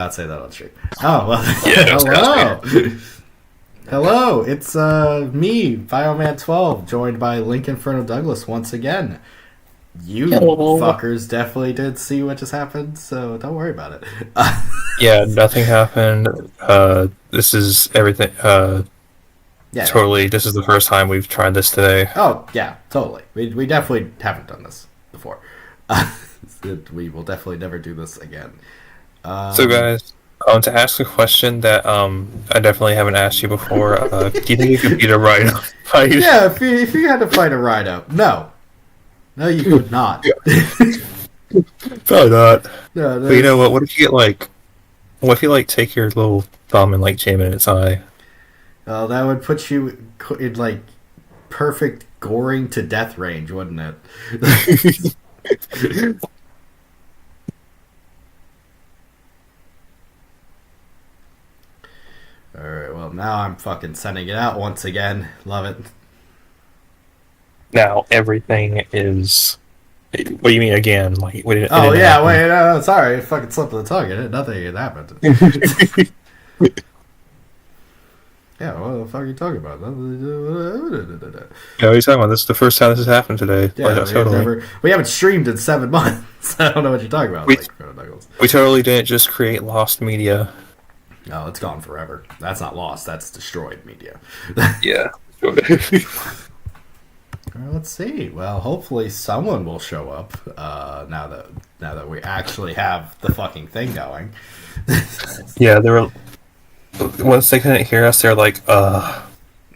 I'd say that on stream. Oh, well, Yeah, hello. Hello, it's me, Bioman12, joined by Link Inferno Douglas once again. You Hello. fuckers definitely did see what just happened, so don't worry about it. Yeah, nothing happened. This is everything. Yeah. Totally. This is the first time we've tried this today. Oh, yeah, totally. We definitely haven't done this before. We will definitely never do this again. So, guys, I want to ask a question that I definitely haven't asked you before. Do you think you could beat a rhino fight? Yeah, if you had to fight a rhino, no, you could not. Probably not. No, But you know what? What if you get what if you take your little thumb and jam it in its eye? That would put you in perfect goring to death range, wouldn't it? Alright, well, now I'm fucking sending it out once again. Love it. Now everything is. What do you mean again? Oh yeah, wait, no, sorry, it fucking slipped of the tongue. Nothing had happened. Yeah, what the fuck are you talking about? Yeah, what are you talking about? This is the first time this has happened today. Yeah, Totally. we haven't streamed in 7 months. I don't know what you're talking about. We totally didn't just create lost media. No, it's gone forever. That's not lost. That's destroyed media. Yeah. Let's see. Well, hopefully someone will show up now that we actually have the fucking thing going. Yeah, they were. Once they couldn't hear us, they're like,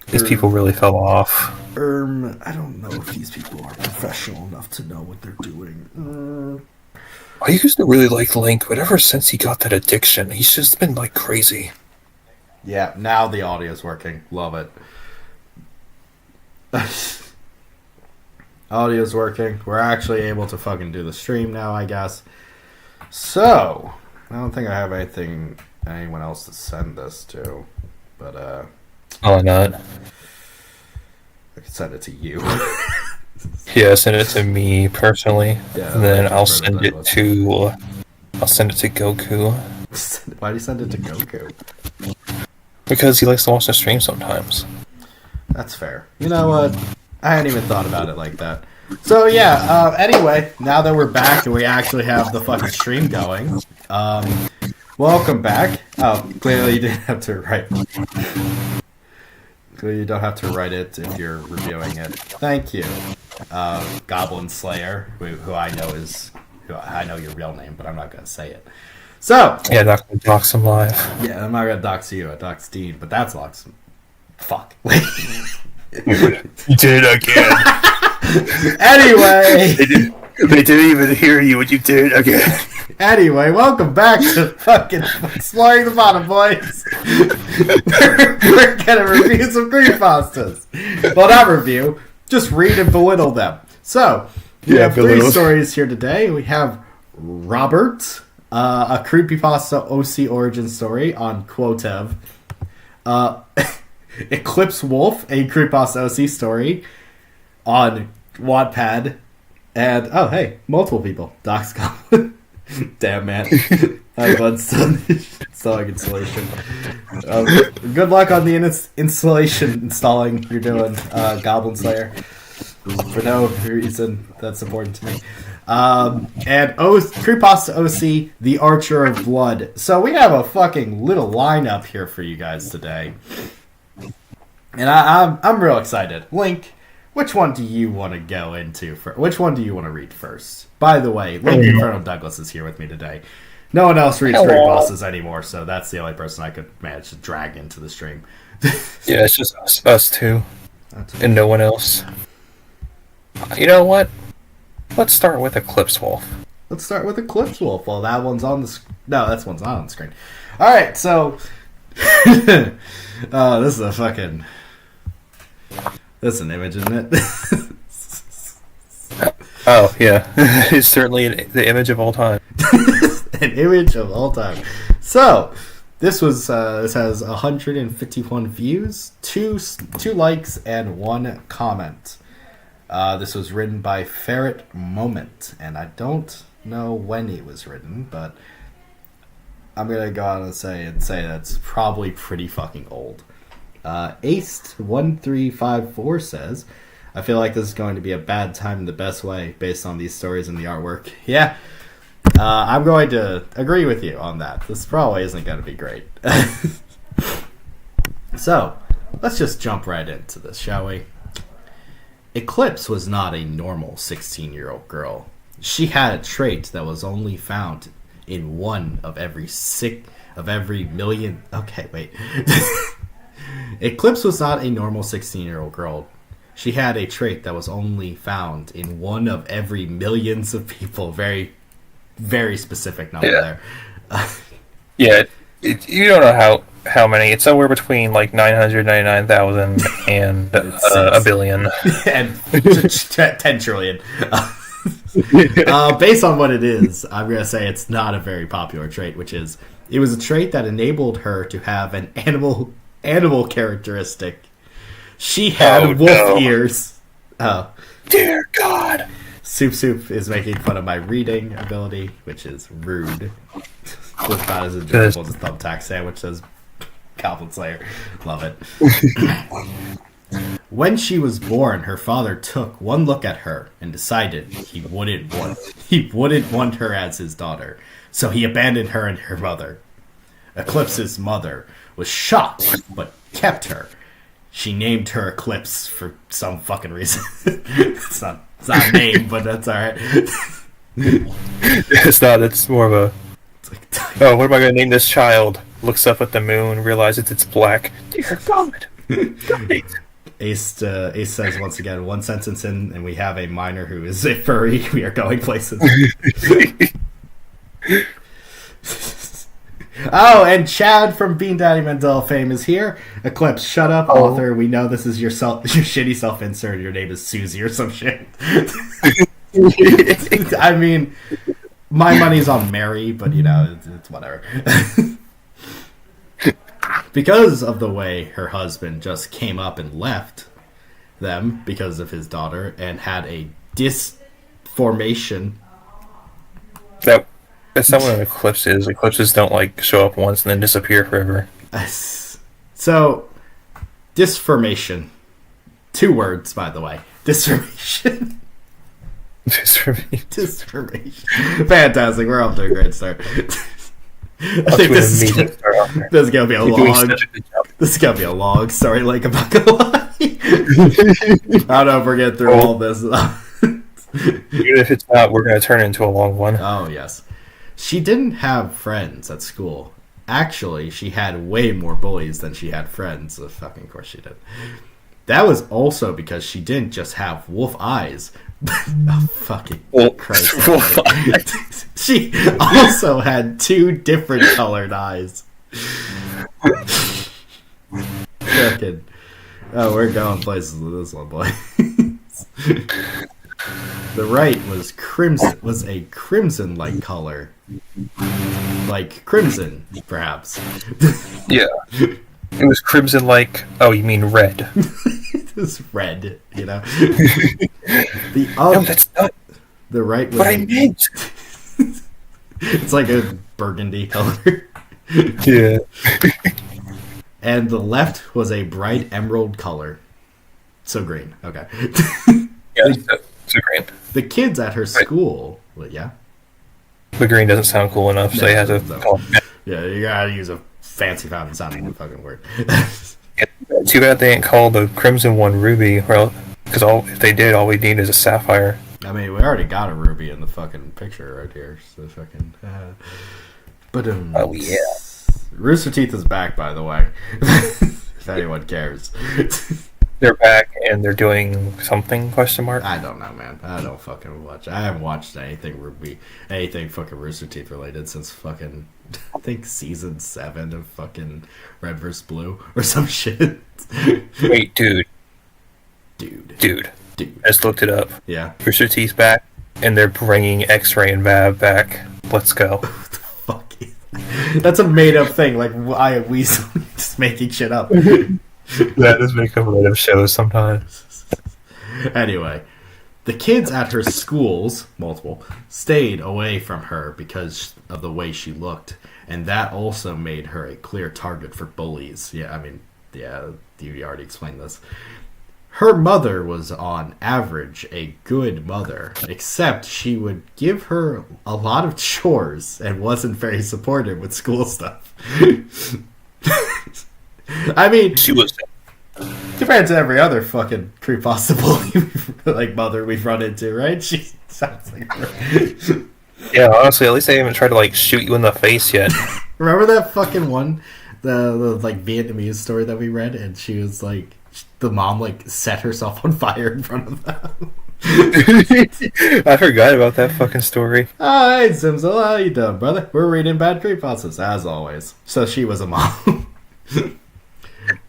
these people really fell off. I don't know if these people are professional enough to know what they're doing. I used to really like Link, but ever since he got that addiction, he's just been crazy. Yeah, now the audio's working. Love it. Audio's working. We're actually able to fucking do the stream now, I guess. So, I don't think I have anyone else to send this to, but Why not? I can send it to you. Yeah, send it to me personally, Yeah, and then I'll send it to Goku. Why do you send it to Goku? Because he likes to watch the stream sometimes. That's fair. You know what? I hadn't even thought about it like that. So yeah, anyway, now that we're back and we actually have the fucking stream going, welcome back. Oh, clearly you didn't have to write. Clearly you don't have to write it if you're reviewing it. Thank you, Goblin Slayer, who I know your real name, but I'm not gonna say it. So yeah, not gonna dox him live. Yeah, I'm not gonna dox you. I doxed Dean, but that's awesome. Fuck. You did it again. Anyway, they didn't even hear you when you did it again. Anyway, welcome back to fucking Exploring the Bottom, boys. We're gonna review some creepypastas. Well, not review, just read and belittle them. So, we have 3 stories here today. We have Robert, a creepypasta OC origin story on Quotev. Eclipse Wolf, a creepypasta OC story on Wattpad. And, oh, hey, multiple people. Doc's Goblin. Damn, man. I'm installing installation. Good luck on the installing you're doing, Goblin Slayer. For no reason that's important to me. And Creepypasta OC, The Archer of Blood. So we have a fucking little lineup here for you guys today. And I'm real excited. Link, which one do you want to go into first? Which one do you want to read first? By the way, Link Inferno Douglas is here with me today. No one else reads creepypastas anymore, so that's the only person I could manage to drag into the stream. Yeah, it's just us two. And no one else. You know what? Let's start with Eclipse Wolf. Let's start with Eclipse Wolf. Well, that one's on the no, that one's not on the screen. Alright, so this is a fucking... That's an image, isn't it? Oh, yeah. It's certainly the image of all time. An image of all time. So, this has 151 views, 2 likes, and 1 comment. This was written by Ferret Moment, and I don't know when it was written, but I'm gonna go out and say that's probably pretty fucking old. Aced1354 says, I feel like this is going to be a bad time in the best way based on these stories and the artwork. Yeah, I'm going to agree with you on that. This probably isn't going to be great. So, let's just jump right into this, shall we? Eclipse was not a normal 16-year-old girl. She had a trait that was only found in one of every million... Okay, wait. Eclipse was not a normal 16-year-old girl. She had a trait that was only found in one of every millions of people. Very, very specific number there. Yeah, you don't know how many. It's somewhere between like 999,000 and a billion. And 10 trillion. Based on what it is, I'm going to say it's not a very popular trait, which is, it was a trait that enabled her to have an animal characteristic. She had wolf ears. Oh. Dear God. Soup is making fun of my reading ability, which is rude. It's about as enjoyable as a thumbtack sandwich, says Goblin Slayer. Love it. When she was born, her father took one look at her and decided he wouldn't want her as his daughter. So he abandoned her and her mother. Eclipse's mother was shocked, but kept her. She named her Eclipse for some fucking reason. It's not a name, but that's alright. It's not, it's more of a... Oh, what am I going to name this child? Looks up at the moon, realizes it's black. Dear God. Ace says once again, one sentence in, and we have a minor who is a furry. We are going places. Oh, and Chad from Bean Daddy Mandela fame is here. Eclipse, shut up, author. We know this is your shitty self-insert. Your name is Susie or some shit. I mean, my money's on Mary, but it's whatever. Because of the way her husband just came up and left them because of his daughter and had a disformation. That's not what an eclipse is. Eclipses don't show up once and then disappear forever. So, disformation. 2 words, by the way. Disformation. Disformation. Fantastic. We're off to a great start. I think this is gonna be a long. This is gonna be a long story. Like, I'm not gonna lie. I don't know if we're getting through all this. Even if it's not, we're gonna turn it into a long one. Oh yes. She didn't have friends at school. Actually, she had way more bullies than she had friends. Of course she did. That was also because she didn't just have wolf eyes. Oh, fucking Christ. She also had 2 different colored eyes. Fucking. Oh, we're going places with this one, boy. The right was a crimson-like color. Like crimson, perhaps. Yeah. It was crimson-like... Oh, you mean red. It was red, No, that's not... The right was... What I meant! It's like a burgundy color. Yeah. And the left was a bright emerald color. So green. Okay. Yeah, so green. The kids at her school... Well, yeah? The green doesn't sound cool enough, so you have to call it. Yeah, you gotta use a fancy fountain sounding fucking word. Too bad they didn't call the crimson one ruby, because if they did, all we need is a sapphire. I mean, we already got a ruby in the fucking picture right here, so fucking... Oh, yeah. Rooster Teeth is back, by the way. If anyone cares. They're back, and they're doing something, question mark? I don't know, man. I don't fucking watch. I haven't watched anything fucking Rooster Teeth related since fucking, I think, season 7 of fucking Red vs. Blue or some shit. Wait, dude. Dude. I just looked it up. Yeah. Rooster Teeth back, and they're bringing X-Ray and Vav back. Let's go. What the fuck is that? That's a made-up thing. Like, we just making shit up. That does make up random shows sometimes. Anyway, The kids at her schools, multiple, stayed away from her because of the way she looked, and that also made her a clear target for bullies. Yeah, you already explained this. Her mother was on average a good mother, except she would give her a lot of chores and wasn't very supportive with school stuff. I mean, She was. compared to every other fucking creepypasta like mother we've run into, right? She sounds like her. Yeah, honestly, at least they haven't tried to like shoot you in the face yet. Remember that fucking one, the like Vietnamese story that we read, and she was like, the mom like set herself on fire in front of them. I forgot about that fucking story. Oh, hey, Zimzel, how you doing, brother? We're reading bad creepypastas, as always. So she was a mom.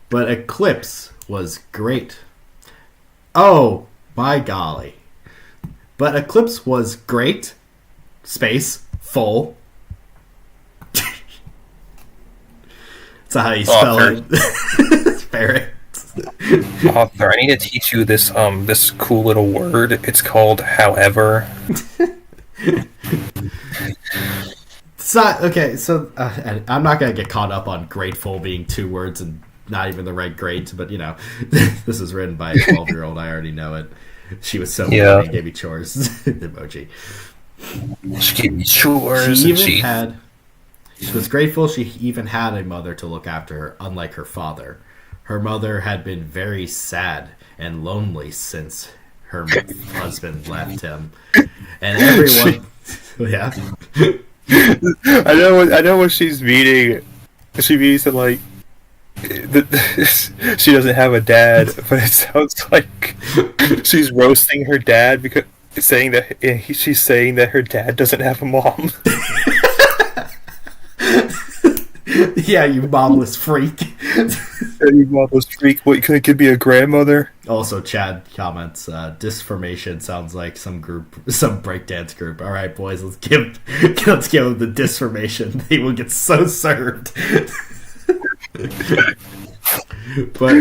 But Eclipse was great. Oh, my golly. But Eclipse was great. Space. Full. That's how you spell it. Ferret. Author, I need to teach you this this cool little word. It's called however. It's not okay. So and I'm not gonna get caught up on grateful being two words and not even the right grade. But you know, this is written by a 12-year-old. I already know it. She was so funny. Gave me chores emoji. She gave me chores. She was grateful. She even had a mother to look after her, unlike her father. Her mother had been very sad and lonely since her husband left him, and everyone. Yeah. I know what she's meaning. She means that like she doesn't have a dad, but it sounds like she's roasting her dad because saying that she's saying that her dad doesn't have a mom. Yeah, you momless freak. You momless freak. What, you couldn't give me a grandmother? Also, Chad comments, disformation sounds like some breakdance group. All right, boys, let's give them the disformation. They will get so served. But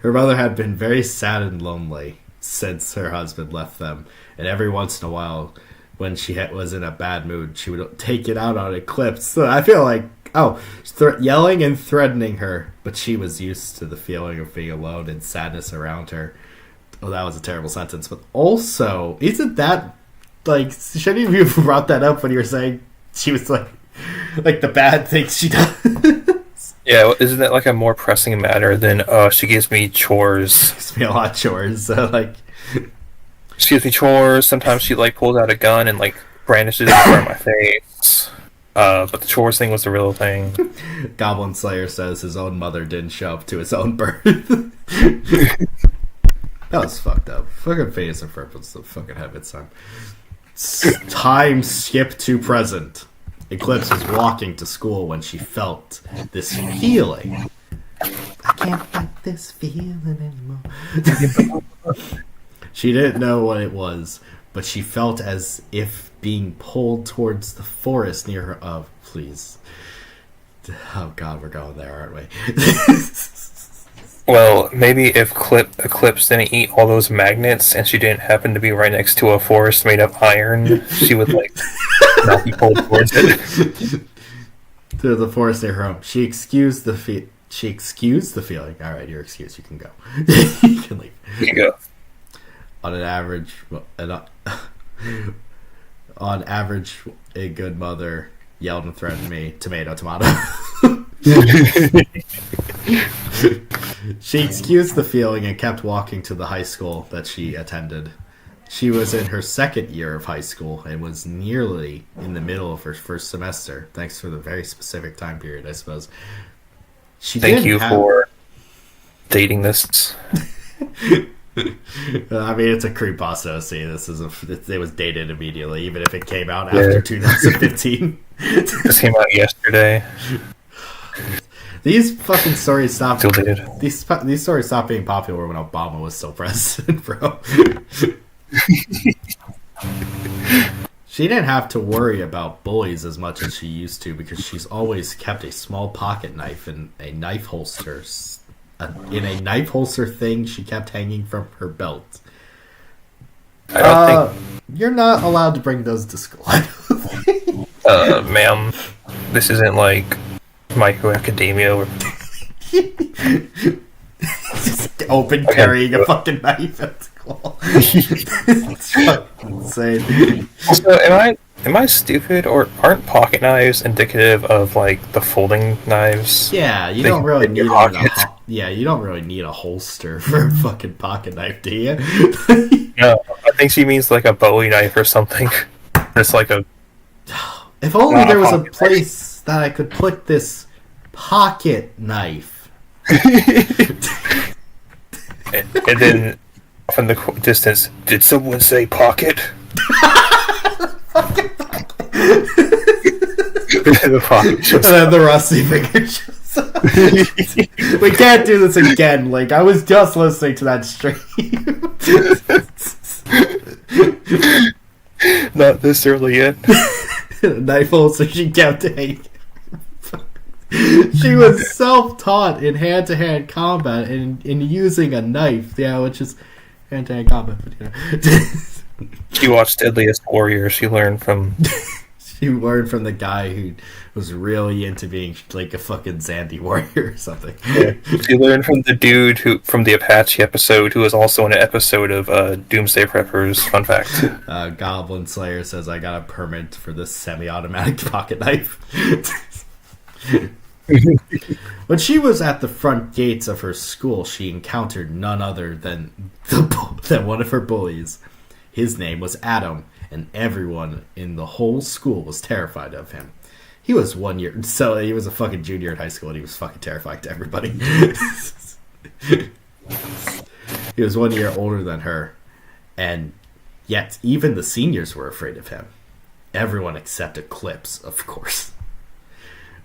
her mother had been very sad and lonely since her husband left them, and every once in a while, when she was in a bad mood, she would take it out on Eclipse. So I feel like, yelling and threatening her, but she was used to the feeling of being alone and sadness around her. Oh, that was a terrible sentence. But also, isn't that, like, shouldn't you have brought that up when you were saying she was, like the bad things she does? Yeah, well, isn't that, like, a more pressing matter than, she gives me chores? She gives me a lot of chores, so, like... She gives me chores, sometimes she, like, pulls out a gun and, like, brandishes it in front of my face. But the chores thing was the real thing. Goblin Slayer says his own mother didn't show up to his own birth. That was fucked up. Fucking Phineas and Ferb was the fucking heaven time. Time skip to present. Eclipse was walking to school when she felt this feeling. I can't fight this feeling anymore. She didn't know what it was, but she felt as if being pulled towards the forest near her. Oh, please. Oh, God, we're going there, aren't we? Well, maybe if Eclipse didn't eat all those magnets and she didn't happen to be right next to a forest made of iron, she would, like, not be pulled towards it. To the forest near her home. She excused the feeling. All right, you're excused. You can go. You can leave. You go. On average, a good mother yelled and threatened me, tomato. She excused the feeling and kept walking to the high school that she attended. She was in her second year of high school and was nearly in the middle of her first semester, thanks for the very specific time period, I suppose. Thank you for dating this. I mean, it's a creepypasta. See, it was dated immediately, even if it came out after 2015. This came out yesterday. These fucking stories stopped. Still dated. These stories stopped being popular when Obama was still president, bro. She didn't have to worry about bullies as much as she used to because she's always kept a small pocket knife in a knife holster. In a knife holster thing she kept hanging from her belt. I don't think. You're not allowed to bring those to school. Ma'am, this isn't like My Hero Academia. Or... Just open carrying a fucking knife at school. It's fucking insane. So, am I stupid, or aren't pocket knives indicative of like the folding knives? Yeah, you don't really need you don't really need a holster for a fucking pocket knife, do you? No, I think she means like a Bowie knife or something. It's like a. If only there was a place that I could put this pocket knife. And then, from the distance, did someone say pocket? The pocket shows And then the rusty finger shows up. We can't do this again, Link. I was just listening to that stream. Not this early yet. Knife holster she kept hanging. She was self-taught in hand-to-hand combat and in using a knife, which is hand-to-hand combat. But, She watched Deadliest Warrior. She learned from the guy who was really into being like a fucking Zandy warrior or something. Yeah. She learned from the dude from the Apache episode, who was also in an episode of Doomsday Preppers. Fun fact. Goblin Slayer says, I got a permit for this semi-automatic pocket knife. When she was at the front gates of her school, she encountered none other than one of her bullies. His name was Adam, and everyone in the whole school was terrified of him. He was he was a fucking junior in high school, and he was fucking terrifying to everybody. He was 1 year older than her, and yet even the seniors were afraid of him. Everyone except Eclipse, of course.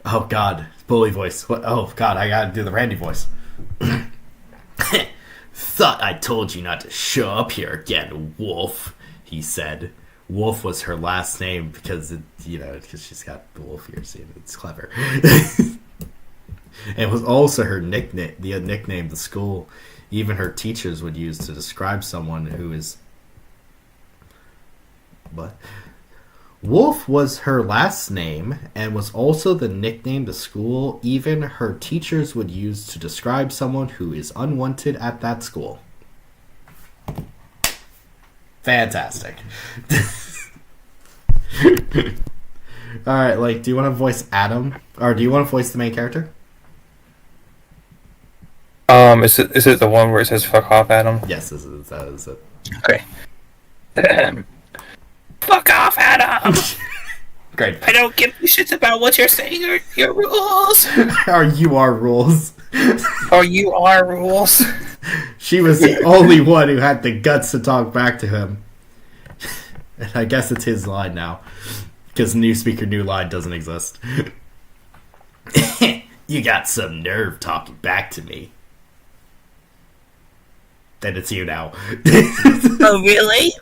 Oh god, bully voice. What? Oh god, I gotta do the Randy voice. Thought I told you not to show up here again, Wolf, he said. Wolf was her last name because she's got the wolf ears, and it's clever. It was also her nickname, the nickname the school, even her teachers would use to describe someone who is. What? Wolf was her last name and was also the nickname the school, even her teachers would use to describe someone who is unwanted at that school. Fantastic. Alright, like, do you want to voice Adam? Or do you want to voice the main character? Is it the one where it says "fuck off, Adam"? Yes, that is it. Okay. Fuck off, Adam! Great. I don't give a shit about what you're saying or your rules. Or you are rules. Or you are rules. She was the only one who had the guts to talk back to him. And I guess it's his line now. Because new speaker, new line doesn't exist. You got some nerve talking back to me. Then it's you now. Oh, really?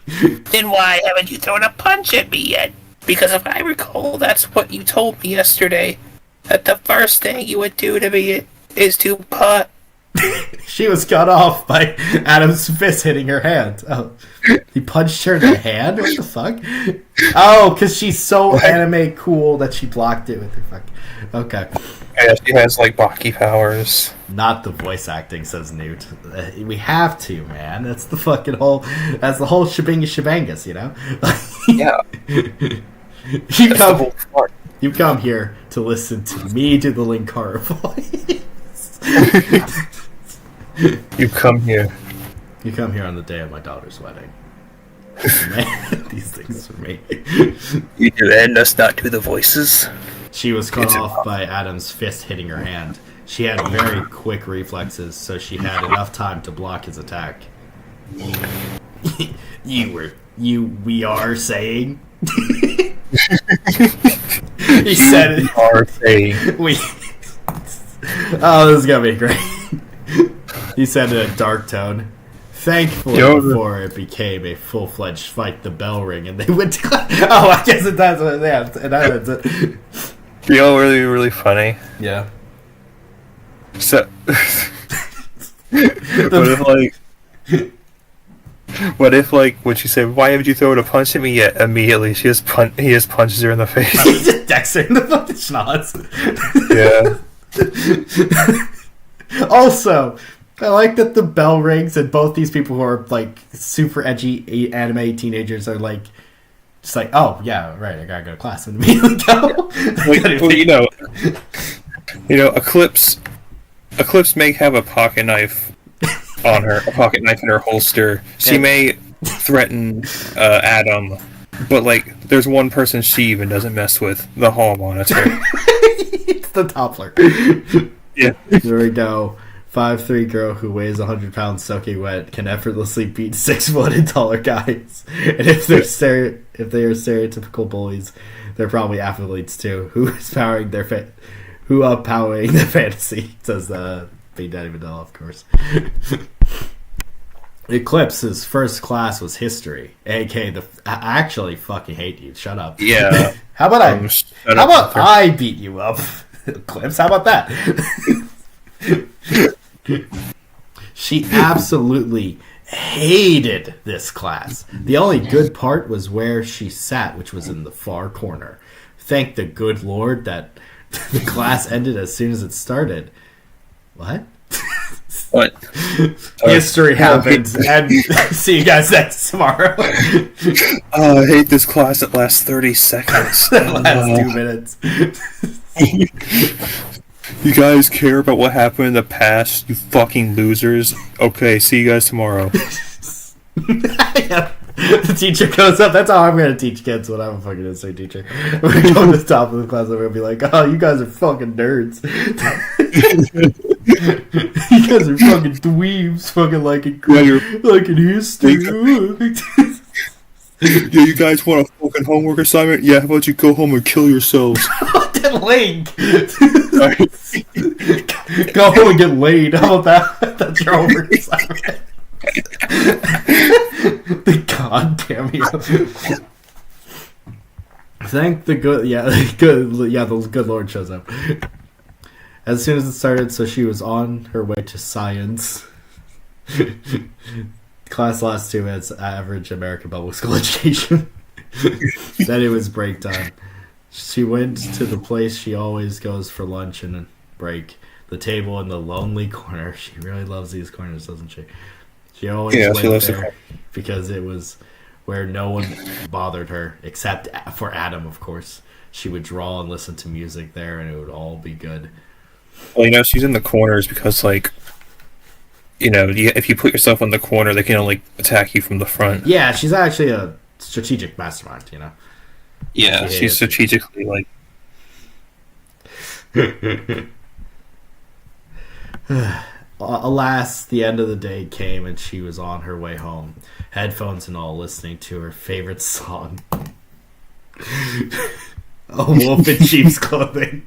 Then why haven't you thrown a punch at me yet? Because if I recall, that's what you told me yesterday. That the first thing you would do to me is to putt. She was cut off by Adam's fist hitting her hand. Oh, he punched her in the hand? What the fuck? Oh, because she's so anime cool that she blocked it with her fuck. Okay. Yeah, she has like Baki powers. Not the voice acting, says Newt. We have to, man. That's the fucking whole. That's the whole shebangus, you know. Yeah. You come here to listen to me do the Linkara voice. You come here. You come here on the day of my daughter's wedding. Man, these things for me. You do and us not do the voices. She was cut off by Adam's fist hitting her hand. She had very quick reflexes, so she had enough time to block his attack. We are saying? He said it. We are saying. Oh, this is gonna be great. He said in a dark tone. Thankfully, before it became a full-fledged fight, the bell rang and they went to... Oh, I guess it does. Yeah, and that's it. You know, really, really funny. Yeah. So, what if What if, like, when she said, "Why haven't you thrown a punch at me yet?" Immediately, he just punches her in the face. He just decks her in the fucking schnoz. Yeah. Also, I like that the bell rings and both these people who are like super edgy anime teenagers are like, just like, oh yeah, right, I gotta go to class and immediately go. Well, Eclipse may have a pocket knife on her, a pocket knife in her holster. She may threaten Adam, but like, there's one person she even doesn't mess with: the hall monitor. It's the toppler. Yeah. There we go. 5'3" girl who weighs 100 pounds soaking wet can effortlessly beat 6 foot and taller guys. And if they are stereotypical bullies, they're probably athletes too. Who is powering their powering the fantasy? Says Big Daddy Vanilla, of course. Eclipse's first class was history. AK I actually fucking hate you. Shut up. Yeah. How about I beat you up, Eclipse? How about that? She absolutely hated this class. The only good part was where she sat, which was in the far corner. Thank the good Lord that the class ended as soon as it started. What? What? History happened. And see you guys next tomorrow. I hate this class. It lasts 30 seconds. The last 2 minutes. You guys care about what happened in the past, you fucking losers? Okay, see you guys tomorrow. Yeah. The teacher goes up. That's how I'm going to teach kids when I'm a fucking history teacher. I'm going to go to the top of the class and I'm going to be like, oh, you guys are fucking nerds. You guys are fucking dweebs, fucking like in history. Yeah, you guys want a fucking homework assignment? Yeah, how about you go home and kill yourselves? Get laid. Go home and get laid. How about that? That's your homework assignment. God damn you. Thank the the good Lord shows up. As soon as it started, so she was on her way to science. Class lasts 2 minutes, average American public school education. Then it was break time. She went to the place she always goes for lunch and a break. The table in the lonely corner. She really loves these corners, doesn't she? She always went there because it was where no one bothered her, except for Adam, of course. She would draw and listen to music there, and it would all be good. Well, she's in the corners because, like, if you put yourself in the corner, they can only attack you from the front. Yeah, she's actually a strategic mastermind, Yeah, she's strategically, like... Alas, the end of the day came and she was on her way home, headphones and all, listening to her favorite song. A wolf in sheep's clothing.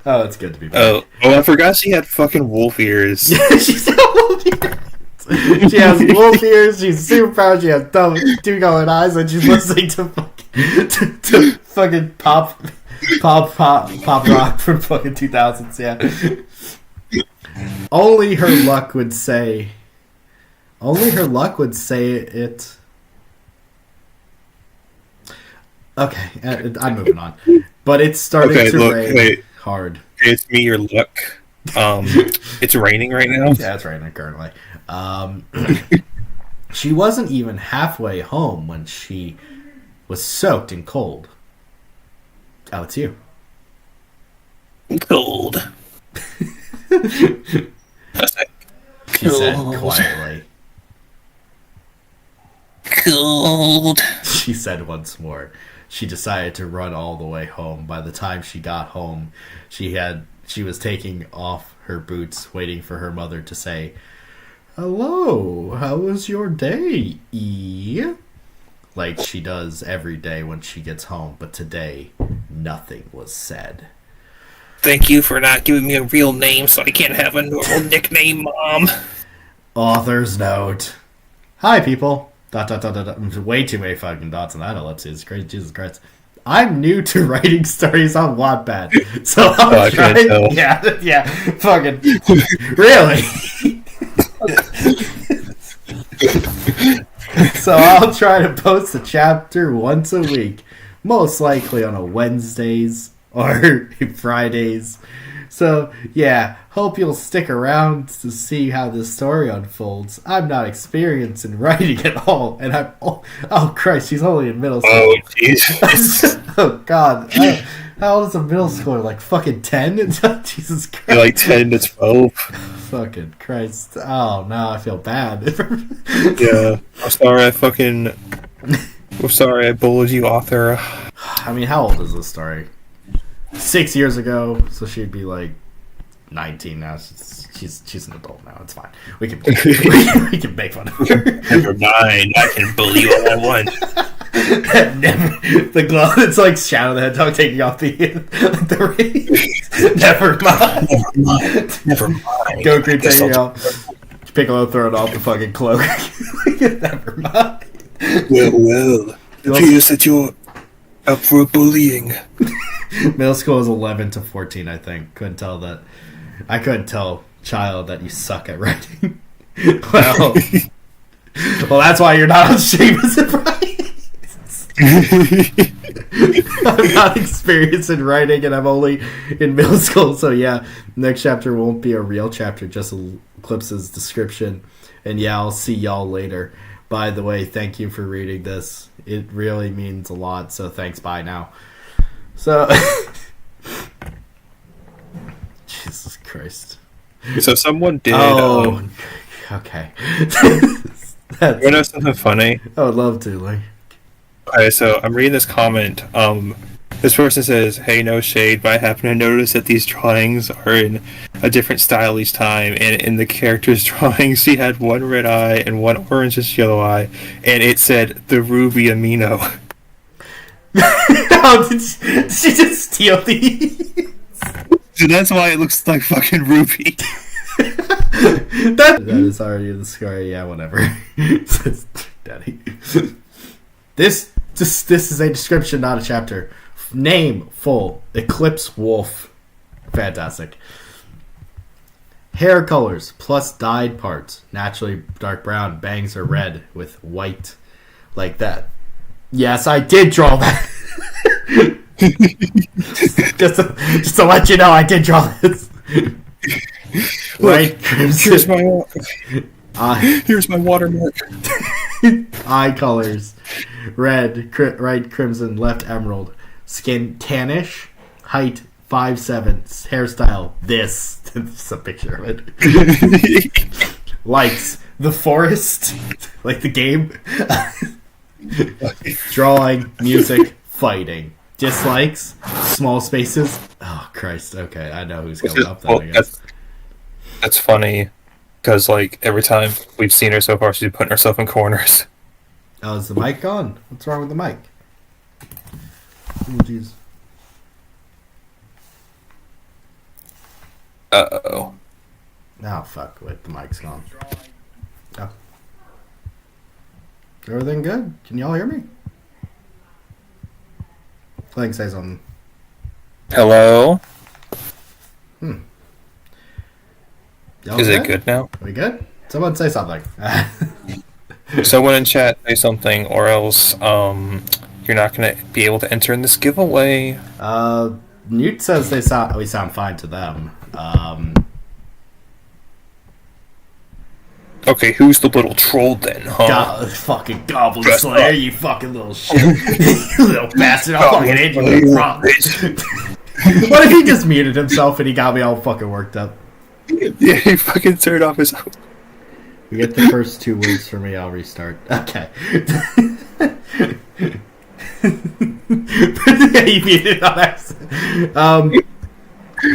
Oh, it's good to be back. Oh, I forgot she had fucking wolf ears. She's got wolf ears. She has wolf ears, she's super proud, she has two colored eyes, and she's listening to fucking pop rock from fucking 2000s, yeah. Only her luck would say it. Okay, I'm moving on. But it's starting to rain hard. It's me, your luck. It's raining right now. Yeah, it's raining currently. She wasn't even halfway home when she was soaked and cold. Oh, it's you. Cold. She said quietly. Cold. She said once more. She decided to run all the way home. By the time she got home, she was taking off her boots, waiting for her mother to say, "Hello, how was your day, E?" Like she does every day when she gets home, but today, nothing was said. Thank you for not giving me a real name so I can't have a normal nickname, Mom. Author's note. Hi, people. ... Way too many fucking dots on that ellipsis. It's crazy. Jesus Christ. I'm new to writing stories on Wattpad, so I'm trying. Yeah, fucking. Really? So I'll try to post a chapter once a week, most likely on a Wednesdays or Fridays. So, yeah, hope you'll stick around to see how this story unfolds. I'm not experienced in writing at all, and oh Christ, she's only in middle school. Oh, jeez. Oh, God. How old is a middle schooler? Like fucking 10? Jesus Christ. You're like 10 to 12. Fucking Christ. Oh, now I feel bad. Yeah. I'm sorry I bullied you, author. I mean, how old is this story? 6 years ago, so she'd be like 19 now. She's an adult now. It's fine. We can we can make fun of her. Never mind. I can bully you all I want. Never. The glow. It's like Shadow the Hedgehog taking off the rings. Never mind. Never mind. Go Green taking off. Piccolo throwing off the fucking cloak. Never mind. Well. It appears that you're up for bullying. Middle school is 11 to 14, I think. I couldn't tell child that you suck at writing. Well, that's why you're not on Seamus and Brian. I'm not experienced in writing, and I'm only in middle school. So yeah, next chapter won't be a real chapter, just Eclipse's description. And yeah, I'll see y'all later. By the way, thank you for reading this. It really means a lot. So thanks. Bye now. So, Jesus Christ. So someone did. Oh, okay. You know something funny? I would love to. Like, Okay, so I'm reading this comment. This person says, "Hey, no shade, but I happen to notice that these drawings are in a different style each time. And in the character's drawings, she had one red eye and one orangish yellow eye, and it said the Ruby Amino." How did she just steal these? So that's why it looks like fucking Ruby. That is already the story. Yeah, whatever. Says Daddy. This is a description, not a chapter. Name full Eclipse Wolf. Fantastic. Hair colors plus dyed parts. Naturally dark brown. Bangs are red with white, like that. Yes, I did draw that. just to let you know, I did draw this. Right, here's my watermark. Eye colors: red, right crimson, left emerald. Skin tannish. Height 5'7". Hairstyle this. This is a picture of it. Likes the forest, like the game. Drawing, music, fighting. Dislikes, small spaces. Oh Christ! Okay, I know who's going up there. I guess. That's funny, because like every time we've seen her so far, she's putting herself in corners. Oh, is the mic on? What's wrong with the mic? Oh jeez. Uh-oh. Oh fuck! Wait, the mic's gone. Oh. Everything good? Can y'all hear me? I think say something. Hello? Y'all Is it good now? We good? Someone say something. Someone in chat say something, or else you're not going to be able to enter in this giveaway. Newt says we sound fine to them. Okay, who's the little troll then, huh? Fucking Goblin Slayer, you fucking little shit. You little bastard, I'll fucking hit you with a rock. What if he just muted himself and he got me all fucking worked up? Yeah, he fucking turned off his... You get the first 2 words for me, I'll restart. Okay. Yeah, you muted on accident.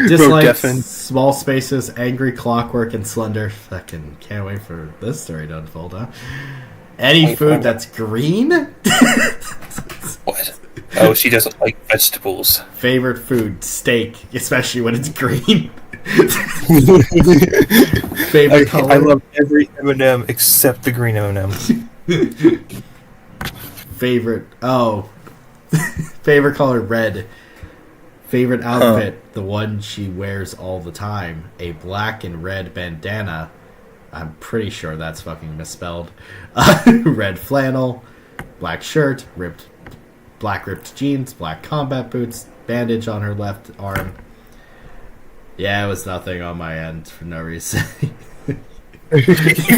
Dislikes, small spaces, angry clockwork, and slender. Fucking can't wait for this story to unfold, huh? Any food that's green? What? Oh, she doesn't like vegetables. Favorite food, steak, especially when it's green. Favorite color? I love every M&M except the green M&M. Favorite color, red. Favorite outfit, the one she wears all the time. A black and red bandana. I'm pretty sure that's fucking misspelled. Red flannel, black shirt, black ripped jeans, black combat boots, bandage on her left arm. Yeah, it was nothing on my end for no reason. You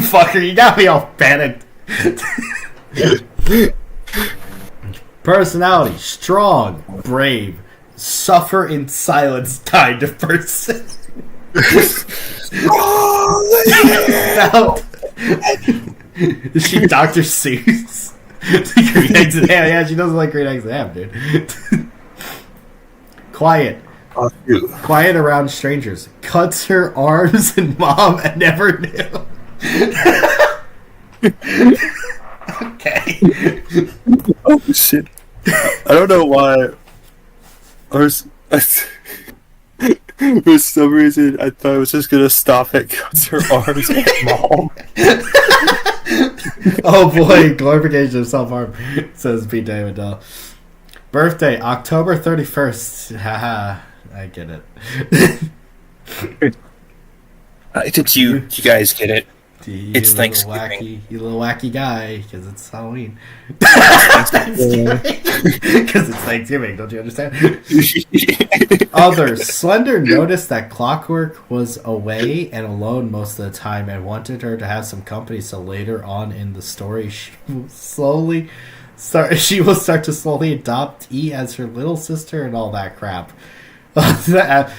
fucker, you got me all panicked. Personality, strong, brave, suffer in silence kind of person. Sound. Is she Dr. Seuss? Green eggs and ham. Yeah, she doesn't like green eggs and ham, dude. Quiet. Quiet around strangers. Cuts her arms and mom and never knew. Okay. Oh shit! I don't know why. For some reason, I thought I was just gonna stop at cuts her arms and mom. Oh boy, glorification of self-harm, says Pete Davidell. Birthday, October 31st. Haha, I get it. Did you guys get it? It's You Thanksgiving. little wacky guy, because it's Halloween. Because it's Thanksgiving, don't you understand? Others. Slender noticed that Clockwork was away and alone most of the time and wanted her to have some company, so later on in the story she will start to slowly adopt E as her little sister and all that crap. Glad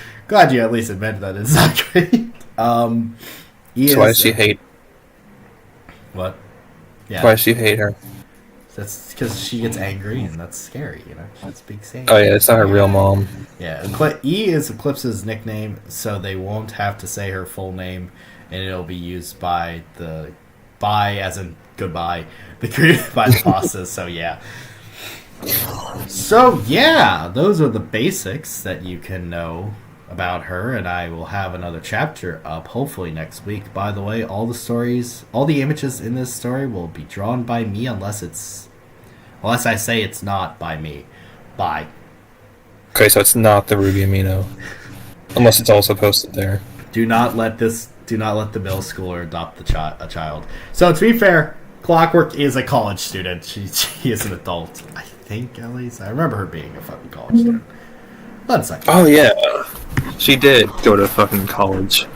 you at least admitted that it's not great. E So why does she hate? What? Yeah. Why does she hate her? That's because she gets angry, and that's scary, you know? She's big saying. Oh yeah, it's not her real mom. Yeah, E is Eclipse's nickname, so they won't have to say her full name, and it'll be used by as in goodbye, created by the bosses, so yeah. So yeah, those are the basics that you can know about her, and I will have another chapter up hopefully next week. By the way, all the images in this story will be drawn by me unless I say it's not by me. Bye. Okay, so it's not the Ruby Amino, unless it's also posted there. Do not let the middle schooler adopt a child. So to be fair, Clockwork is a college student. She is an adult, I think, at least. I remember her being a fucking college student. One second. Oh yeah, she did go to fucking college.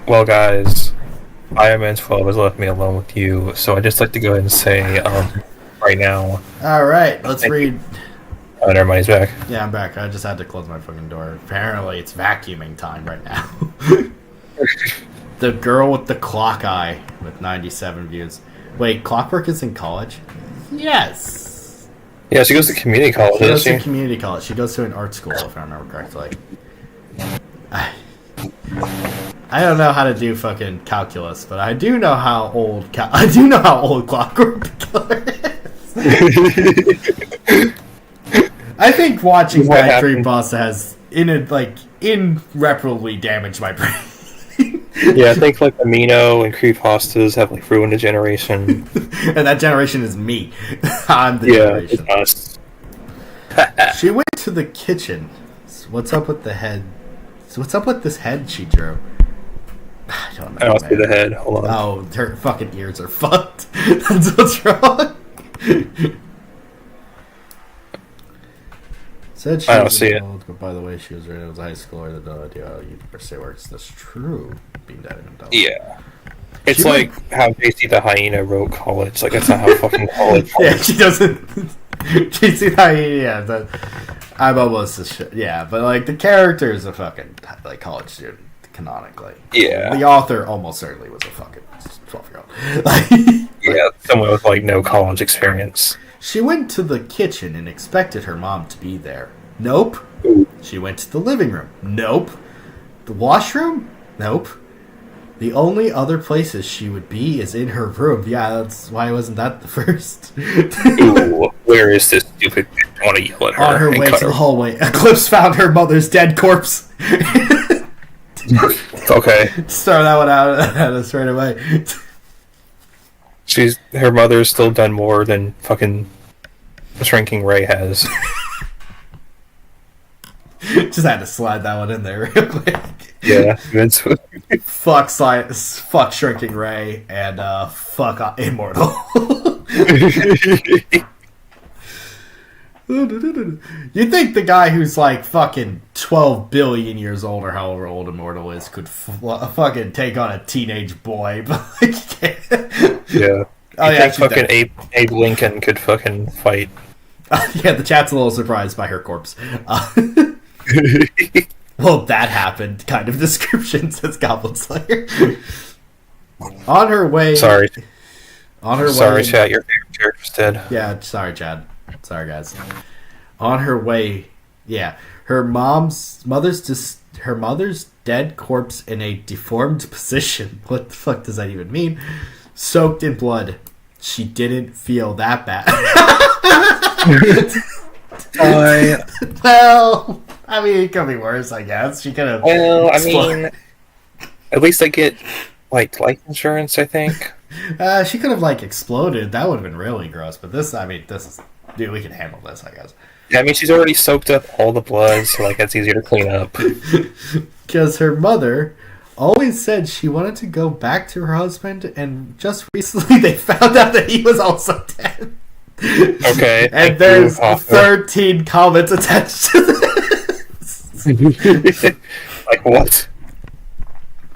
Well, guys, Iron Man 12 has left me alone with you, so I'd just like to go ahead and say, right now. All right, let's read. Oh, never mind, he's back. Yeah, I'm back. I just had to close my fucking door. Apparently, it's vacuuming time right now. The girl with the clock eye with 97 views. Wait, Clockwork is in college? Yes. Yeah, she goes to community college, She goes doesn't to she? community college. She goes to an art school, if I remember correctly. I don't know how to do fucking calculus, but I do know how old Clockwork the Killer is. I think watching What that happened? creepypasta has irreparably damaged my brain. Yeah, I think like Amino and creepypastas have like ruined a generation. And that generation is me. I'm the Yeah, generation. it's us. She went to the kitchen. What's up with the head? What's up with this head she drew? I don't know. I don't see man. the head. Hold on. Oh, her fucking ears are fucked. That's what's wrong. Said she I don't was see it. old, but by the way, she was rated as a high schooler. That no idea how university works. That's true. Being dead and adult. Yeah. It's She like how JC the Hyena wrote college. Like, that's not how fucking college Yeah, works. she doesn't. She see how I'm almost as shit. Yeah, but like the character is a fucking like college student canonically. Yeah. The author almost certainly was a fucking 12-year-old. Yeah, someone with like no college experience. She went to the kitchen and expected her mom to be there. Nope. She went to the living room. Nope. The washroom? Nope. The only other places she would be is in her room. Yeah, that's why wasn't that the first? Ooh, where is this stupid bitch? I want to yell at her. On her and way cut to her. the hallway, Eclipse found her mother's dead corpse. Okay. Just throw that one out at us right away. Her mother's still done more than fucking Shrinking Ray has. Just had to slide that one in there real quick. Yeah, that's fuck Shrinking Ray, and fuck Immortal. You think the guy who's like fucking 12 billion years old or however old Immortal is could fucking take on a teenage boy, but like, he can't. yeah. Oh, You yeah, think fucking Abe Lincoln could fucking fight? Yeah, the chat's a little surprised by her corpse. Well, that happened. Kind of description, says Goblin Slayer. On her way. Sorry, way. chat. Your favorite character's dead. Yeah, sorry, Chad. Sorry, guys. On her way, yeah, her mother's dead corpse in a deformed position. What the fuck does that even mean? Soaked in blood. She didn't feel that bad. Well, I mean, it could be worse, I guess. She could have. Well, I mean, at least I get like life insurance, I think. She could have like exploded. That would have been really gross. But this is. Dude, we can handle this, I guess. Yeah, I mean, she's already soaked up all the blood, so like it's easier to clean up. Because her mother always said she wanted to go back to her husband, and just recently they found out that he was also dead. Okay. And there's 13 comments attached to this. Like what?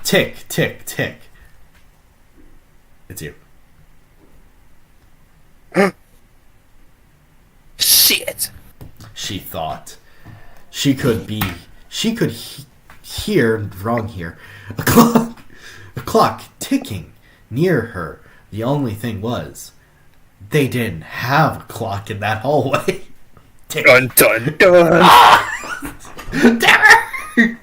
Tick, tick, tick. It's you. Shit. She thought. She could hear, wrong here, a clock ticking near her. The only thing was, they didn't have a clock in that hallway. Tick. Dun dun dun. Damn her!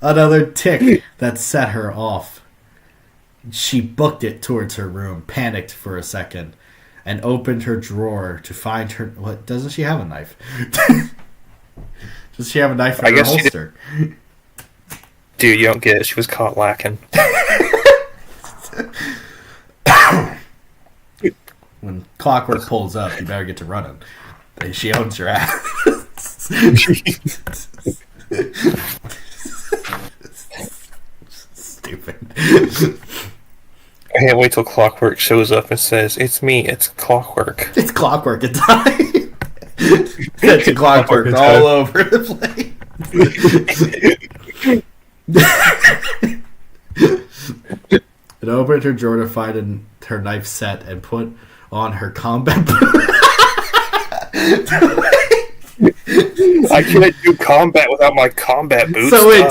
Another tick that set her off. She booked it towards her room, panicked for a second, and opened her drawer to find her. What? Doesn't she have a knife? Does she have a knife in her holster? Dude, you don't get it. She was caught lacking. When Clockwork pulls up, you better get to running. She owns your ass. Stupid. I can't wait till Clockwork shows up and says, "It's me, it's Clockwork." It's Clockwork in time. It's Clockwork all over the place. It opened her drawer to find her knife set and put on her combat boot. I can't do combat without my combat boots. So wait,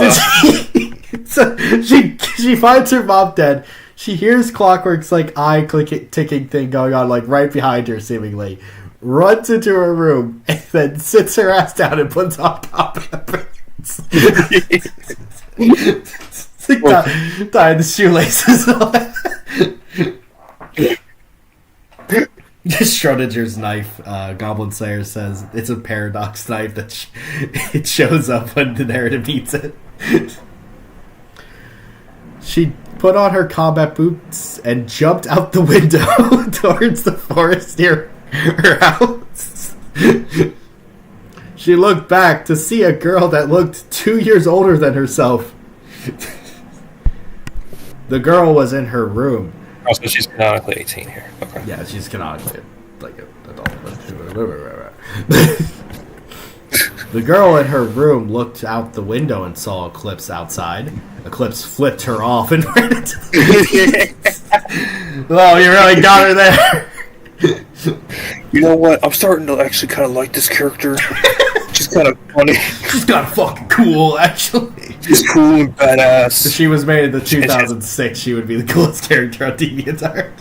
she finds her mom dead. She hears Clockwork's like eye ticking thing going on like right behind her, seemingly. Runs into her room and then sits her ass down and puts on combat boots. Tying the shoelaces on. Schrodinger's knife, Goblin Slayer says it's a paradox knife that it shows up when the narrative needs it. She put on her combat boots and jumped out the window towards the forest near her house. She looked back to see a girl that looked 2 years older than herself. The girl was in her room. Also, she's canonically 18 here. Okay. Yeah, she's canonically like an adult. The girl in her room looked out the window and saw Eclipse outside. Eclipse flipped her off and ran into the Oh, you really got her there. You know what? I'm starting to actually kind of like this character. She's kind of funny. She's kind of fucking cool, actually. She's cool and badass. If she was made in the 2006, she would be the coolest character on DeviantArt.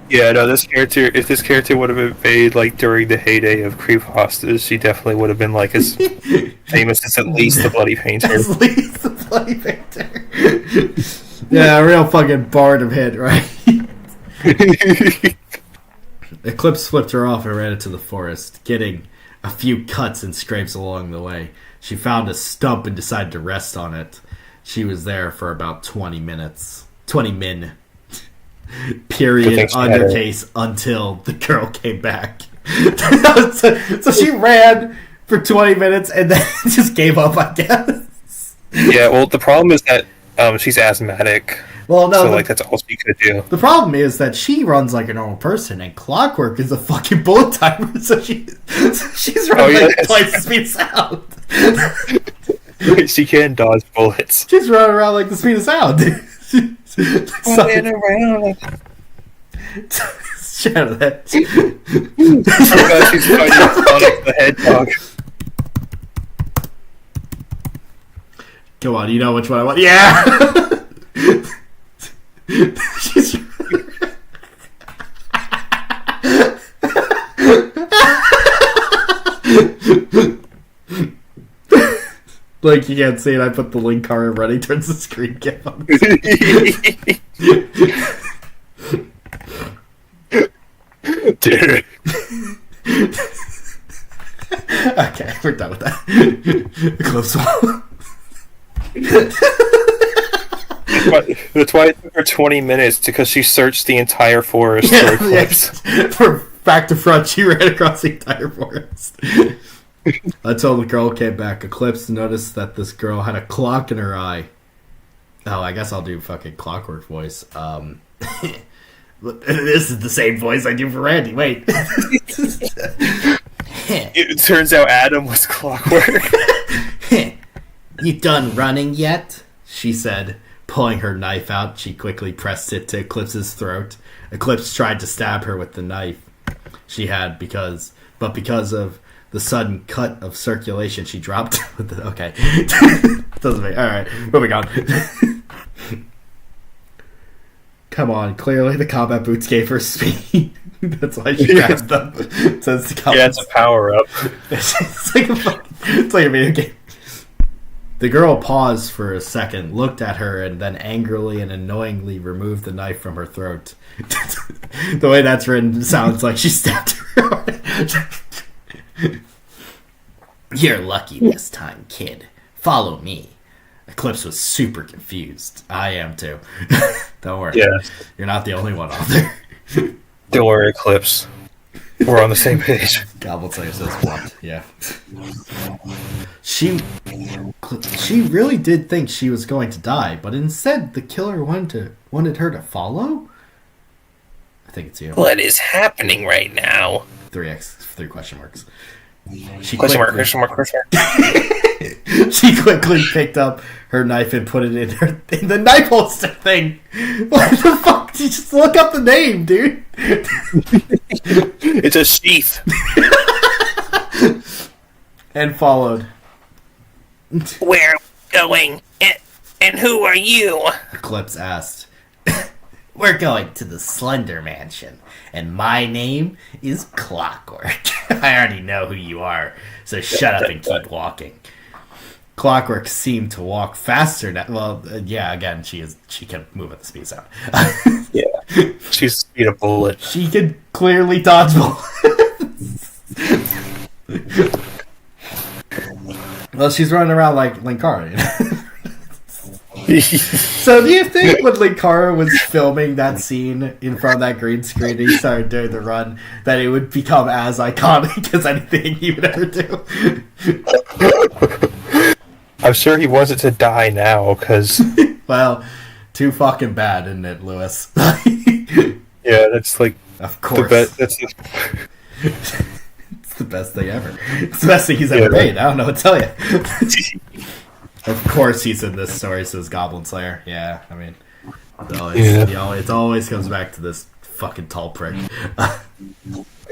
Yeah, no, this character, if this character would have been made, like, during the heyday of creepypastas, she definitely would have been, like, as famous as at least the Bloody Painter. At least the Bloody Painter. Yeah, a real fucking boredom hit, right? Eclipse flipped her off and ran into the forest, getting a few cuts and scrapes along the way. She found a stump and decided to rest on it. She was there for about 20 minutes. 20 min. Period, undercase, until the girl came back. so she ran for 20 minutes and then just gave up, I guess. Yeah, well, the problem is that she's asthmatic. Well, no, So, like, that's all she could do. the problem is that she runs like a normal person, and Clockwork is a fucking bullet timer, so she's running like twice the speed of sound. She can dodge bullets. She's running around like the speed of sound. Running around. Shut up. That. She's fighting Sonic the Hedgehog. Come on, you know which one I want. Yeah! She's... Like, you can't see it, I put the link card running towards the screen cap on. Dude. Okay, we're done with that. Eclipse wall. That's why it took her 20 minutes, because she searched the entire forest for Eclipse. From back to front, she ran across the entire forest. Until the girl came back. Eclipse noticed that this girl had a clock in her eye. Oh, I guess I'll do fucking Clockwork voice. This is the same voice I do for Randy. Wait. It turns out Adam was Clockwork. You done running yet? She said. Pulling her knife out, she quickly pressed it to Eclipse's throat. Eclipse tried to stab her with the knife she had, because of the sudden cut of circulation, she dropped with the... Okay. Doesn't make... Alright, moving on. Come on, clearly the combat boots gave her speed. That's why she grabbed them. Says the Yeah, it's a power-up. It's like a video game. The girl paused for a second, looked at her, and then angrily and annoyingly removed the knife from her throat. The way that's written sounds like she stabbed her. You're lucky this time, kid. Follow me. Eclipse was super confused. I am too. Don't worry. Yeah. You're not the only one out there. Don't worry, Eclipse. We're on the same page. Goblin Slayer says what? Yeah. She really did think she was going to die, but instead the killer wanted her to follow? I think it's you. What is happening right now? 3 question marks. Question mark. She quickly picked up her knife and put it in the knife holster thing. What the fuck? You just look up the name, dude. It's a sheath. And followed. Where are we going? And who are you? Eclipse asked. We're going to the Slender Mansion, and my name is Clockwork. I already know who you are, so shut up and keep walking. Clockwork seemed to walk faster now. Well, yeah, again, she can move at the speed of sound. Yeah. She's speed of bullet. She can clearly dodge bullets. Well, she's running around like Linkara, you know? So do you think when Linkara was filming that scene in front of that green screen and he started doing the run, that it would become as iconic as anything he would ever do? I'm sure he wants it to die now, because... Well, too fucking bad, isn't it, Lewis? Yeah, that's like... Of course. It's the best thing ever. It's the best thing he's ever made. I don't know what to tell you. Of course he's in this story, says Goblin Slayer. Yeah, I mean, it always comes back to this fucking tall prick. I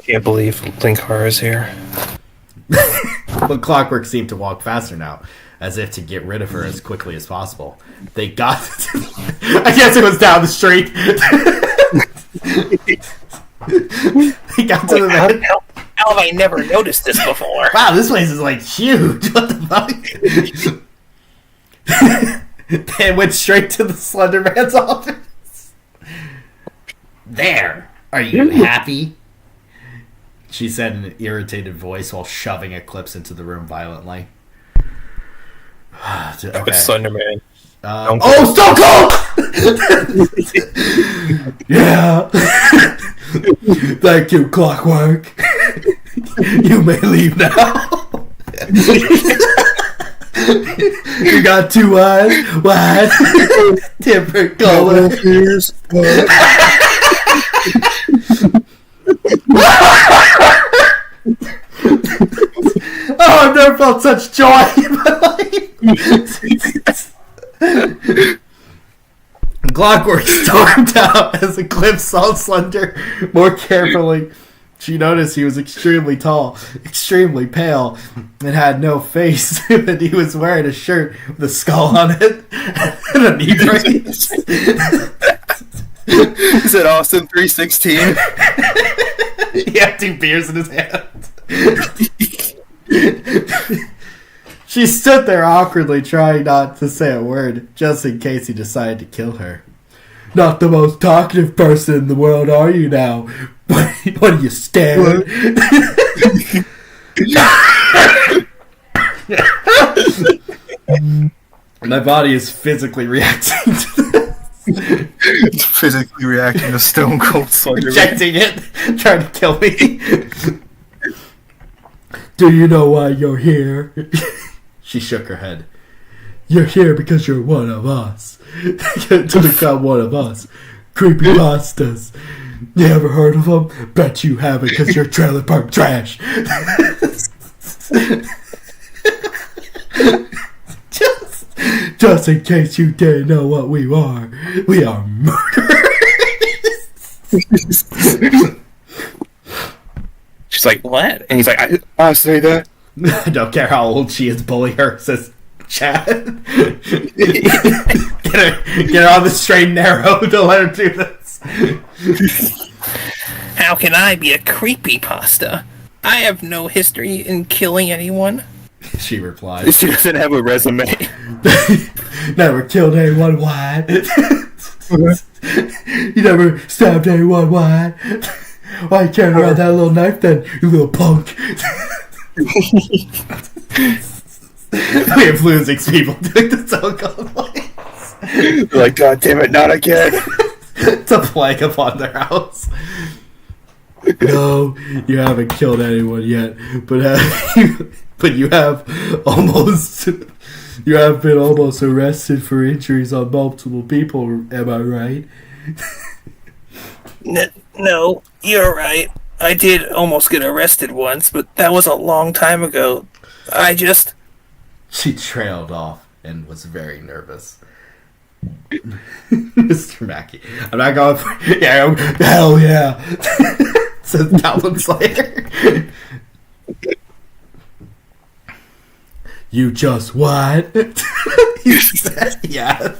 can't believe Linkara is here. But Clockwork seemed to walk faster now, as if to get rid of her as quickly as possible. They got... I guess it was down the street. They got to the... How have I never noticed this before? Wow, this place is like huge. What the fuck? They went straight to the Slender Man's office. There. Are you happy? She said in an irritated voice while shoving Eclipse into the room violently. Okay. It's Slender Man. Stone Cold! Yeah. Thank you, Clockwork. You may leave now. You got 2 eyes, wide, different color. Here's Oh, I've never felt such joy in my life. Clockwork stormed out as Eclipse saw Slender more carefully. She noticed he was extremely tall, extremely pale, and had no face, and he was wearing a shirt with a skull on it and a knee brace. Is it Austin 316? He had 2 beers in his hand. She stood there awkwardly, trying not to say a word, just in case he decided to kill her. Not the most talkative person in the world, are you now? What are you staring? My body is physically reacting to this. Physically reacting to Stone Cold Slender. Rejecting it, trying to kill me. Do you know why you're here? She shook her head. You're here because you're one of us. To become one of us. Creepypastas. You ever heard of them? Bet you haven't because you're trailer park trash. Just in case you didn't know what we are murderers. She's like, what? And he's like, I say that. I don't care how old she is, bully her, says Chad. Get her on the straight and narrow. Don't let her do this. How can I be a creepypasta? I have no history in killing anyone. She replies. She doesn't have a resume. Never killed anyone wide. You never stabbed anyone wide. Why you carrying around that little knife then, you little punk? We have losing people doing the so-called voice. They're like, God damn it, not again. It's a plague upon their house. No, you haven't killed anyone yet, but you have been almost arrested for injuries on multiple people. Am I right? No, you're right. I did almost get arrested once, but that was a long time ago. She trailed off and was very nervous. Mr. Mackey. I'm not going for... Yeah, hell yeah. Says Goblin Slayer. You just what? He said, yeah.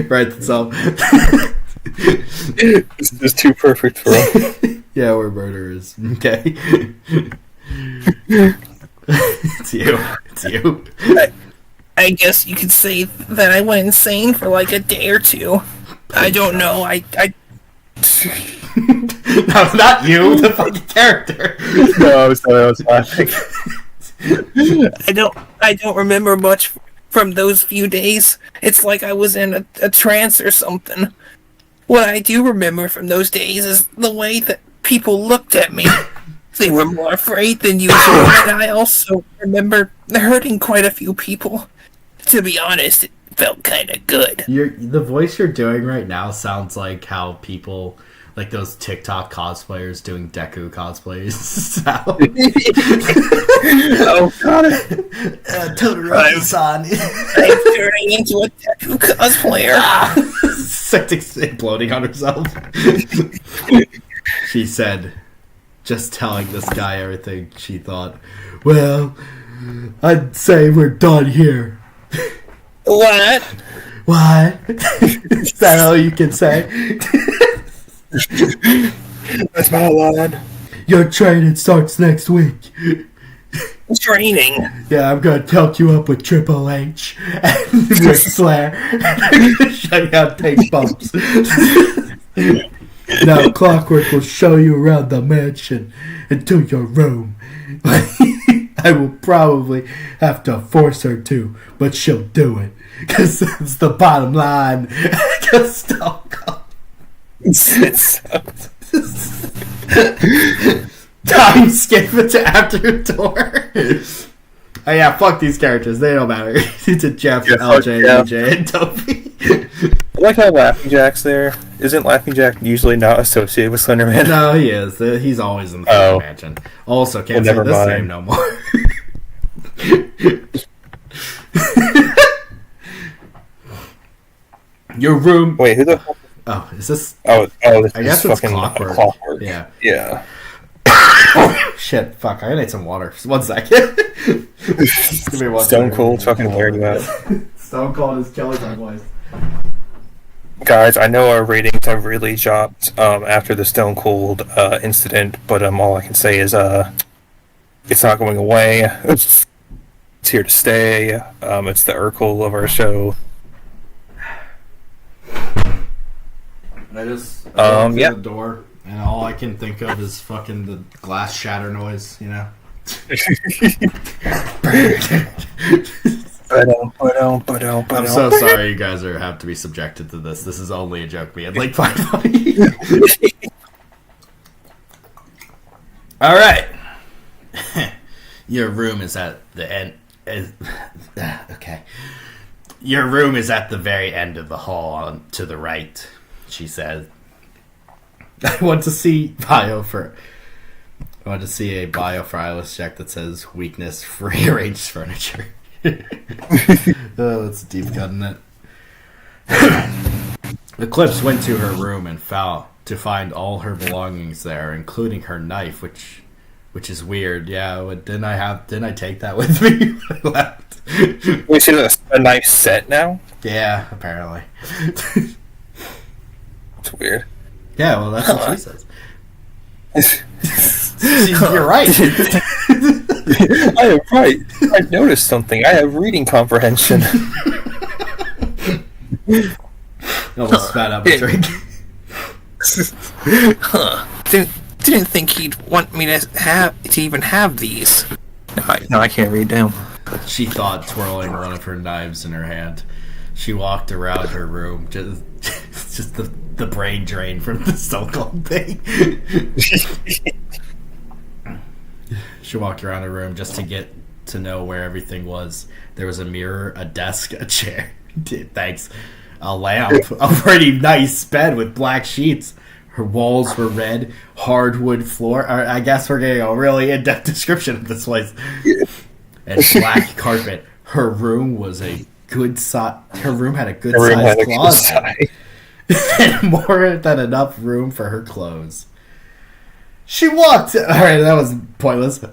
Right, so... This is too perfect for us. Yeah, we're murderers. Okay. It's you. I guess you could say that I went insane for like a day or two. I don't know. I No, not you, the fucking character. No, I was laughing. I don't remember much from those few days. It's like I was in a trance or something. What I do remember from those days is the way that people looked at me. They were more afraid than usual, and I also remember hurting quite a few people. To be honest, it felt kind of good. The voice you're doing right now sounds like how people, like those TikTok cosplayers doing Deku cosplays sound. Oh, God. Totoro-san. I'm turning into a Deku cosplayer. Septic's imploding on herself. She said, just telling this guy everything she thought. Well, I'd say we're done here. What? What? Is that all you can say? That's my line. Your training starts next week. Training? Yeah, I'm gonna hook you up with Triple H and Ric Flair. Show you how to take bumps. Now Clockwork will show you around the mansion and to your room. I will probably have to force her to, but she'll do it. Because that's the bottom line. Just don't go. Time skip it to after a tour. Oh yeah, fuck these characters. They don't matter. It's a Jeff, Yeah, LJ, yeah. EJ, and Toby. I like how Laughing Jack's there. Isn't Laughing Jack usually not associated with Slenderman? No, he is. He's always in the Oh. mansion. Also, can't Well, say never this mind. name no more. Your room. Wait, who the? Oh, is this? This I guess is it's fucking Clockwork. Yeah. Yeah. Shit. Fuck. I need some water. Just 1 second. Give me one Stone second. Cold fucking wearing you out. Stone Cold is killing my voice. Guys, I know our ratings have really dropped after the Stone Cold incident, but all I can say is it's not going away. It's here to stay. It's the Urkel of our show. I just opened yeah. the door, and all I can think of is fucking the glass shatter noise, you know? I'm so sorry you guys have to be subjected to this. This is only a joke me and Lake find funny. Alright. Your room is at the end. Okay. Your room is at the very end of the hall to the right, she said. I want to see a biofriolus check that says weakness, rearranged furniture. That's a deep cut in it. Eclipse went to her room and found to find all her belongings there, including her knife, which is weird. Yeah, didn't I take that with me when I left? Wait, so a knife set now? Yeah, apparently. It's weird. Yeah, well, that's what she says. You're right. I am right. I've noticed something. I have reading comprehension. Almost spat out my drink. Didn't think he'd want me to even have these. No, I can't read down. She thought, twirling one of her knives in her hand. She walked around her room, just the brain drain from the Stone Cold thing. She walked around her room just to get to know where everything was. There was a mirror, a desk, a chair. Thanks. A lamp, a pretty nice bed with black sheets. Her walls were red, hardwood floor. I guess we're getting a really in-depth description of this place. And black carpet. Her room was a good size. Her room had a good sized closet. And more than enough room for her clothes. She walked. Alright, that was pointless.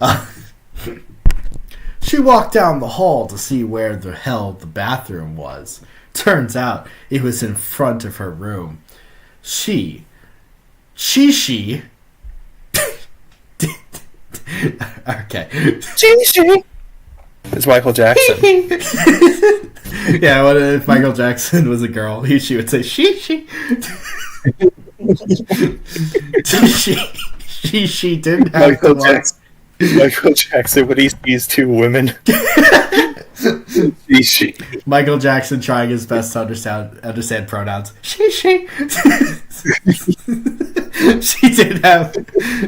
She walked down the hall to see where the hell the bathroom was. Turns out it was in front of her room. She. Okay. It's Michael Jackson. Yeah, what if Michael Jackson was a girl? She would say she. She didn't have Michael Jackson. Michael Jackson when he sees two women. She. Michael Jackson trying his best to understand pronouns. She. She didn't have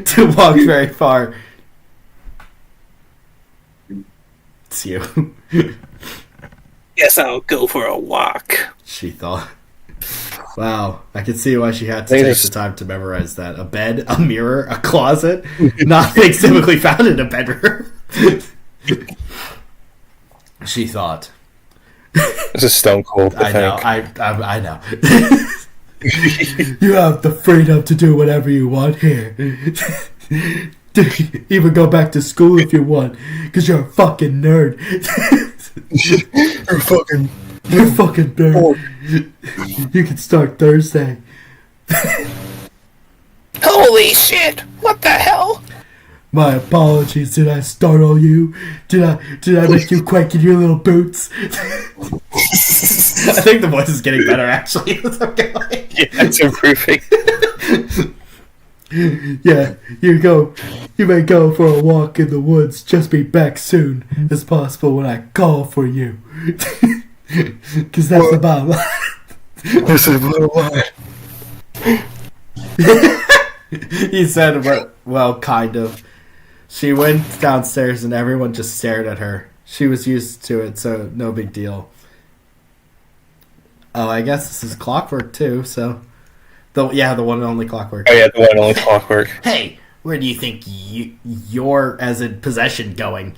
to walk very far. It's you. Guess I'll go for a walk. She thought. Wow, I can see why she had to take the time to memorize that. A bed, a mirror, a closet. Not things typically found in a bedroom. She thought. This is Stone Cold. I know. I know. You have the freedom to do whatever you want here. Even go back to school if you want, because you're a fucking nerd. You're a fucking nerd. You can start Thursday. Holy shit! What the hell? My apologies. Did I startle you? Did I make you quake in your little boots? I think the voice is getting better, actually. As I'm going. Yeah, it's improving. Yeah, you may go for a walk in the woods. Just be back soon as possible when I call for you. Because that's the bottom line. This is what He said, well, kind of. She went downstairs and everyone just stared at her. She was used to it, so no big deal. Oh, I guess this is Clockwork too. So, the one and only Clockwork. Oh yeah, the one and only Clockwork. Hey, where do you think you're as in possession going?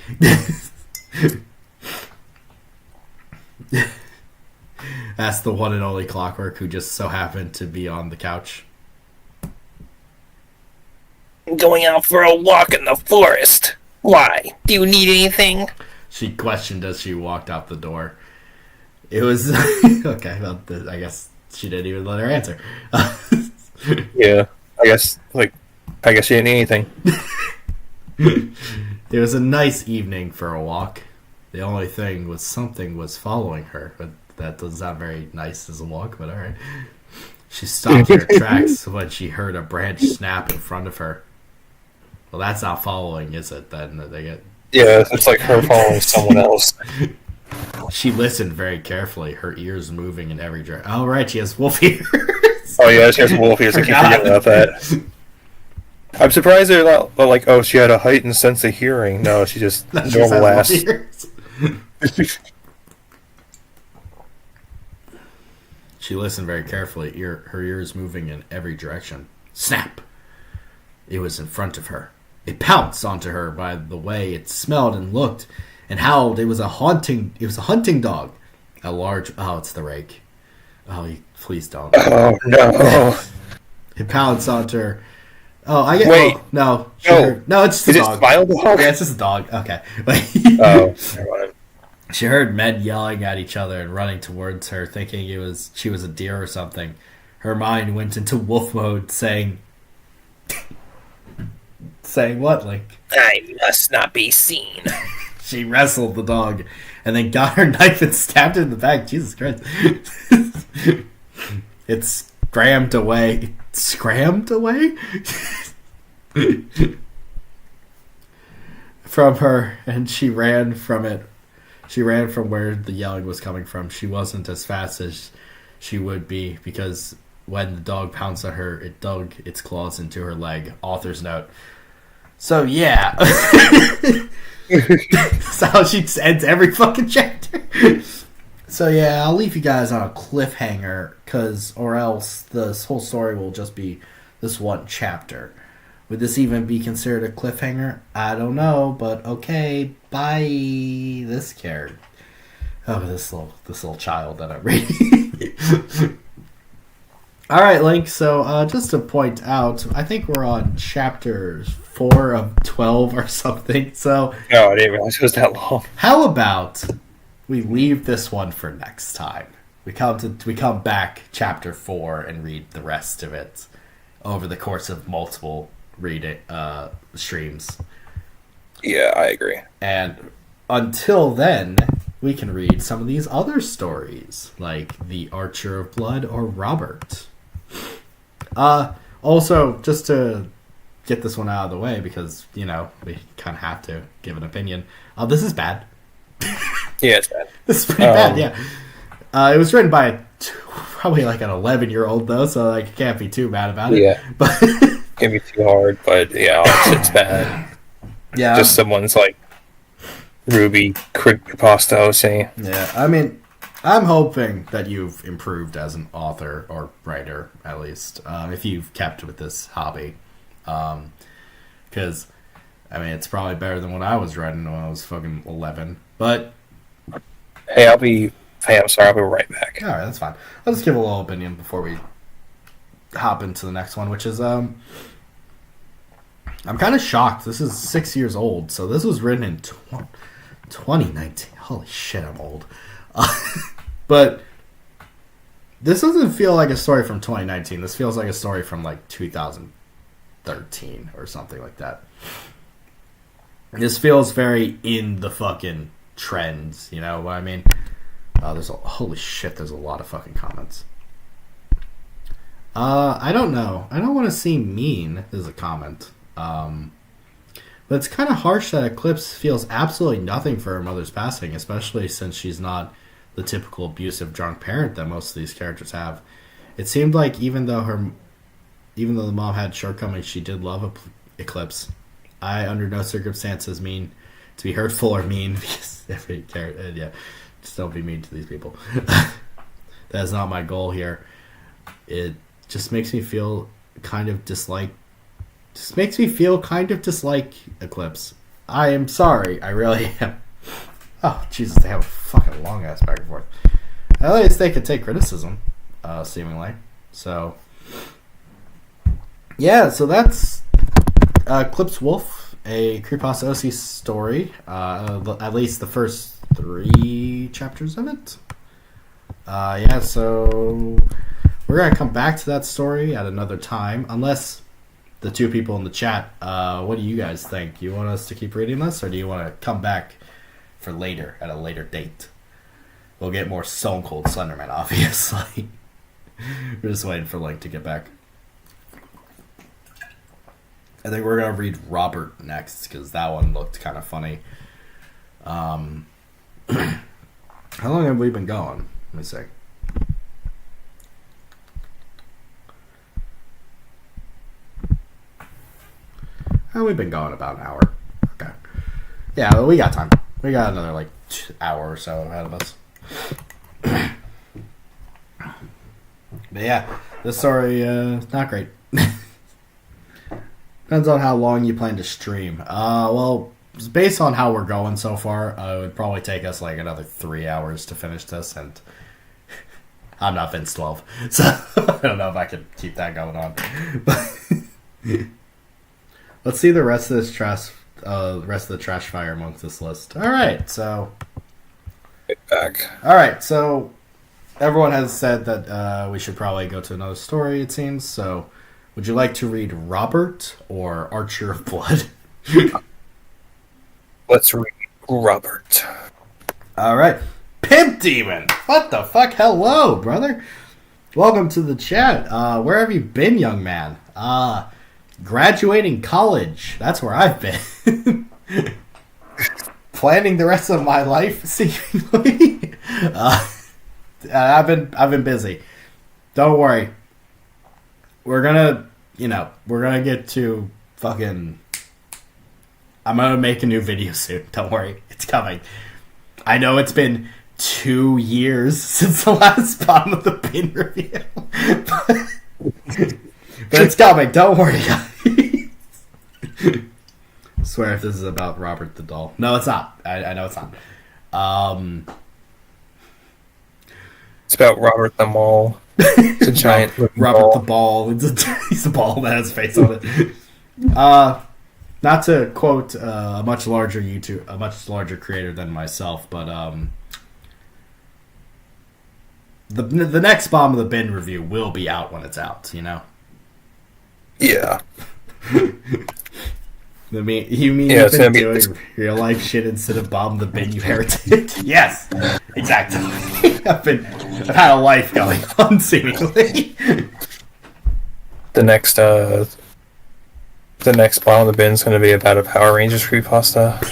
That's the one and only Clockwork who just so happened to be on the couch. Going out for a walk in the forest. Why? Do you need anything? She questioned as she walked out the door. It was okay. Well, I guess she didn't even let her answer. Yeah, I guess she didn't need anything. It was a nice evening for a walk. The only thing was something was following her, but that doesn't sound very nice as a walk. But all right. She stopped in her tracks when she heard a branch snap in front of her. Well, that's not following, is it? Then they get. Yeah, it's like her following someone else. She listened very carefully, her ears moving in every direction. Oh, right, she has wolf ears. Oh yeah, she has wolf ears. I keep forgetting about that. I'm surprised they're not like, oh, she had a heightened sense of hearing. No, she just normal ass. She listened very carefully, her ears moving in every direction. Snap! It was in front of her. It pounced onto her by the way it smelled and looked and howled. It was a hunting dog. A large... Oh, it's the rake. Oh, please don't. Oh, no. It pounced onto her. Oh, I get... Wait. Oh, no. No. No, it's just a dog. Is it Vile Dog? Yeah, it's just a dog. Okay. Oh, never mind. She heard men yelling at each other and running towards her, thinking she was a deer or something. Her mind went into wolf mode, saying... Saying what, Link? I must not be seen. She wrestled the dog and then got her knife and stabbed it in the back. Jesus Christ. It scrammed away. Scrammed away? From her, and she ran from it. She ran from where the yelling was coming from. She wasn't as fast as she would be because when the dog pounced on her, it dug its claws into her leg. Author's note. So, yeah. That's how she ends every fucking chapter. So, yeah, I'll leave you guys on a cliffhanger, or else this whole story will just be this one chapter. Would this even be considered a cliffhanger? I don't know, but okay, bye. This character. Oh, this little child that I'm reading. All right, Link. So just to point out, I think we're on chapters 4 of 12 or something. So No, I didn't realize it was that long. how about we leave this one for next time? We come back chapter 4 and read the rest of it over the course of multiple streams. Yeah, I agree. And until then, we can read some of these other stories, like The Archer of Blood or Robert. Also, just to get this one out of the way, because, we kind of have to give an opinion. This is bad. Yeah, it's bad. This is pretty bad, yeah. It was written by probably like an 11-year-old, though, so I can't be too bad about it. Yeah. But Can't be too hard, but yeah, it's bad. yeah. Just someone's like Ruby Creepypasta saying. Yeah, I mean, I'm hoping that you've improved as an author or writer, at least, if you've kept with this hobby. Because, I mean, it's probably better than what I was writing when I was fucking 11. But, Hey, I'm sorry, I'll be right back. alright, that's fine. I'll just give a little opinion before we hop into the next one, which is, I'm kind of shocked. This is 6 years old, so this was written in 2019. Holy shit, I'm old. But this doesn't feel like a story from 2019. This feels like a story from like 2013 or something like that. This feels very in the fucking trends, you know what I mean? Holy shit, there's a lot of fucking comments. I don't know. I don't want to seem mean, is a comment. But it's kind of harsh that Eclipse feels absolutely nothing for her mother's passing, especially since she's not the typical abusive drunk parent that most of these characters have. It seemed like even though the mom had shortcomings, she did love Eclipse. I, under no circumstances, mean to be hurtful or mean, because every character. And yeah, just don't be mean to these people. That's not my goal here. It just makes me feel kind of dislike. Just makes me feel kind of dislike Eclipse. I am sorry. I really am. Oh, Jesus, they have a fucking long ass back and forth. At least they could take criticism, seemingly. So, yeah, so that's Eclipse Wolf, a Creepypasta OC story. At least the first 3 chapters of it. Yeah, so we're going to come back to that story at another time, unless the 2 people in the chat, what do you guys think? You want us to keep reading this, or do you want to come back for later, at a later date? We'll get more Stone Cold Slenderman, obviously. We're just waiting for Link to get back. I think we're going to read Robert next, because that one looked kind of funny. How long have we been going? Let me see. Oh, we've been going about an hour. Okay. Yeah, well, we got time. We got another, hour or so ahead of us. But yeah, this story, not great. Depends on how long you plan to stream. Well, based on how we're going so far, it would probably take us another 3 hours to finish this, and I'm not Vince 12, so I don't know if I could keep that going on. Let's see the rest of this trash, the rest of the trash fire amongst this list. All right, so Back. all right, so everyone has said that we should probably go to another story. It seems so. Would you like to read Robert or Archer of Blood? Let's read Robert. All right. Pimp Demon! What the fuck? Hello, brother. Welcome to the chat. Where have you been, young man? Graduating college. That's where I've been. Planning the rest of my life, seemingly. I've been busy. Don't worry. We're gonna get to fucking... I'm gonna make a new video soon. Don't worry. It's coming. I know it's been 2 years since the last Bottom of the Bin review. But it's coming. Don't worry, guys. I swear if this is about Robert the Doll. No, it's not. I know it's not. It's about Robert the Mall. It's a giant Robert ball. the Ball. He's a ball that has a face on it. Not to quote a much larger creator than myself, but the next Bomb of the Bin review will be out when it's out. You know. Yeah. You mean Yeah, you've it's been gonna be- doing real life shit instead of Bomb the Bin, you heretic? Yes, exactly. I've had a life going on, seemingly. The next Bottom of the Bin is going to be about a Power Rangers creepypasta.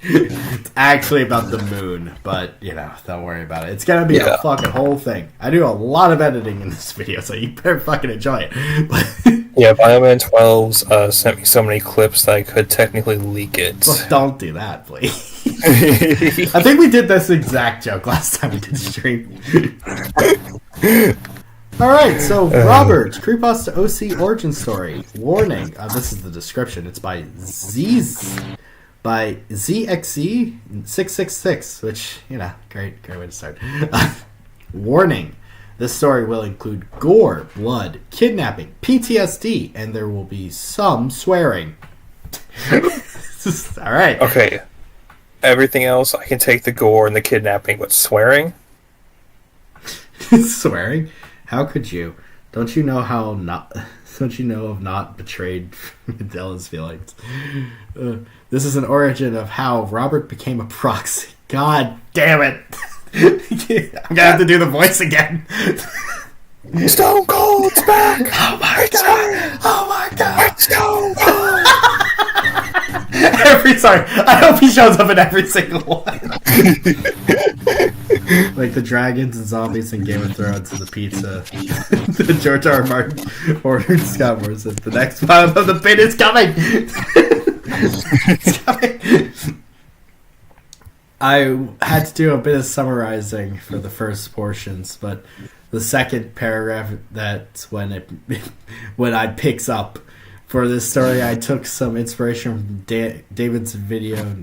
It's actually about the moon, but, don't worry about it. It's gonna be a fucking whole thing. I do a lot of editing in this video, so you better fucking enjoy it. Yeah, Bioman 12's sent me so many clips that I could technically leak it. Well, don't do that, please. I think we did this exact joke last time we did stream. Alright, so Robert, Creepypasta OC origin story. Warning, this is the description. It's by ZXE666, which, great way to start. Warning, this story will include gore, blood, kidnapping, PTSD, and there will be some swearing. Alright. Okay. Everything else, I can take the gore and the kidnapping, but swearing? Swearing? How could you? Don't you know of not betrayed Mandela's feelings? This is an origin of how Robert became a proxy. God damn it! I'm gonna have to do the voice again. Stone Cold's back! Oh my god! Oh my god! Stone Cold! Sorry, I hope he shows up in every single one. Like the dragons and zombies in Game of Thrones and the pizza. The George R. R. Martin ordered Scott Morrison. The next Bottom of the Bin is coming! It's coming! I had to do a bit of summarizing for the first portions, but the second paragraph, that's when it when I picks up for this story. I took some inspiration from David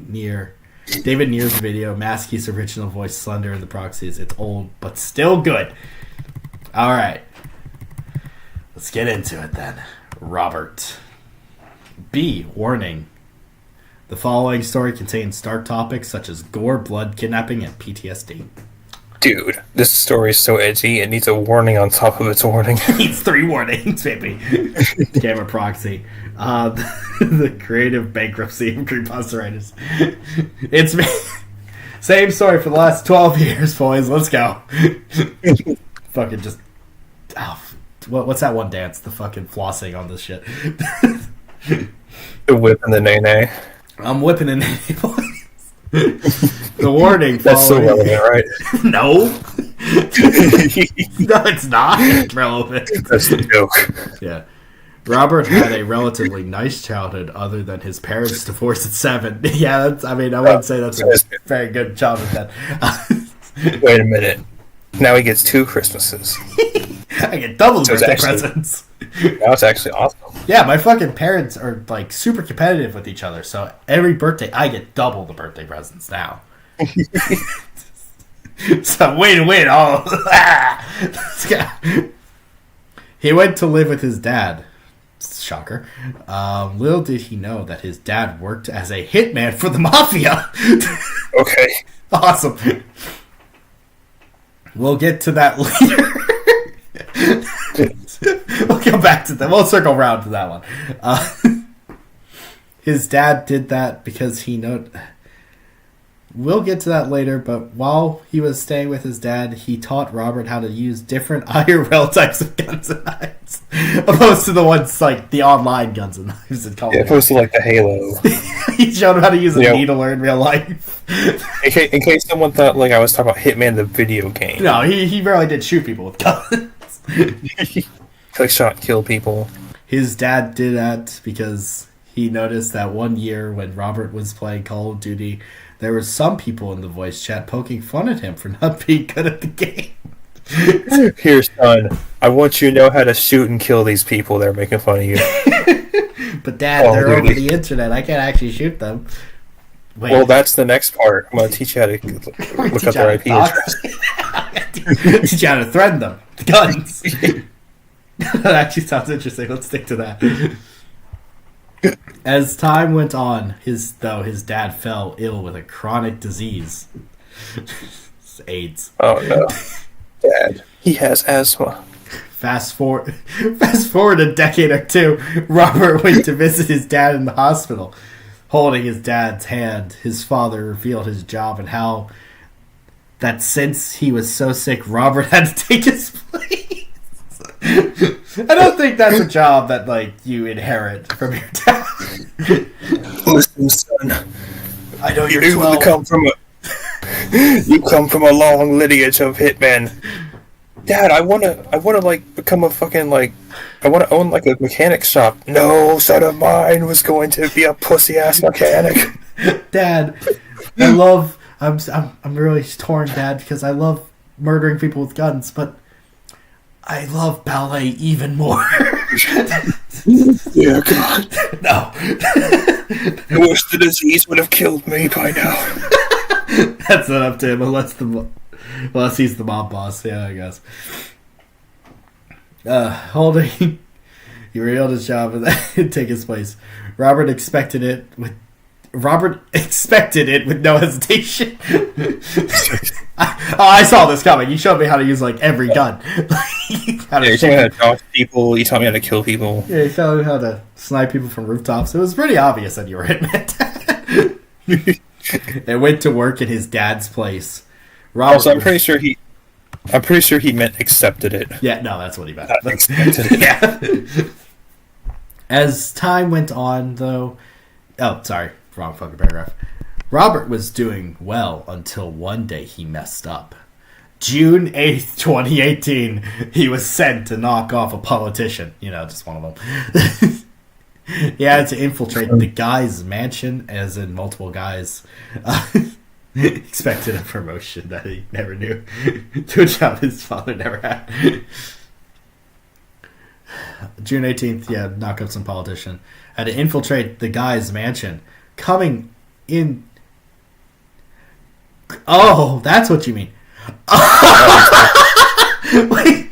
Near's video, Maskey's original voice, Slender and the Proxies. It's old, but still good. All right, let's get into it then. Robert. B. Warning. The following story contains dark topics such as gore, blood, kidnapping, and PTSD. Dude, this story is so edgy, it needs a warning on top of its warning. It needs 3 warnings, baby. Camera proxy. The creative bankruptcy of creepypasta writers. It's me. Same story for the last 12 years, boys. Let's go. Fucking just... Oh, what's that one dance? The fucking flossing on this shit. The whip and the nay-nay. I'm whipping an boys. The warning. That's so relevant, right? No. No, it's not relevant. That's the joke. Yeah. Robert had a relatively nice childhood other than his parents' divorce at 7. Yeah, I wouldn't say that's a very good childhood then. Wait a minute. Now he gets 2 Christmases. I get double the birthday presents. Now it's actually awesome. Yeah, my fucking parents are like super competitive with each other, so every birthday I get double the birthday presents now. So win. Oh, he went to live with his dad. Shocker. Little did he know that his dad worked as a hitman for the mafia. Okay. Awesome. We'll get to that later. We'll go back to that. We'll circle around to that one. His dad did that because he know. We'll get to that later, but while he was staying with his dad, he taught Robert how to use different IRL types of guns and knives, opposed to the ones like the online guns and knives in Call of Duty. Opposed to like the Halo. He showed him how to use a needler in real life. In case someone thought like I was talking about Hitman the video game. No, he barely did shoot people with guns. Like shot and kill people. His dad did that because he noticed that one year when Robert was playing Call of Duty, there were some people in the voice chat poking fun at him for not being good at the game. Here, son, I want you to know how to shoot and kill these people that are making fun of you. But Dad, they're over the internet. I can't actually shoot them. Wait. Well, that's the next part. I'm going to teach you how to look up their IP address. Teach you how to threaten them. The guns. That actually sounds interesting. Let's stick to that. As time went on, his dad fell ill with a chronic disease. AIDS. Oh no. Dad, he has asthma. Fast forward a decade or 2, Robert went to visit his dad in the hospital. Holding his dad's hand, his father revealed his job and how that since he was so sick, Robert had to take his place. I don't think that's a job that like you inherit from your dad. Listen, son. I know you're 12. You come from a long lineage of hitmen. Dad, I wanna like become a fucking like I wanna own like a mechanic shop. No son of mine was going to be a pussy ass mechanic. Dad, I'm really torn, Dad, because I love murdering people with guns, but I love ballet even more. Yeah, God. No. I wish the disease would have killed me by now. That's not up to him unless he's the mob boss. Yeah, I guess. Holding, he revealed his job and then take his place. Robert expected it with no hesitation. I saw this coming. You showed me how to use like every gun. You taught me how to dodge people. You taught me how to kill people. Yeah, you taught me how to snipe people from rooftops. It was pretty obvious that you were Hitman. They went to work at his dad's place. Robert Also, I'm pretty sure he meant accepted it. Yeah, no, that's what he meant. Not accepted it. Yeah. As time went on, though... Oh, sorry. Wrong fucking paragraph. Robert was doing well until one day he messed up. June 8th, 2018, he was sent to knock off a politician. You know, just one of them. He had to infiltrate the guy's mansion, as in multiple guys. Expected a promotion that he never knew. To a job his father never had. June 18th, yeah, knock up some politician. Had to infiltrate the guy's mansion. Coming in... Oh, that's what you mean. Wait.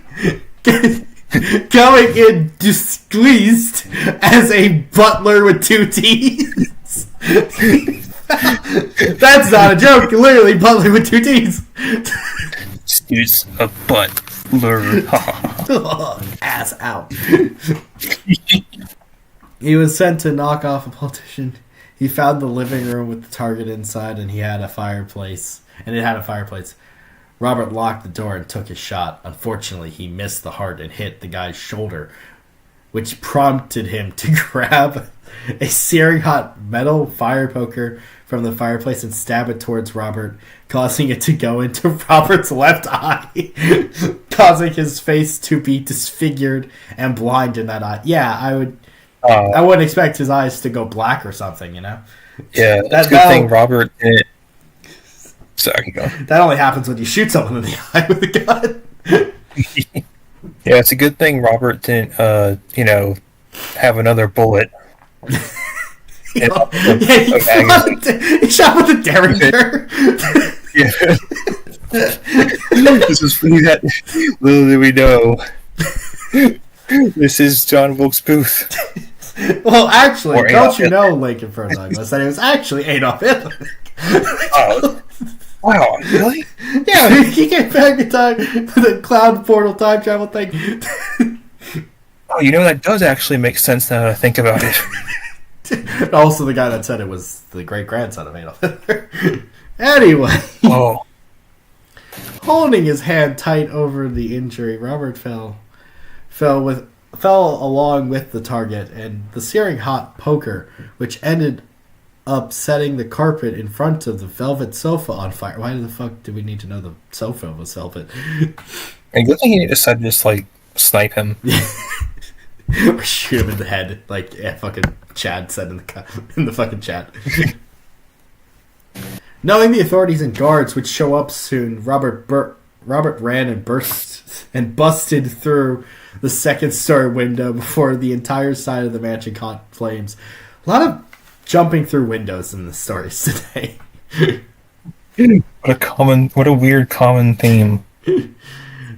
Coming in disguised as a butler with 2 T's. That's not a joke. Literally, butler with 2 T's. It's a butler. Ass out. He was sent to knock off a politician. He found the living room with the target inside, and he had a fireplace. Robert locked the door and took his shot. Unfortunately, he missed the heart and hit the guy's shoulder, which prompted him to grab a searing hot metal fire poker from the fireplace and stab it towards Robert, causing it to go into Robert's left eye, causing his face to be disfigured and blind in that eye. Yeah, I wouldn't expect his eyes to go black or something, you know? Yeah, that's a good thing Robert didn't. Sorry, go. That only happens when you shoot someone in the eye with a gun. Yeah, it's a good thing Robert didn't, have another bullet. He shot with a Derringer. This is funny that little did we know. This is John Wilkes Booth. Well, actually, or don't you know, Lincoln Fernandez, Douglas, that it was actually Adolf Hitler. Oh. Wow, really? Yeah, he came back in time for the cloud portal time travel thing. Oh, that does actually make sense now that I think about it. Also, the guy that said it was the great-grandson of Adolf Hitler. Anyway. Oh. Holding his hand tight over the injury, Robert fell along with the target, and the searing hot poker, which ended up setting the carpet in front of the velvet sofa on fire. Why the fuck do we need to know the sofa was velvet? And good thing he decided to just, snipe him. Or shoot him in the head, like fucking Chad said in the fucking chat. Knowing the authorities and guards would show up soon, Robert ran and busted through the second-story window before the entire side of the mansion caught flames. A lot of jumping through windows in the stories today. What a weird common theme.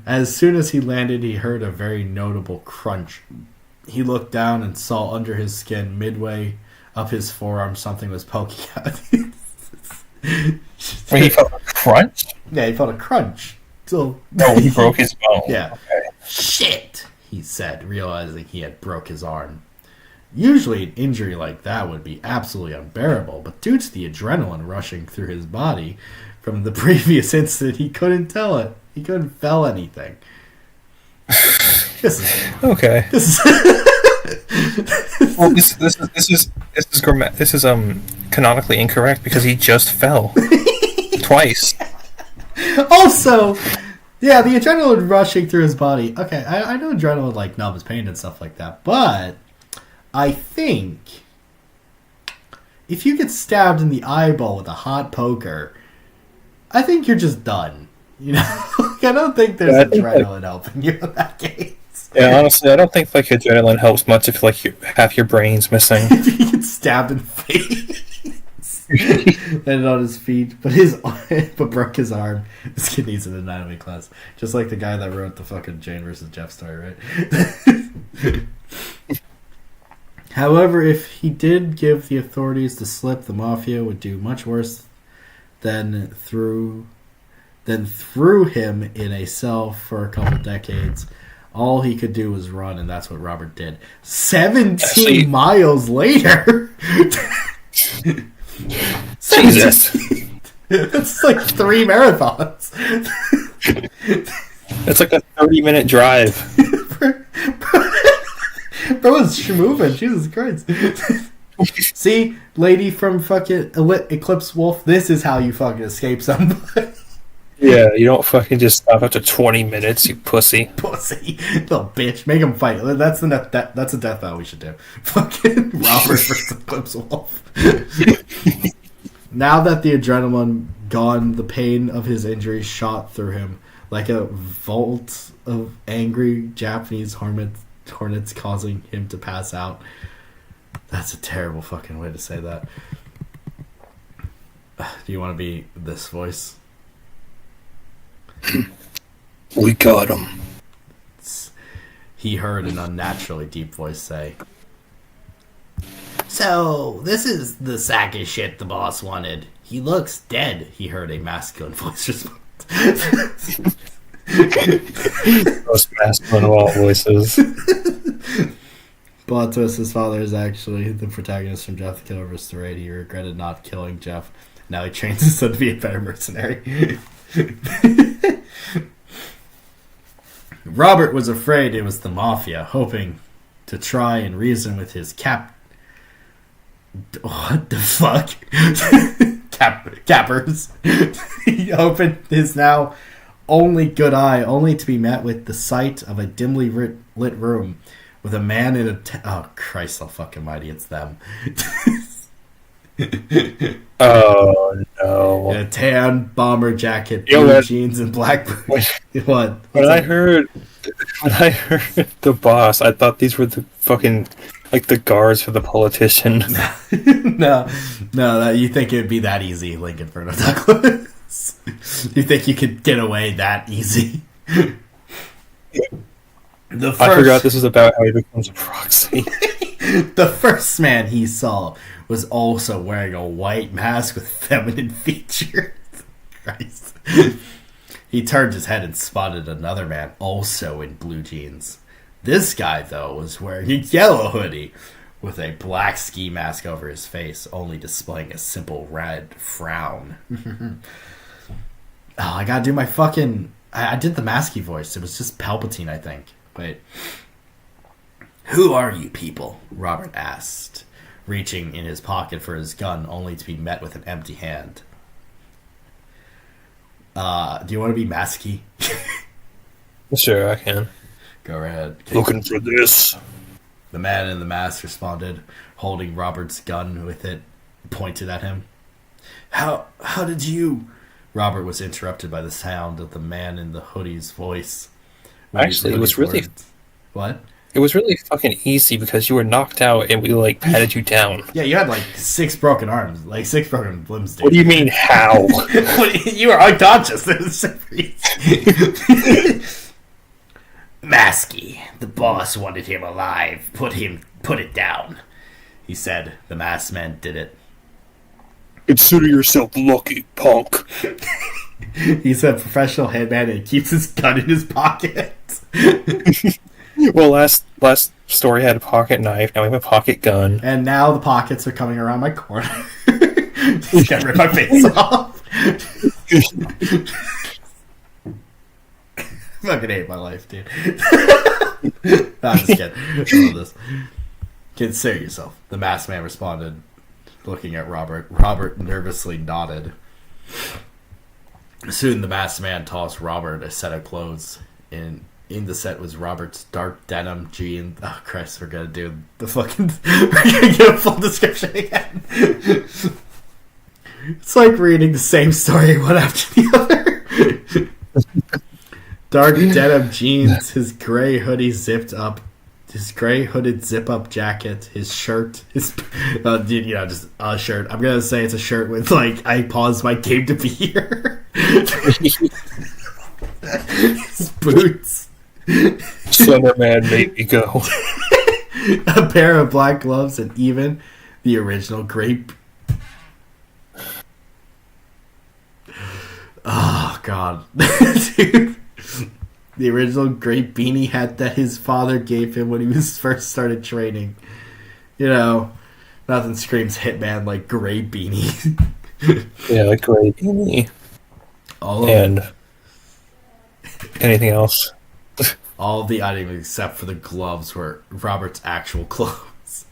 As soon as he landed, he heard a very notable crunch. He looked down and saw under his skin, midway up his forearm, something was poking out. Wait, he felt a crunch? Yeah, he felt a crunch. So, no, he broke his bone. Yeah. Okay. Shit, he said, realizing he had broke his arm. Usually an injury like that would be absolutely unbearable, but due to the adrenaline rushing through his body from the previous incident, he couldn't tell it. He couldn't feel anything. This is okay. This is well, this is canonically incorrect because he just fell twice. Also, yeah, the adrenaline rushing through his body. Okay, I know adrenaline numbs pain and stuff like that, but I think if you get stabbed in the eyeball with a hot poker, I think you're just done. I don't think there's adrenaline helping you in that case. Yeah, honestly, I don't think adrenaline helps much if half your brain's missing. If he gets stabbed in the face, landed on his feet, but broke his arm. This kid needs an anatomy class, just like the guy that wrote the fucking Jane versus Jeff story, right? However, if he did give the authorities the slip, the mafia would do much worse than threw him in a cell for a couple decades. All he could do was run, and that's what Robert did. 17 miles later! Jesus! That's like 3 marathons. It's like a 30-minute drive. Bro was moving. Jesus Christ. See, lady from fucking Eclipse Wolf, this is how you fucking escape somebody. Yeah, you don't fucking just stop after 20 minutes, you pussy. Pussy. Little bitch. Make him fight. That's a death battle we should do. Fucking Robert versus Eclipse Wolf. Now that the adrenaline gone, the pain of his injuries shot through him like a bolt of angry Japanese hornets causing him to pass out. That's a terrible fucking way to say that. Do you want to be this voice? We got him. He heard an unnaturally deep voice say, "So, this is the sack of shit the boss wanted. He looks dead," he heard a masculine voice respond. Most masculine of all voices. Plot twist, his father is actually the protagonist from Jeff the Killer vs. the Raid. He regretted not killing Jeff. Now he trains his son to be a better mercenary. Robert was afraid it was the Mafia, hoping to try and reason with his What the fuck? Cappers. He opened his now only good eye, only to be met with the sight of a dimly lit room with a man in a... oh, Christ almighty, it's them. Oh, no. In a tan bomber jacket, blue jeans, and black boots. What? When I heard the boss, I thought these were the fucking... like the guards for the politician. No, you think it'd be that easy, Lincoln Fernando Douglas? You think you could get away that easy? I forgot this was about how he becomes a proxy. The first man he saw was also wearing a white mask with feminine features. Christ. He turned his head and spotted another man also in blue jeans. This guy, though, was wearing a yellow hoodie with a black ski mask over his face, only displaying a simple red frown. Oh, I gotta do my fucking... I did the masky voice. It was just Palpatine, I think. Wait. "Who are you people?" Robert asked, reaching in his pocket for his gun, only to be met with an empty hand. Do you want to be masky? Sure, I can. Go ahead. Looking for this. The man in the mask responded, holding Robert's gun with it pointed at him. How did you... Robert was interrupted by the sound of the man in the hoodie's voice. Actually, it was really... What? It was really fucking easy because you were knocked out and we, like, patted you down. Yeah, you had, like, 6 broken arms. Like, 6 broken limbs, dude. What do you mean, how? You were unconscious. It was super easy. "Masky, the boss wanted him alive. Put it down," he said. The masked man did it. "Consider yourself lucky, punk." He's a professional hitman and keeps his gun in his pocket. Well, last story had a pocket knife, now we have a pocket gun. And now the pockets are coming around my corner. Just gotta rip my face off. Fucking hate my life, dude. I'm just kidding. I love this. "Consider yourself," the masked man responded, looking at Robert. Robert nervously nodded. Soon the masked man tossed Robert a set of clothes. In the set was Robert's dark denim jeans. Oh Christ, we're gonna do the fucking... we're gonna get a full description again. It's like reading the same story one after the other. Dark denim jeans, his gray hoodie zipped up, his gray hooded zip-up jacket, his shirt, his... just a shirt. I'm gonna say it's a shirt with, like, I paused my game to be here. His boots. Slenderman made me go. A pair of black gloves and even the original grape... Oh, God. Dude. The original great beanie hat that his father gave him when he was first started training. You know, nothing screams Hitman like gray beanie. Yeah, like gray beanie. And anything else. All of the items except for the gloves were Robert's actual clothes.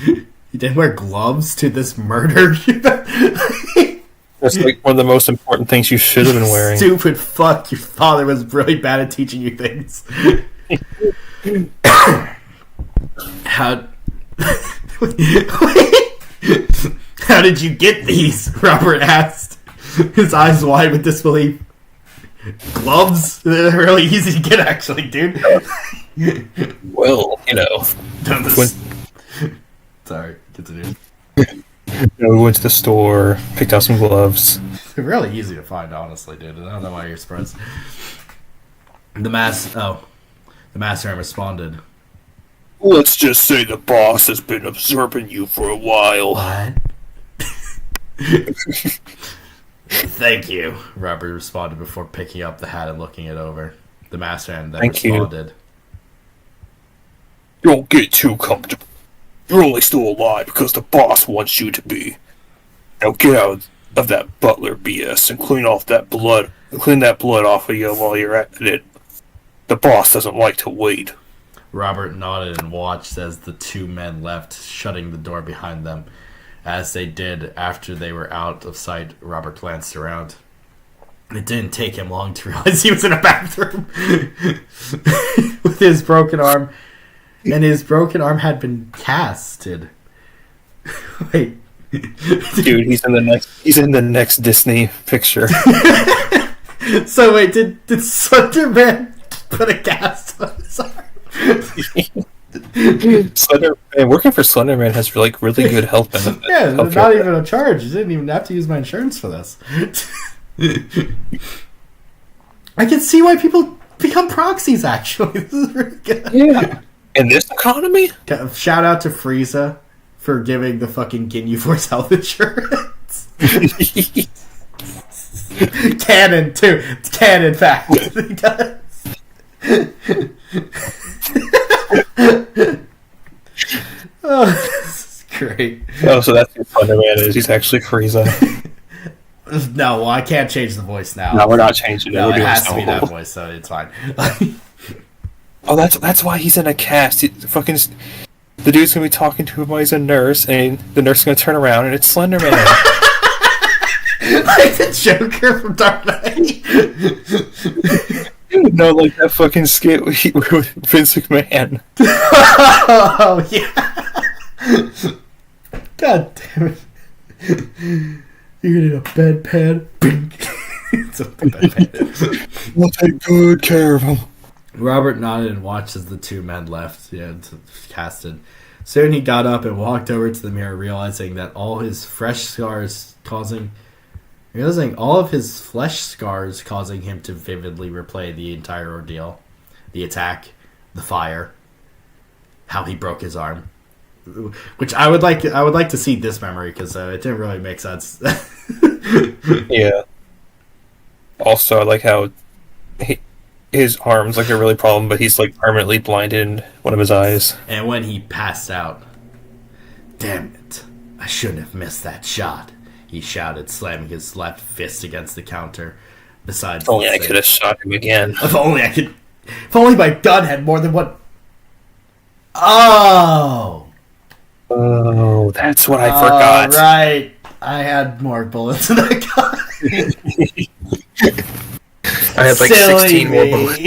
He didn't wear gloves to this murder. That's like one of the most important things you should have been wearing. Stupid fuck. Your father was really bad at teaching you things. How did you get these? Robert asked. His eyes wide with disbelief. Gloves? They're really easy to get, actually, dude. Well, you know. Sorry, continue. We went to the store, picked out some gloves. They're really easy to find, honestly, dude. I don't know why you're surprised. The master responded. Let's just say the boss has been observing you for a while. What? Thank you, Robert responded before picking up the hat and looking it over. The master then responded. Don't get too comfortable. You're only still alive because the boss wants you to be. Now get out of that butler BS and clean that blood off of you while you're at it. The boss doesn't like to wait. Robert nodded and watched as the two men left, shutting the door behind them. As they did, after they were out of sight, Robert glanced around. It didn't take him long to realize he was in a bathroom with his broken arm, and his broken arm had been casted. Wait, dude, he's in the next Disney picture. So wait, did Slenderman put a cast on his arm? Working for Slenderman has really good health benefits. Yeah, not even a charge. You didn't even have to use my insurance for this. I can see why people become proxies, actually. This is really good. Yeah. In this economy? Shout out to Frieza for giving the fucking Ginyu Force health insurance. Canon, too. It's canon fact. He does. Oh, this is great. Oh, so that's who Thunderman is. He's actually Frieza. No, well, I can't change the voice now. No, we're not changing it. No, We're it doing has to be Stone that Cold. voice, so it's fine. Oh, that's why he's in a cast. The dude's gonna be talking to him while he's a nurse, and the nurse is gonna turn around, and it's Slenderman. Like the Joker from Dark Knight. No, like that fucking skit with Vince McMahon. Oh, yeah. God damn it. You're gonna need a bedpan. It's a bedpan. We'll take good care of him. Robert nodded and watched as the two men left. Yeah, casted. Soon he got up and walked over to the mirror, realizing all of his flesh scars causing him to vividly replay the entire ordeal, the attack, the fire, how he broke his arm. Which I would like to see this memory because it didn't really make sense. Yeah. Also, I like how his arms like a really problem, but he's like permanently blinded in one of his eyes. And when he passed out, "Damn it! I shouldn't have missed that shot," he shouted, slamming his left fist against the counter. Besides, If only I could have shot him again. If only my gun had more than one. Oh, that's what I forgot. Right, I had more bullets in that gun. I had like Silly 16 more bullets.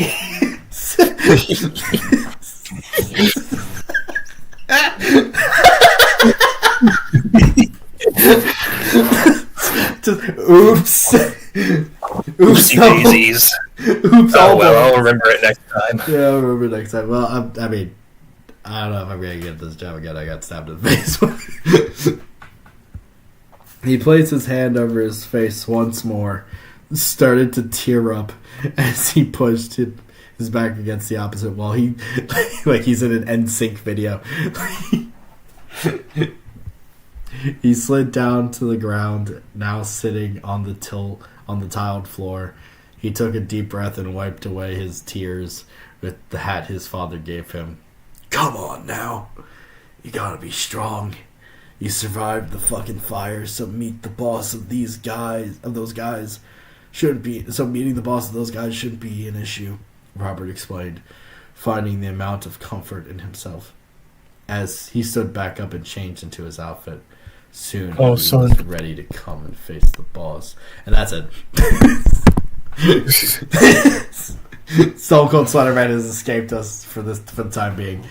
Just, oops. Oopsie daisies. Oops. Oh well, I'll remember it next time. Yeah, I'll remember next time. Well, I mean, I don't know if I'm gonna get this job again. I got stabbed in the face. He placed his hand over his face once more, started to tear up as he pushed his back against the opposite wall. He like he's in an NSYNC video. He slid down to the ground, now sitting on the tiled floor. He took a deep breath and wiped away his tears with the hat his father gave him. "Come on now. You gotta be strong. You survived the fucking fire, so meet the boss of those guys shouldn't be an issue," Robert explained, finding the amount of comfort in himself. As he stood back up and changed into his outfit, soon he was ready to come and face the boss. And that's it. Stone Cold Slenderman has escaped us for the time being.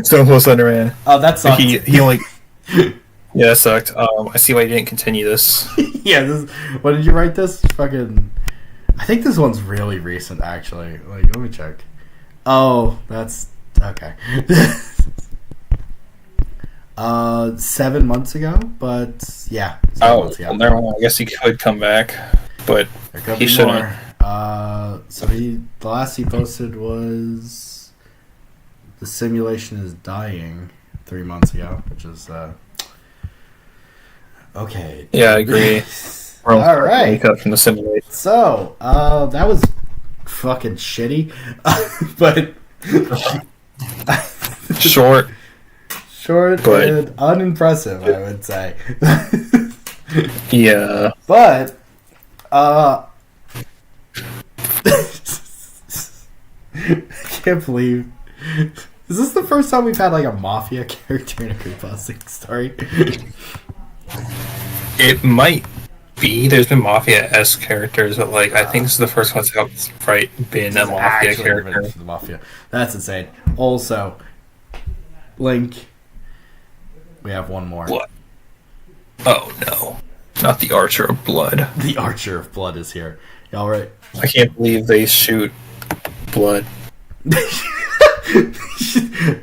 Stone Cold Slenderman. Oh, that sucks. He only Yeah, that sucked. I see why you didn't continue this. Yeah, what did you write this? Fucking... I think this one's really recent, actually. Like, let me check. Oh, that's... Okay. 7 months ago, but yeah. 7 months ago. Well, never mind. I guess he could come back, but There could he be shouldn't. more. So the last he posted was the simulation is dying 3 months ago, which is okay. Yeah, I agree. All right. Wake up from the simulation. So that was fucking shitty, but Short. short But- and unimpressive, I would say. Yeah. But I can't believe. Is this the first time we've had like a mafia character in a creepypasta story? It might be. There's been Mafia-esque characters, but like I think this is the first one that's outright been a Mafia Actually character. written for the mafia. That's insane. Also, Link. We have one more. What? Oh no. Not the Archer of Blood. The Archer of Blood is here. Y'all right? I can't believe they shoot blood.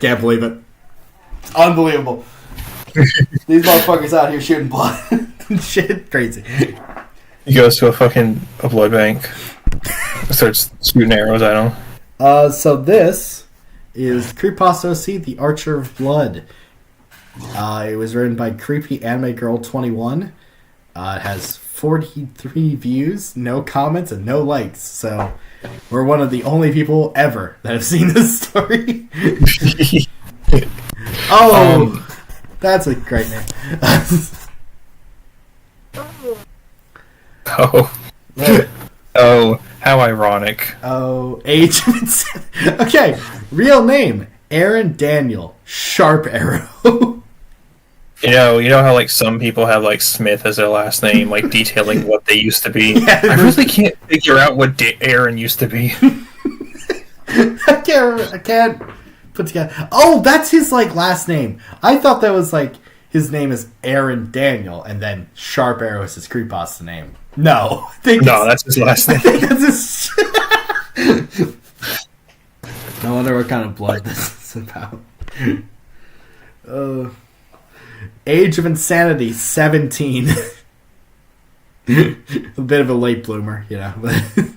Can't believe it. It's unbelievable. These motherfuckers out here shooting blood. Shit, crazy. He goes to a blood bank. Starts shooting arrows at him. So this is Creepypasta OC, The Archer of Blood. It was written by Creepy Anime Girl 21. It has 43 views, no comments, and no likes. So we're one of the only people ever that have seen this story. That's a great name. Oh, how ironic. Age of insanity. Okay, real name Aaron Daniel Sharp Arrow. You know how like some people have like Smith as their last name, like detailing what they used to be. Yeah. I really can't figure out what Aaron used to be. I can't put together. Oh, that's his like last name. I thought that was like his name is Aaron Daniel, and then Sharp Arrow is his creepypasta name. No, No, that's his last name. that's his. No wonder what kind of blood this is about. Age of insanity 17. A bit of a late bloomer, you know.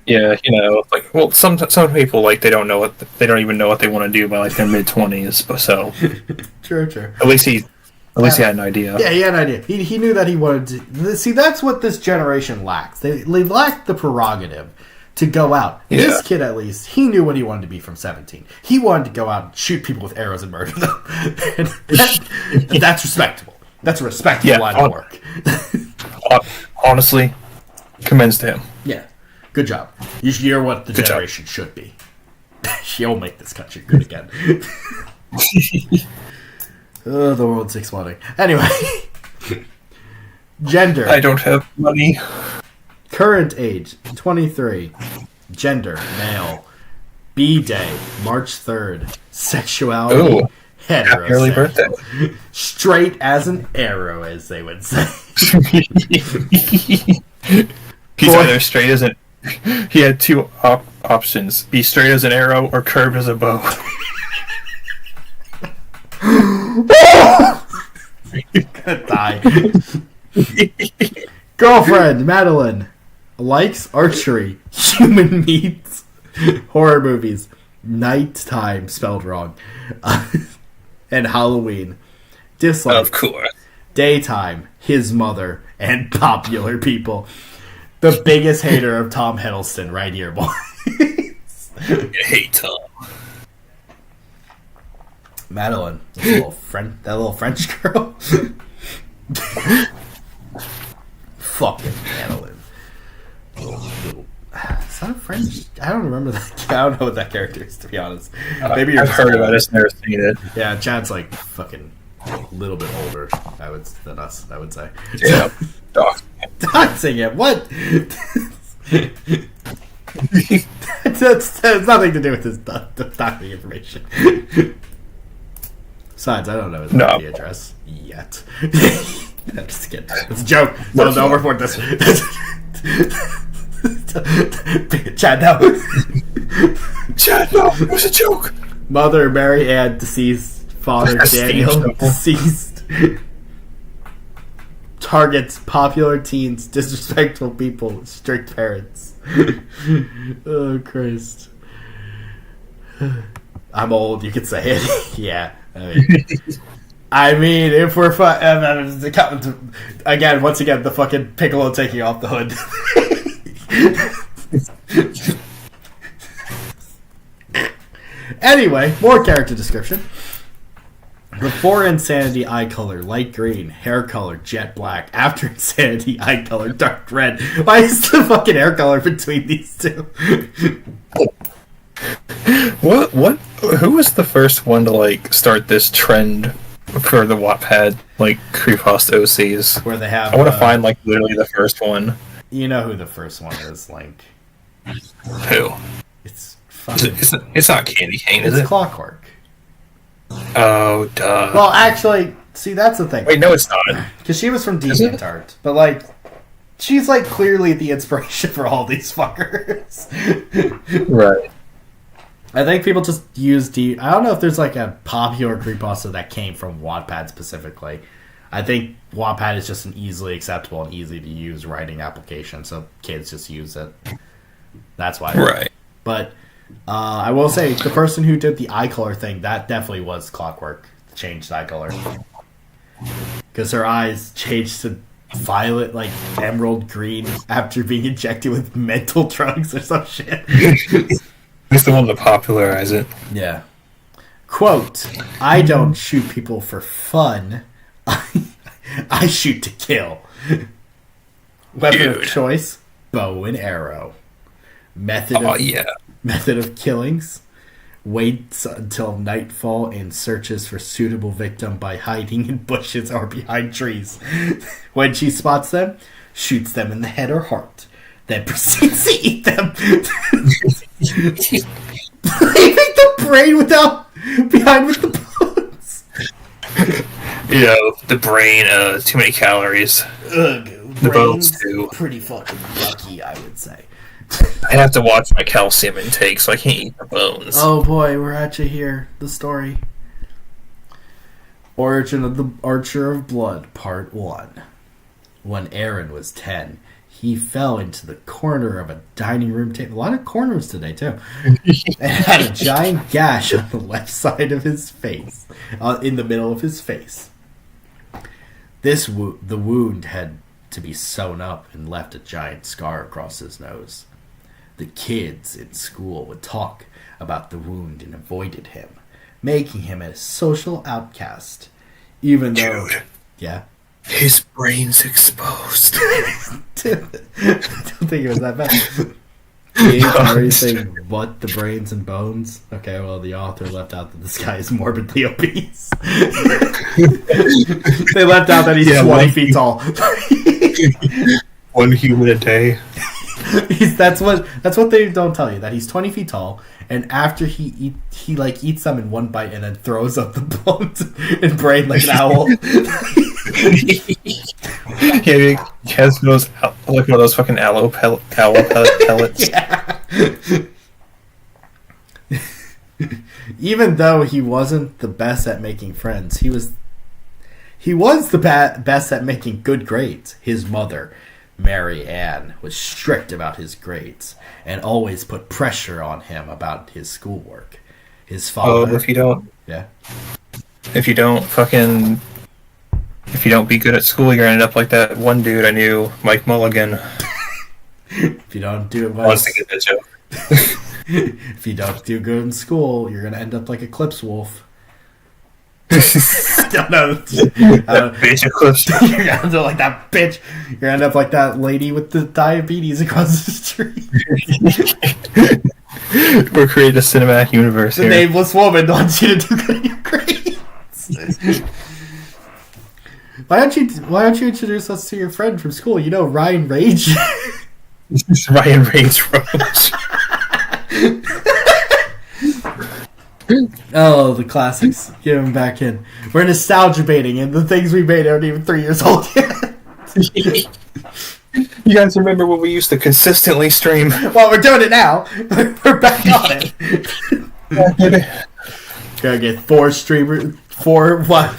Yeah, like some people like they don't even know what they want to do by like their mid-20s. But so True. at least he had an idea. Yeah, he had an idea. He knew that he wanted to. See, that's what this generation lacks. They lack the prerogative to go out. Yeah. This kid, at least, he knew what he wanted to be from 17. He wanted to go out and shoot people with arrows and murder them. And that's respectable. That's a respectable line of work. Honestly, commends to him. Yeah. Good job. You're what the Good generation should be. You'll make this country good again. The world's exploding. Anyway. Gender. I don't have money. Current age, 23. Gender, male. B-Day, March 3rd. Sexuality, Ooh. Happy early birthday. heterosexual. Straight as an arrow, as they would say. He's either straight as an... He had two options. Be straight as an arrow or curved as a bow. Gonna die. Girlfriend, Madeline. Likes archery, human meat, horror movies, nighttime spelled wrong, and Halloween. Dislikes Of course. daytime, his mother, and popular people. The biggest hater of Tom Hiddleston right here, boys. Hey, Tom. Madeline, that little French girl. Fucking Madeline. Is that a French? I don't remember that. I don't know what that character is, to be honest. Maybe you're I've heard about it, just never seen it. Yeah, Chad's like fucking a little bit older, than us, I would say. Yeah. Doc. Doxing it. What? That's nothing to do with this doxing information. Besides, I don't know his No. IP address yet. I'm just kidding. It's a joke. No, don't report this. Chad, no. Chad, no, it was a joke. Mother Mary Ann deceased. Father Daniel deceased. Targets popular teens, disrespectful people, strict parents. Oh Christ! I'm old. You could say it. Yeah. I mean, if we're again, once again, the fucking Piccolo taking off the hood. Anyway, more character description. Before Insanity, eye color, light green. Hair color, jet black. After Insanity, eye color, dark red. Why is the fucking hair color between these two? What? Who was the first one to, like, start this trend for the Wattpad, like, creepypasta OCs? Where they have... I want to find, like, literally the first one. You know who the first one is, Link. Who? It's fucking... It's not Candy Cane, is It's it? Clockwork. Oh, duh. Well, actually, see, that's the thing. Wait, no, it's not. Because she was from Is it? DeviantArt. But, like, she's, like, clearly the inspiration for all these fuckers. Right. I think people just use I don't know if there's, like, a popular creepypasta that came from Wattpad specifically. I think Wattpad is just an easily acceptable and easy to use writing application, so kids just use it. That's why. Right. But I will say, the person who did the eye color thing, that definitely was Clockwork. Changed eye color. Because her eyes changed to violet, like, emerald green after being injected with mental drugs or some shit. He's the one to popularize it. Yeah. Quote, I don't shoot people for fun. I shoot to kill. Weapon of Dude. choice, bow and arrow. Method of killings, waits until nightfall and searches for suitable victim by hiding in bushes or behind trees. When she spots them, shoots them in the head or heart, then proceeds to eat them. Leaving the brain behind with the bones. You know, the brain, too many calories. Ugh, The brain's bones, too. pretty fucking yucky, I would say. I have to watch my calcium intake, so I can't eat the bones. Oh boy, we're actually here. The story. Origin of the Archer of Blood, Part 1. When Aaron was 10, he fell into the corner of a dining room table. A lot of corners today, too. And had a giant gash on the left side of his face. In the middle of his face. The wound had to be sewn up and left a giant scar across his nose. The kids in school would talk about the wound and avoided him, making him a social outcast. Even though... Dude. Yeah? His brain's exposed. I don't think it was that bad. He ate everything but the brains and bones. Okay, well, the author left out that this guy is morbidly obese. They left out that he's 20 feet tall. 1 human a day. That's what they don't tell you, that he's 20 feet tall, and after he eats them in one bite and then throws up the bones and brain like an owl. He has those, like one of those fucking aloe pellets. Yeah. Even though he wasn't the best at making friends, he was the best at making good grades. His mother, Mary Ann, was strict about his grades and always put pressure on him about his schoolwork. His father... Oh, if you don't be good at school, you're gonna end up like that one dude I knew, Mike Mulligan. If you don't do it well, Wants to get that joke. if you don't do good in school, you're gonna end up like Eclipse Wolf. I don't know. That bitch Eclipse. You're gonna end up like that bitch. You're gonna end up like that lady with the diabetes across the street. We're creating a cinematic universe The here. nameless woman wants you to do good in your grades. Why don't you introduce us to your friend from school? You know, Ryan Rage. This is Ryan Rage Rose. Oh, the classics. Get them back in. We're nostalgia baiting, and the things we made aren't even 3 years old yet. You guys remember when we used to consistently stream? Well, we're doing it now. We're back on it. Gotta get 4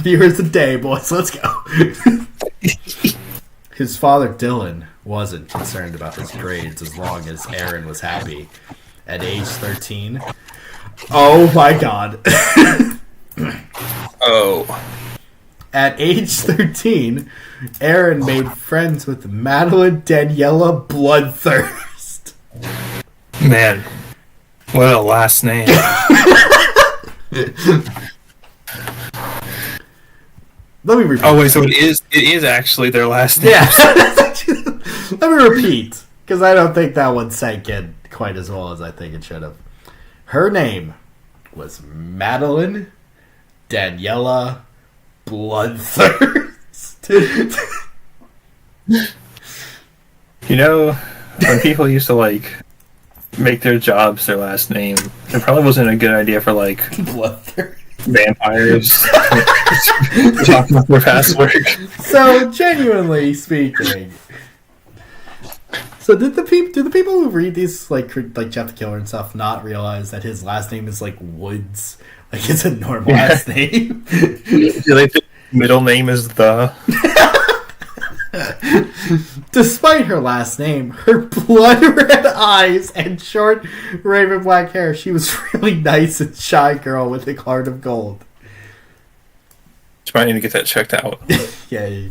viewers a day, boys. Let's go. His father, Dylan, wasn't concerned about his grades as long as Aaron was happy. At age 13... Oh my god. Oh. At age 13, Aaron made friends with Madeline Daniela Bloodthirst. Man. What a last name. Let me repeat. Oh wait, so it is actually their last name. Yeah. Let me repeat, because I don't think that one sank in quite as well as I think it should have. Her name was Madeline Daniela Bloodthirst. You know, when people used to like make their jobs their last name, it probably wasn't a good idea for like Bloodthirst. Vampires talking about their past work. So, genuinely speaking, so do the people who read these like Jeff the Killer and stuff not realize that his last name is like Woods? Like it's a normal last name. Do they think middle name is the? Despite her last name, her blood red eyes and short raven black hair, she was really nice and shy girl with a heart of gold. You might need to get that checked out. Yeah,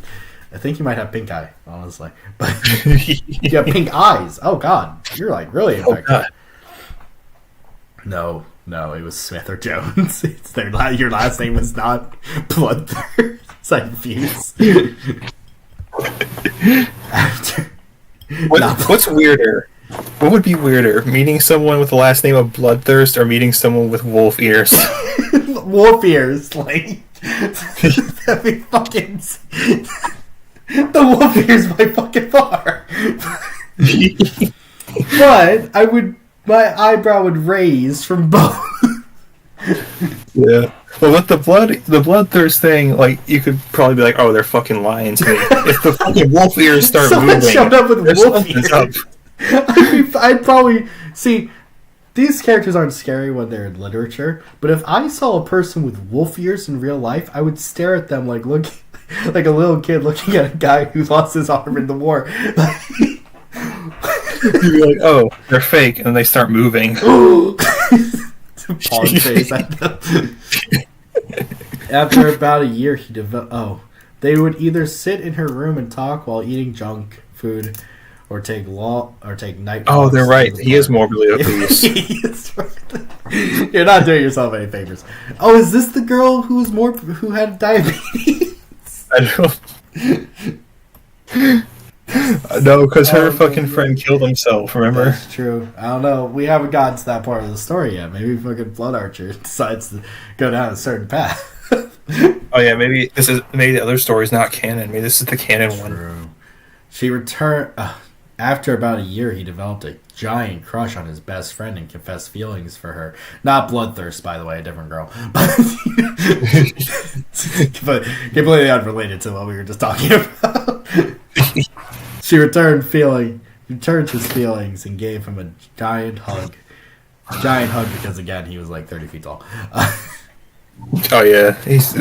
I think you might have pink eye, honestly. But you have pink eyes. Oh god, you're like really infected. God. No, it was Smith or Jones. It's your last name was not Bloodthirst. I refuse. What's weirder? What would be weirder? Meeting someone with the last name of Bloodthirst or meeting someone with wolf ears? Wolf ears, like that'd be fucking. The wolf ears by fucking far. But my eyebrow would raise from both. Yeah. Well, with the bloodthirst thing, like you could probably be like, "Oh, they're fucking lying to me." If the fucking wolf ears start Someone moving, showed up with wolf something's ears. I'd probably see. These characters aren't scary when they're in literature, but if I saw a person with wolf ears in real life, I would stare at them like looking, like a little kid looking at a guy who lost his arm in the war. You'd be like, "Oh, they're fake," and they start moving. Pawn face at them. After about a year, he developed. They would either sit in her room and talk while eating junk food, or take night. Oh, they're right. He is morbidly obese. You're not doing yourself any favors. Oh, is this the girl who had diabetes? I don't. No, because her fucking friend killed himself. Remember? That's true. I don't know. We haven't gotten to that part of the story yet. Maybe fucking Blood Archer decides to go down a certain path. Oh yeah, maybe the other story's not canon. Maybe this is the canon one. True. She returned after about a year. He developed a giant crush on his best friend and confessed feelings for her. Not Bloodthirst, by the way, a different girl. But completely unrelated to what we were just talking about. She returned his feelings and gave him a giant hug. Giant hug because again he was like 30 feet tall. Oh yeah, he's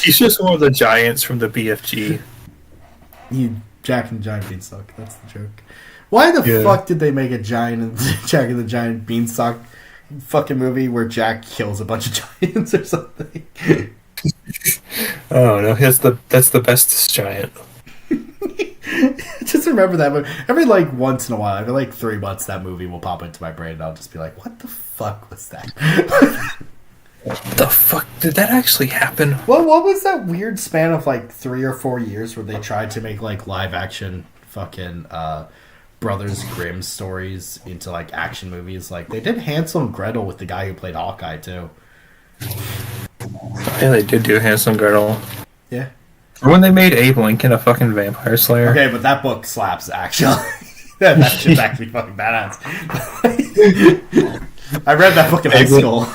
just one of the giants from the BFG. Jack and the Giant Beanstalk. That's the joke. Why the fuck did they make a Jack and the Giant Beanstalk fucking movie where Jack kills a bunch of giants or something? Oh no, that's the bestest giant. Just remember that movie. Every like once in a while, every like 3 months, that movie will pop into my brain, and I'll just be like, "What the fuck was that?" What the fuck did that actually happen? Well, what was that weird span of like 3 or 4 years where they tried to make like live action fucking Brothers Grimm stories into like action movies? Like they did Hansel and Gretel with the guy who played Hawkeye too. Yeah, they did do Hansel and Gretel. Yeah. Or when they made Abe Lincoln a fucking vampire slayer. Okay, but that book slaps, actually. That shit's actually fucking badass. I read that book in high school.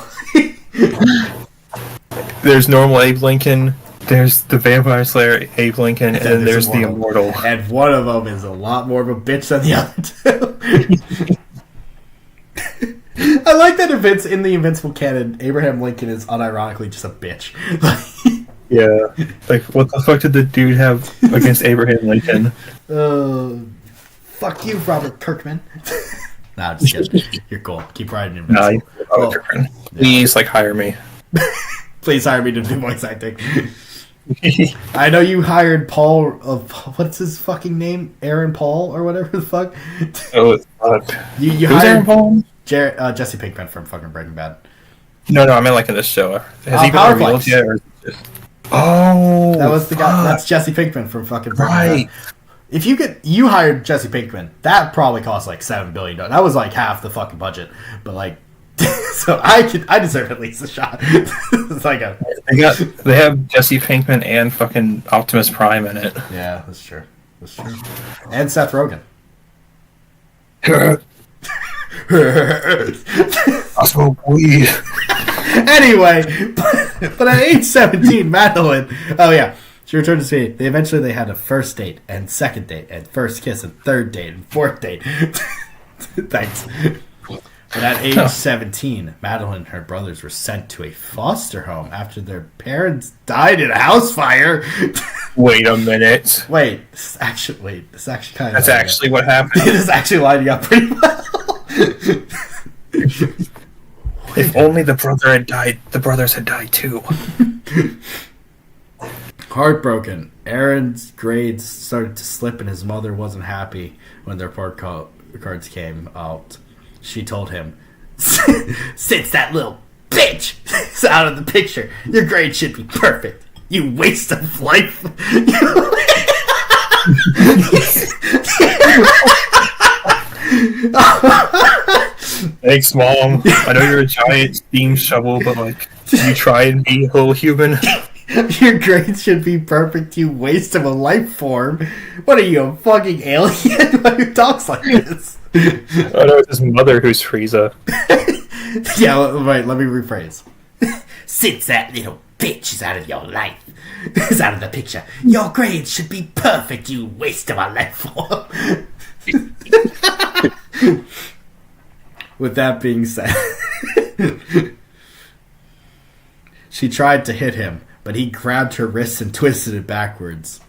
There's normal Abe Lincoln, there's the Vampire Slayer Abe Lincoln, and then there's the Immortal. And one of them is a lot more of a bitch than the other two. I like that in the Invincible canon, Abraham Lincoln is unironically just a bitch. Yeah. Like, what the fuck did the dude have against Abraham Lincoln? Fuck you, Robert Kirkman. Nah, I'm just kidding. You're cool. Keep riding Invincible. Please, hire me. Please hire me to do voice acting. I know you hired Paul of what's his fucking name? Aaron Paul or whatever the fuck. Oh, fuck. You Who's hired Aaron Paul? Jesse Pinkman from fucking Breaking Bad. No, I meant in this show. Has he been revealed yet? Or is it just... Oh, that was the guy. That's Jesse Pinkman from fucking Breaking Bad. If you hired Jesse Pinkman, that probably cost like $7 billion. That was like half the fucking budget. But so I deserve at least a shot. It's like they have Jesse Pinkman and fucking Optimus Prime in it. Yeah, that's true. And Seth Rogen. I smoke weed. Anyway, but at age 17, Madeline. Oh yeah, she returned to Spain. They had a first date and second date and first kiss and third date and fourth date. Thanks. But at age 17, Madeline and her brothers were sent to a foster home after their parents died in a house fire. Wait a minute. This actually kind of... That's actually what happened. It is actually lining up pretty well. If only the brothers had died too. Heartbroken, Aaron's grades started to slip and his mother wasn't happy when their report cards came out. She told him, "Since that little bitch is out of the picture, your grade should be perfect. You waste of life." Thanks, Mom. I know you're a giant steam shovel, but you try and be a little human. Your grades should be perfect, you waste of a life form. What are you, a fucking alien? Who talks like this? Oh no, it's his mother who's Frieza. Yeah, wait, let me rephrase. Since that little bitch is out of your life, is out of the picture, your grades should be perfect, you waste of a life form. With that being said, she tried to hit him, but he grabbed her wrist and twisted it backwards.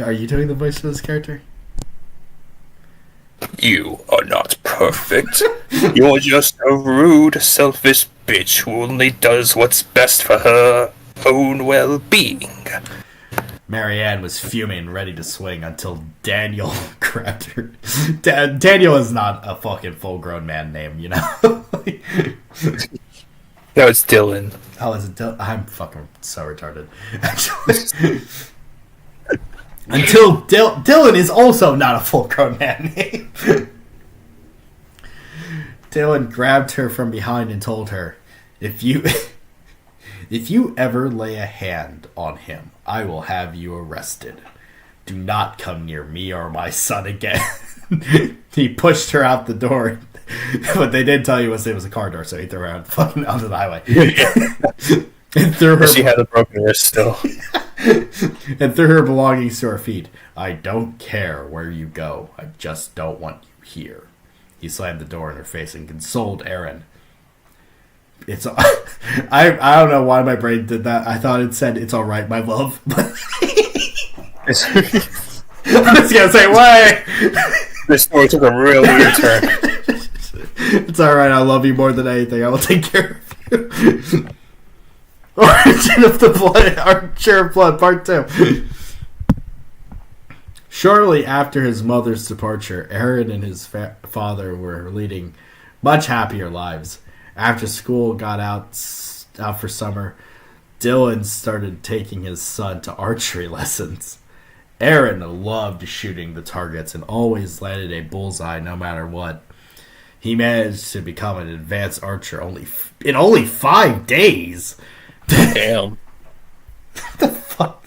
Are you doing the voice of this character? You are not perfect. You're just a rude, selfish bitch who only does what's best for her own well-being. Marianne was fuming, ready to swing, until Daniel grabbed her. Daniel is not a fucking full-grown man name, you know? No, it's Dylan. Oh, is it Dylan? I'm fucking so retarded. Actually. Until Dylan is also not a full-grown man name. Dylan grabbed her from behind and told her, if you ever lay a hand on him, I will have you arrested. Do not come near me or my son again." He pushed her out the door, but they did tell you it was a car door, so he threw her out fucking onto the highway. And threw her. She had a broken wrist still. And threw her belongings to her feet. "I don't care where you go. I just don't want you here." He slammed the door in her face and consoled Aaron. I don't know why my brain did that. I thought it said, "It's all right, my love." I was gonna say, "Why?" This story took a real weird turn. It's all right. I love you more than anything. I will take care of you. Origin of the Blood, Archer of Blood, Part 2. Shortly after his mother's departure, Aaron and his father were leading much happier lives. After school got out for summer, Dylan started taking his son to archery lessons. Aaron loved shooting the targets and always landed a bullseye no matter what. He managed to become an advanced archer in only 5 days. Damn. What the fuck?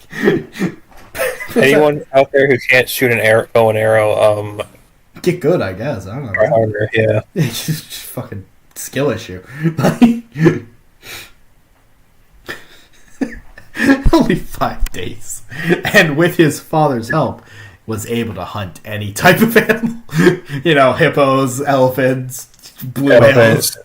Anyone out there who can't shoot an bow and arrow, get good, I guess. I don't know. Try harder, yeah. It's just fucking skill issue. Only 5 days. And with his father's help, was able to hunt any type of animal. Hippos, elephants, blue whales.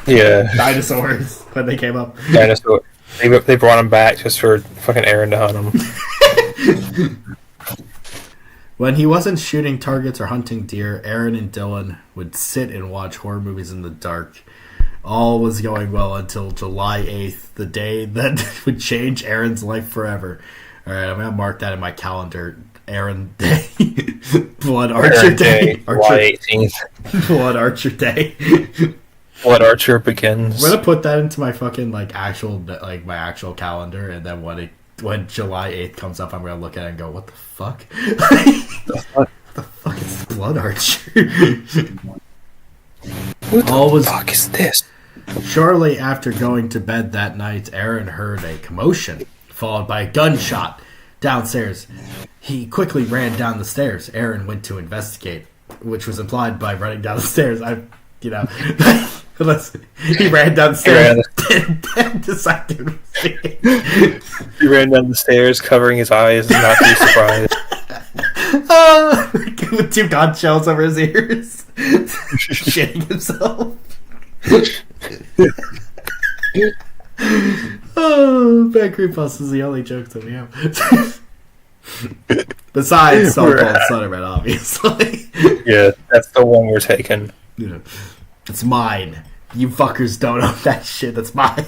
Yeah. Dinosaurs, when they came up. Dinosaur. They brought him back just for fucking Aaron to hunt him. When he wasn't shooting targets or hunting deer, Aaron and Dylan would sit and watch horror movies in the dark. All was going well until July 8th, the day that would change Aaron's life forever. Alright, I'm going to mark that in my calendar. Aaron Day. Blood Archer Aaron Day. July 18th. Blood Archer Day. Blood Archer begins. I'm going to put that into my fucking, my actual calendar, and then when July 8th comes up, I'm going to look at it and go, what the fuck? What the fuck is Blood Archer? Who the fuck is this? Shortly after going to bed that night, Aaron heard a commotion, followed by a gunshot downstairs. He quickly ran down the stairs. Aaron went to investigate, which was implied by running down the stairs. Unless he ran down the stairs and decided to investigate. He ran down the stairs, covering his eyes, and not be surprised. With 2 gun shells over his ears. Shitting himself. Bad Creepypasta is the only joke that we have. Besides Stone Cold Soderman, obviously. Yeah, that's the one we're taking. Yeah. It's mine. You fuckers don't own that shit. That's mine.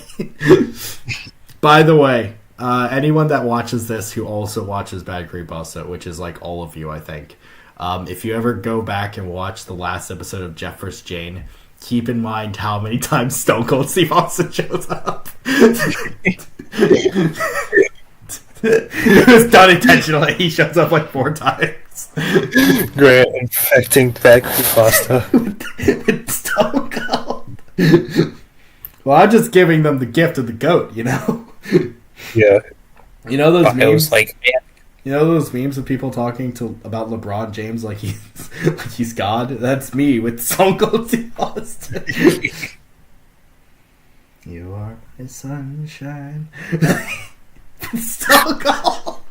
By the way, anyone that watches this who also watches Bad Creepypasta, which is like all of you, I think, if you ever go back and watch the last episode of Jeff vs. Jane, keep in mind how many times Stone Cold Steve Austin shows up. It was done intentionally. He shows up like 4 times. Grant infecting Bad Creepypasta. With Stone Cold. Well, I'm just giving them the gift of the goat, Yeah. You know those memes? It was like, You know those memes of people talking about LeBron James like he's God? That's me with Stone Cold Steve Austin. You are my sunshine. Stone Cold.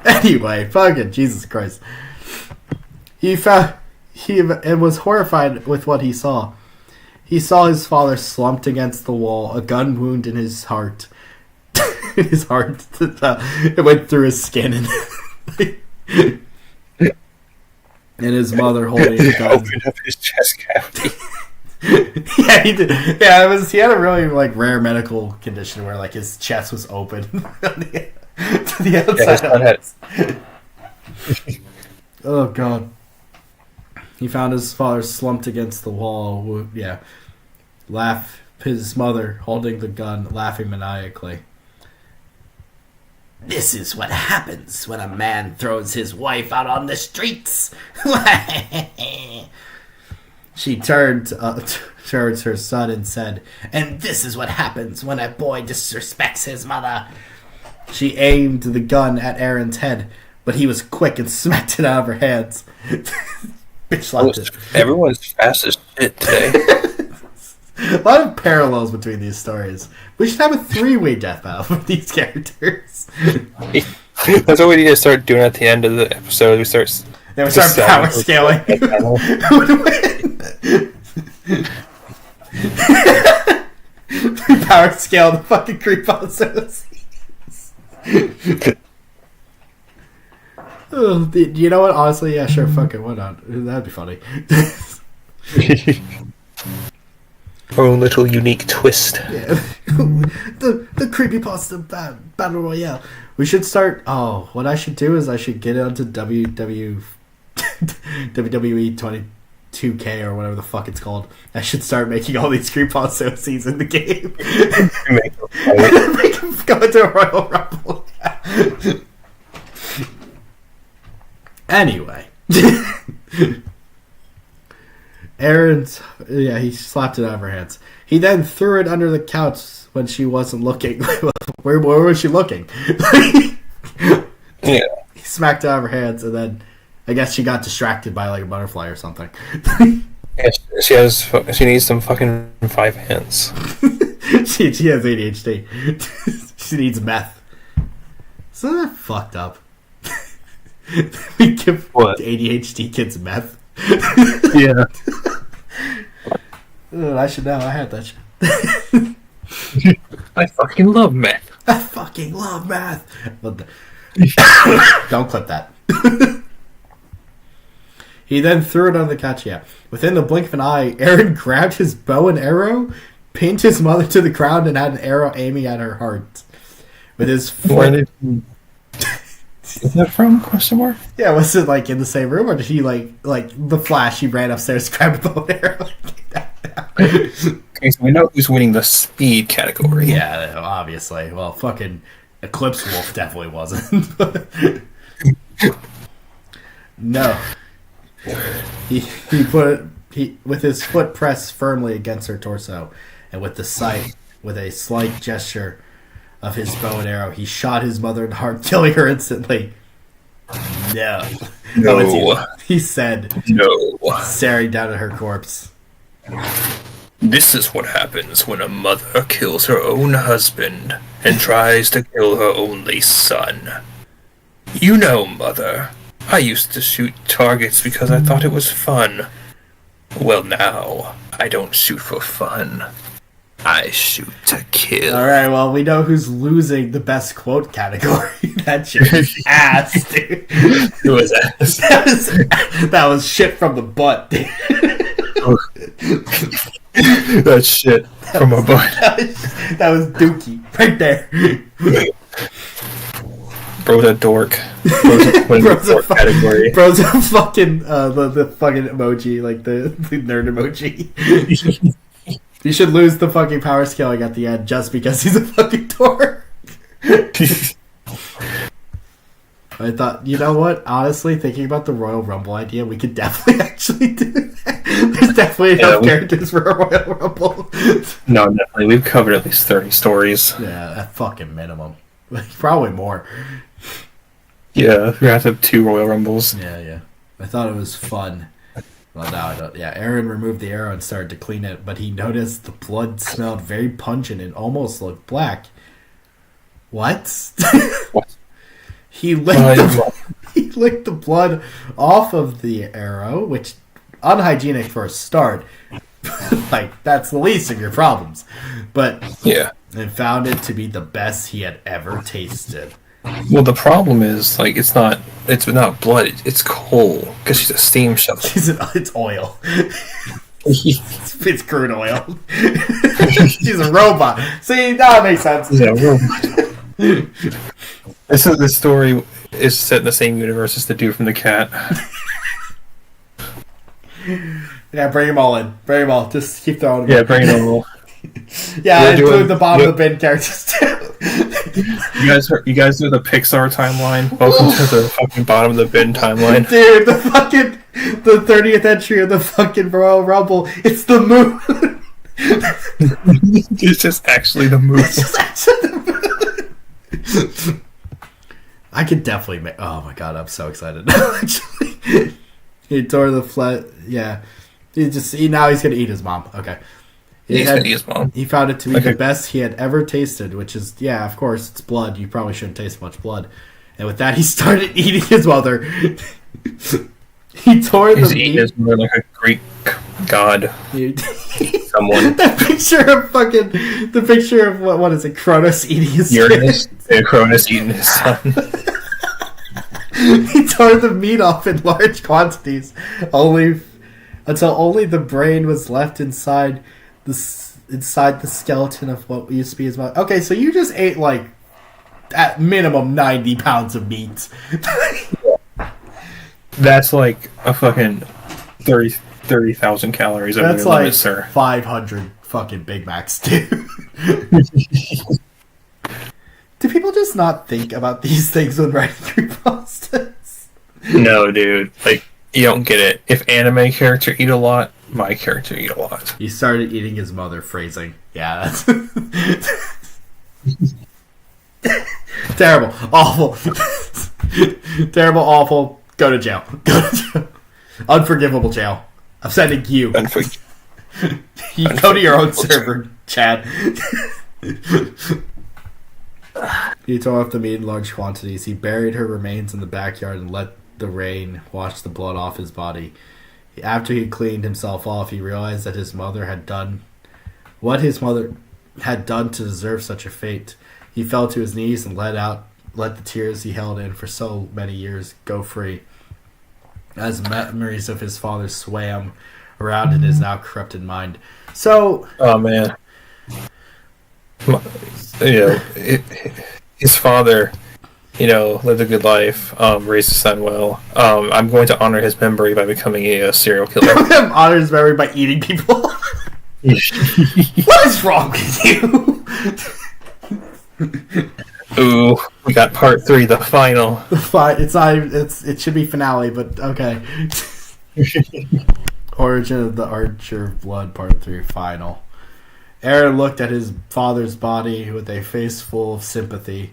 Anyway, fucking Jesus Christ. He was horrified with what he saw. He saw his father slumped against the wall, a gun wound in his heart. It went through his skin and his mother holding a gun. Opened up his chest cavity. Yeah, he did. Yeah, he had a really rare medical condition where his chest was open to the outside. Oh god. He found his father slumped against the wall. Yeah. His mother holding the gun, laughing maniacally. This is what happens when a man throws his wife out on the streets. She turned towards her son and said, and this is what happens when a boy disrespects his mother. She aimed the gun at Aaron's head, but he was quick and smacked it out of her hands. Bitch slapped it. Everyone's fast as shit today. A lot of parallels between these stories. We should have a 3-way death battle with these characters. That's what we need to start doing at the end of the episode. We start power scaling. Power scale the fucking creepypastas. Oh, you know what? Honestly, yeah, sure, fucking, why not? That'd be funny. Our own little unique twist. Yeah. the creepypasta battle royale. We should start. Oh, what I should do is I should get onto WWE 22K or whatever the fuck it's called. I should start making all these creepypasta OCs in the game. Make them go into a Royal Rumble. Anyway. He slapped it out of her hands. He then threw it under the couch when she wasn't looking. Where was she looking? Yeah. He smacked it out of her hands, and then I guess she got distracted by like a butterfly or something. Yeah, she needs some fucking 5 hands. she has ADHD. She needs meth. Isn't that fucked up? We give What? ADHD kids meth. Yeah. I should know. I had that shit. I fucking love meth. I fucking love math. Don't clip that. He then threw it on the couch. Yeah. Within the blink of an eye, Aaron grabbed his bow and arrow, pinned his mother to the ground, and had an arrow aiming at her heart. With his foot. Is that from question mark? Yeah, was it like in the same room, or did he like the Flash? He ran upstairs, grabbed a bow and arrow. Okay, so we know who's winning the speed category. Yeah, obviously. Well, fucking Eclipse Wolf definitely wasn't. No. He with his foot pressed firmly against her torso, and with a slight gesture of his bow and arrow, he shot his mother in the heart, killing her instantly. No. No. He said, No. staring down at her corpse. This is what happens when a mother kills her own husband and tries to kill her only son. You know, Mother, I used to shoot targets because I thought it was fun. Well, now, I don't shoot for fun. I shoot to kill. Alright, well, we know who's losing the best quote category. That shit was ass, dude. Who was ass? That was shit from the butt, dude. That's shit from a butt. That was Dookie, right there. Bro's a dork. Bro's a dork category. Bro's a fucking, the fucking emoji, like the nerd emoji. You should lose the fucking power scaling at the end just because he's a fucking dork. I thought, you know what? Honestly, thinking about the Royal Rumble idea, we could definitely actually do that. There's definitely enough characters for a Royal Rumble. No, definitely. We've covered at least 30 stories. Yeah, at fucking minimum. Like, probably more. Yeah, we're gonna have to have 2 Royal Rumbles. Yeah. I thought it was fun. Well, now I don't. Yeah, Aaron removed the arrow and started to clean it, but he noticed the blood smelled very pungent and almost looked black. What? What? He licked the blood off of the arrow, which unhygienic for a start. Like, that's the least of your problems. But Yeah. and found it to be the best he had ever tasted. Well, the problem is, like, it's not blood, it's coal, because she's a steam shovel. It's oil. It's crude oil. She's a robot. See, that makes sense. Yeah, this story is set in the same universe as the dude from the cat. Yeah, bring them all in. Bring them all. Just keep throwing them Yeah, in. bring it all. Yeah, We're include doing- the bottom of the bin characters too. You guys do the Pixar timeline? Welcome to the fucking bottom of the bin timeline. Dude, the 30th entry of the fucking Royal Rumble, it's the moon. It's just actually the moon. It's just actually the moon. I could definitely make... Oh my god, I'm so excited. Actually, he tore the flat... Yeah. Now he's gonna eat his mom. Okay. He's gonna eat his mom. He found it to be Okay. the best he had ever tasted, which is, yeah, of course, it's blood. You probably shouldn't taste much blood. And with that, he started eating his mother. He tore He's the eating meat. his mother like a Greek god. Someone. The picture of what is it? Kronos eating his Uranus and Cronus eating his son. He tore the meat off in large quantities, until only the brain was left inside the skeleton of what used to be his mother. Okay, so you just ate like at minimum 90 pounds of meat. That's like a fucking 30,000 calories over That's your like limit, sir. 500 fucking Big Macs, dude. Do people just not think about these things when writing creepypastas? No, dude. Like, you don't get it. If anime character eat a lot, my character eat a lot. He started eating his mother, phrasing. Yeah, that's... Terrible. Awful. Terrible, awful. Go to jail. Go to jail. Unforgivable jail. I'm sending you. You go to your own server, Chad. He tore off the meat in large quantities. He buried her remains in the backyard and let the rain wash the blood off his body. After he cleaned himself off, he realized that his mother had done what his mother had done to deserve such a fate. He fell to his knees and let the tears he held in for so many years go free, as memories of his father swam around in his now corrupted mind. So, oh man, his father, lived a good life, raised his son well. I'm going to honor his memory by becoming a serial killer. Honor his memory by eating people. What is wrong with you? Ooh, we got part 3, the final. It should be finale, but okay. Origin of the Archer of Blood, part 3, final. Aaron looked at his father's body with a face full of sympathy.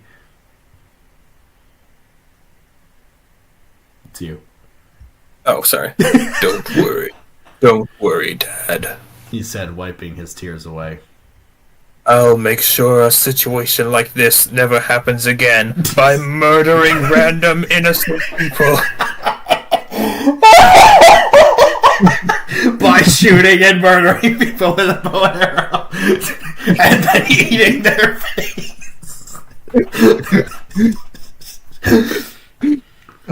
It's you. Oh, sorry. Don't worry, Dad, he said, wiping his tears away. I'll make sure a situation like this never happens again by murdering random innocent people. By shooting and murdering people with a bow and arrow. And then eating their face.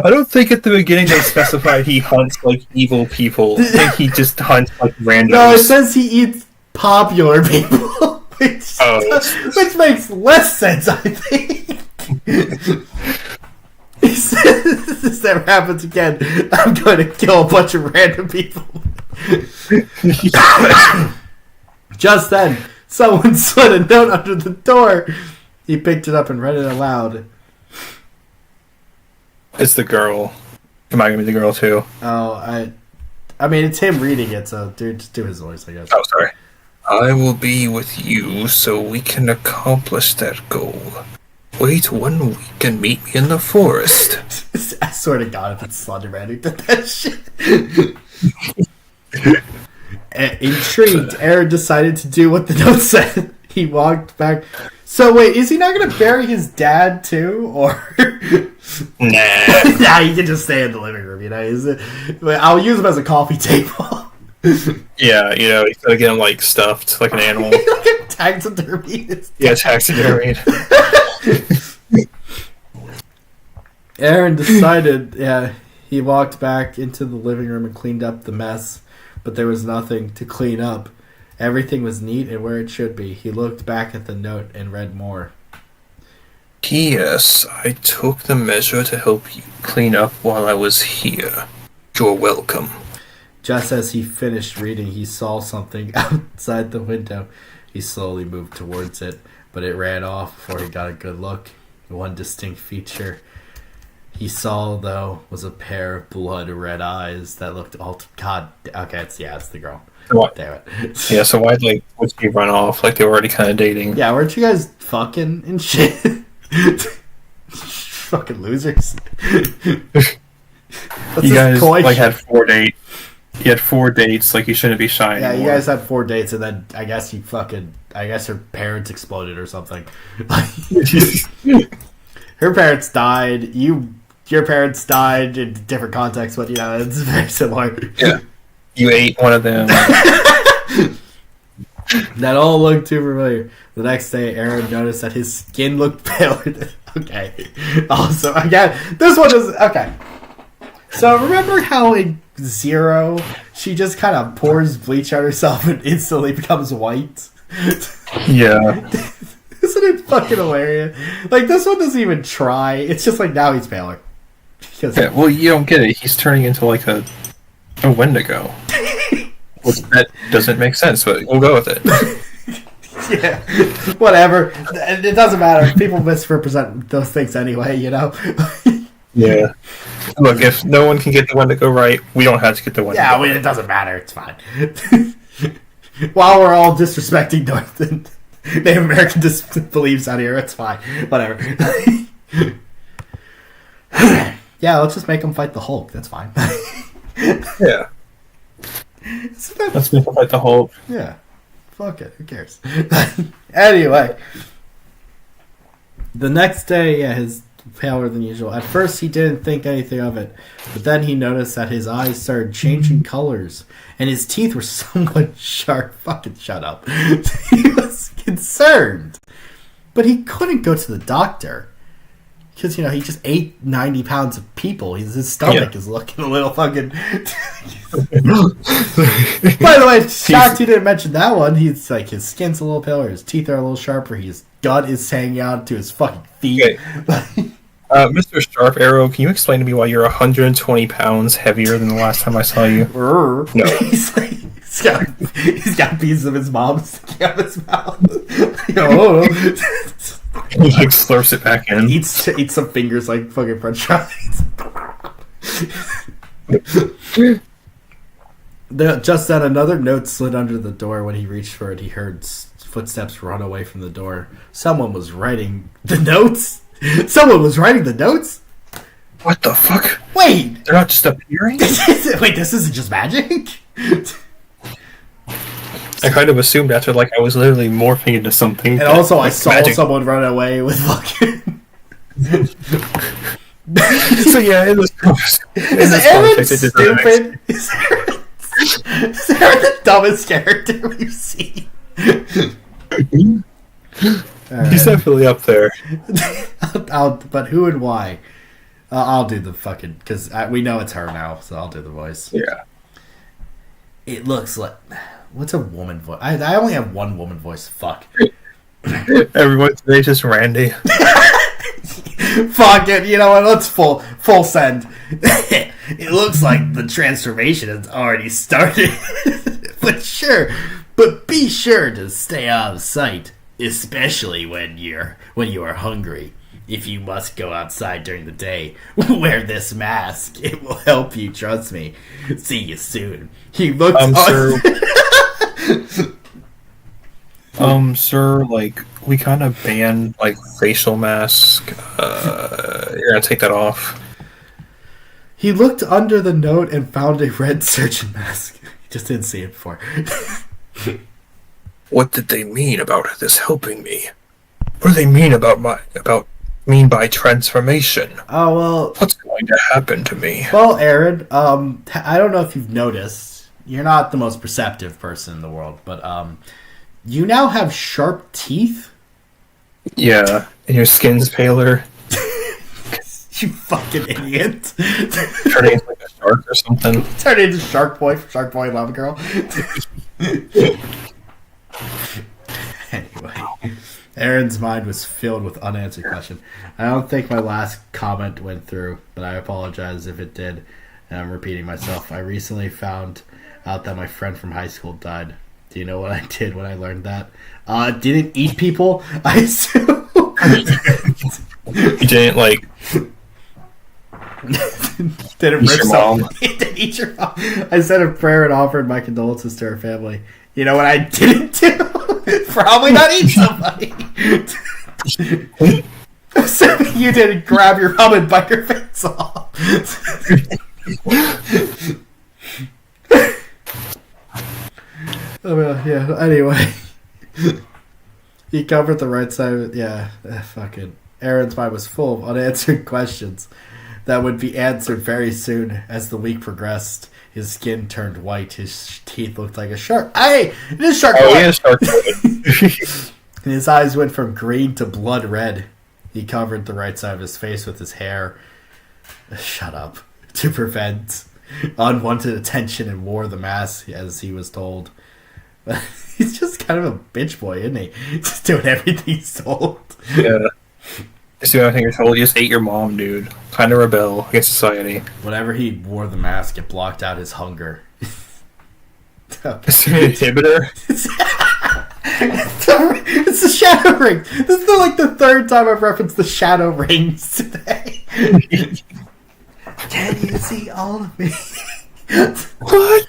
I don't think at the beginning they specified he hunts like evil people. I think he just hunts like randoms. No, it says he eats popular people. Which makes less sense, I think. He said, if this ever happens again, I'm going to kill a bunch of random people. Just then, someone slid a note under the door. He picked it up and read it aloud. It's the girl. Am I going to be the girl too? Oh, I mean, it's him reading it, so dude, just do his voice, I guess. Oh, sorry. I will be with you so we can accomplish that goal. Wait 1 week and meet me in the forest. I swear to God, if it's Slenderman who did that shit. Intrigued, Aaron decided to do what the note said. He walked back. So wait, is he not going to bury his dad too, or? Nah. Nah, he can just stay in the living room. I'll use him as a coffee table. Yeah, he's gonna get him like stuffed like an animal. Like taxidermy. Yeah, taxidermied. Aaron decided, he walked back into the living room and cleaned up the mess, but there was nothing to clean up. Everything was neat and where it should be. He looked back at the note and read more. P.S. I took the measure to help you clean up while I was here. You're welcome. Just as he finished reading, he saw something outside the window. He slowly moved towards it, but it ran off before he got a good look. One distinct feature he saw, though, was a pair of blood-red eyes that looked God, okay, it's the girl. What? Damn it. Yeah, so why'd she run off? Like, they were already kind of dating. Yeah, weren't you guys fucking and shit? Fucking losers. You guys, had 4 dates. You had 4 dates, you shouldn't be shy anymore. Yeah, you guys had 4 dates, and then I guess her parents exploded or something. Her parents died. Your parents died in different contexts, but it's very similar. Yeah. You ate one of them. That all looked too familiar. The next day, Aaron noticed that his skin looked paler. Okay. Also, again, this one is... Okay. So, remember how in Zero, she just kind of pours bleach on herself and instantly becomes white? Yeah. Isn't it fucking hilarious? This one doesn't even try. It's just now he's paler. Yeah, well, you don't get it. He's turning into a Wendigo. That doesn't make sense, but we'll go with it. Yeah, whatever. It doesn't matter. People misrepresent those things anyway, Yeah. Look, if no one can get the Wendigo right, we don't have to get the Wendigo. Yeah, it doesn't matter. It's fine. While we're all disrespecting Native American beliefs out here, it's fine. Whatever. yeah, let's just make him fight the Hulk. That's fine. Yeah. Let's make him fight the Hulk. Yeah. Fuck it. Who cares? Anyway. The next day, yeah, he's paler than usual. At first, he didn't think anything of it, but then he noticed that his eyes started changing colors, and his teeth were somewhat sharp. Fucking shut up. He was concerned, but he couldn't go to the doctor. Because, he just ate 90 pounds of people. His stomach is looking a little fucking... By the way, shocked you didn't mention that one. He's like, his skin's a little paler, his teeth are a little sharper, his gut is hanging out to his fucking feet. Okay. Mr. Sharp Arrow, can you explain to me why you're 120 pounds heavier than the last time I saw you? No. He's got pieces of his mom sticking out of his mouth. He like slurps it back in. Eats some fingers like fucking French fries. Just then, another note slid under the door. When he reached for it, he heard footsteps run away from the door. Someone was writing the notes. Someone was writing the notes. What the fuck? Wait, they're not just appearing. Wait, this isn't just magic. I kind of assumed after, like, I was literally morphing into something. And also, I saw someone run away with fucking... So, yeah, in this Aaron stupid? Is Aaron the dumbest character we've seen? He's definitely up there. But who and why? I'll do the fucking... Because we know it's her now, so I'll do the voice. Yeah. It looks like... What's a woman voice? I only have one woman voice. Fuck. Everyone today's just Randy. Fuck it. You know what? Let's full send. It looks like the transformation has already started. But be sure to stay out of sight, especially when you are hungry. If you must go outside during the day, wear this mask. It will help you, trust me. See you soon. He looks sir, like, we kind of banned, like, facial mask. You're gonna take that off. He looked under the note and found a red surgeon mask. He just didn't see it before. What did they mean about this helping me? What do they mean mean by transformation? Oh, well... What's going to happen to me? Well, Aaron, I don't know if you've noticed. You're not the most perceptive person in the world, but, you now have sharp teeth? Yeah, and your skin's paler. You fucking idiot. Turning into like a shark or something. Turn into Shark Boy from Shark Boy and Lava Girl. Anyway, Aaron's mind was filled with unanswered questions. I don't think my last comment went through, but I apologize if it did. And I'm repeating myself. I recently found out that my friend from high school died. Do you know what I did when I learned that? Didn't eat people. I assume. You didn't, like... Didn't eat your mom. Didn't eat your mom. I said a prayer and offered my condolences to her family. You know what I didn't do? Probably not eat somebody. So you didn't grab your mom and bite her face off. Oh, well, yeah, anyway. He covered the right side of it. Yeah, fucking. Aaron's mind was full of unanswered questions that would be answered very soon. As the week progressed, his skin turned white, his teeth looked like a shark. Hey! It is shark Oh, blood! yeah, shark And his eyes went from green to blood red. He covered the right side of his face with his hair. Shut up. To prevent unwanted attention and wore the mask as he was told. He's just kind of a bitch boy, isn't he? Just doing everything he's told. Yeah. Just doing everything you're told. You just ate your mom, dude. Kind of rebel against society. Whenever he wore the mask, it blocked out his hunger. It's an inhibitor? It's the Shadow Ring. This is like the third time I've referenced the Shadow Rings today. Can you see all of me? What?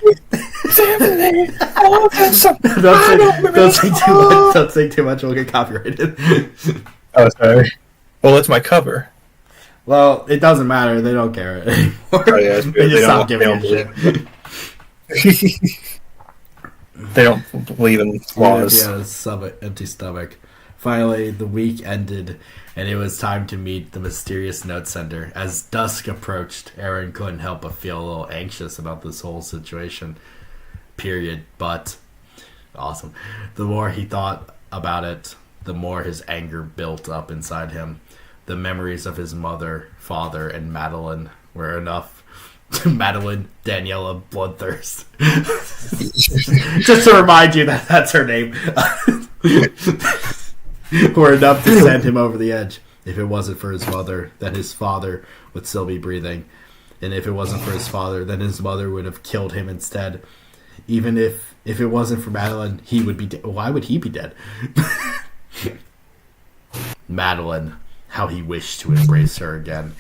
Don't say too much. We'll get copyrighted. Oh, sorry. Well, it's my cover. Well, it doesn't matter. They don't care anymore. Oh, yeah, it's they good. just They stop don't- giving they a shit. They don't believe in laws. Yeah, empty stomach. Finally, the week ended, and it was time to meet the mysterious note sender. As dusk approached, Aaron couldn't help but feel a little anxious about this whole situation. Period. But awesome. The more he thought about it, the more his anger built up inside him. The memories of his mother, father, and Madeline were enough. Madeline Daniela Bloodthirst. Just to remind you that that's her name. Were enough to send him over the edge. If it wasn't for his mother, then his father would still be breathing. And if it wasn't for his father, then his mother would have killed him instead. Even if it wasn't for Madeline, he would be dead. Why would he be dead? Madeline, how he wished to embrace her again.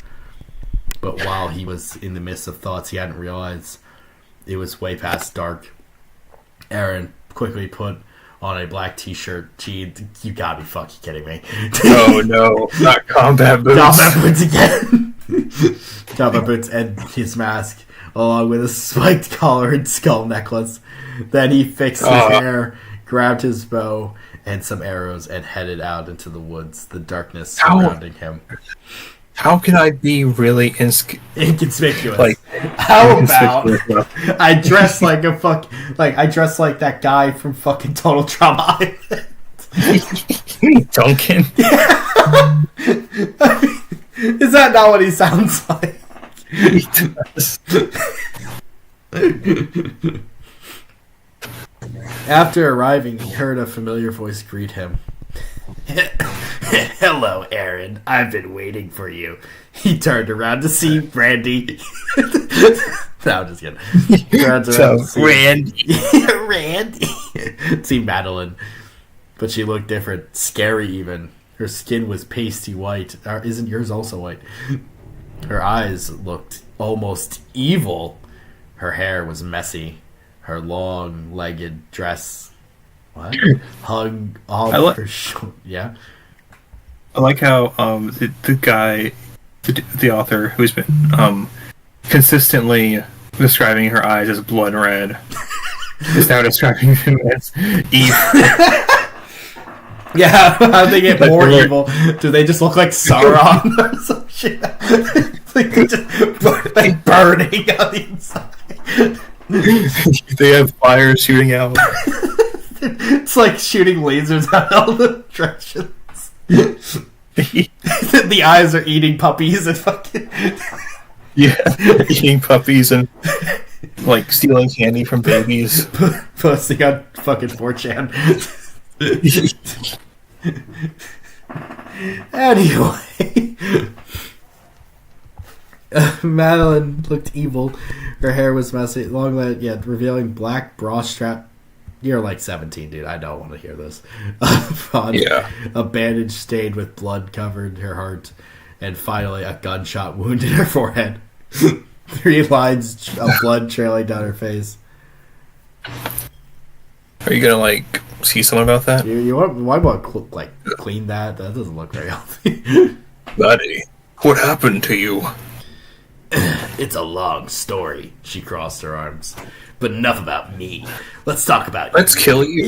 But while he was in the midst of thoughts, he hadn't realized it was way past dark. Aaron quickly put on a black t-shirt. Gee, you gotta be fucking kidding me. Oh no, not combat boots. Combat boots again. Combat boots and his mask, along with a spiked collar and skull necklace. Then he fixed his hair, grabbed his bow and some arrows, and headed out into the woods, the darkness surrounding him. How can I be really Inconspicuous. Like, how about I dress like I dress like that guy from fucking Total Trauma Island. Duncan? Is that not what he sounds like? He does. After arriving, he heard a familiar voice greet him. Hello, Aaron. I've been waiting for you. He turned around to see Randy. No, I'm just kidding. Turns around to see Randy. See Madeline. But she looked different. Scary, even. Her skin was pasty white. Isn't yours also white? Her eyes looked almost evil. Her hair was messy. Her long-legged dress hung off her shoulder. Yeah? I like how the guy, the author, who's been consistently describing her eyes as blood red, is now describing them as evil. Yeah, how do they get more evil? Do they just look like Sauron or some shit? Like they're just like burning on the inside. They have fire shooting out. It's like shooting lasers out all the directions. The eyes are eating puppies and fucking eating puppies and like stealing candy from babies. Posting on fucking 4chan. Anyway, Madeline looked evil. Her hair was messy, long, revealing black bra strap. You're like 17, dude. I don't want to hear this. A bandage stained with blood covered her heart, and finally a gunshot wound in her forehead. 3 lines of blood trailing down her face. Are you gonna like see someone about that? You want to clean that? That doesn't look very healthy. Buddy, what happened to you? It's a long story. She crossed her arms. But enough about me. Let's talk about you. Let's kill you.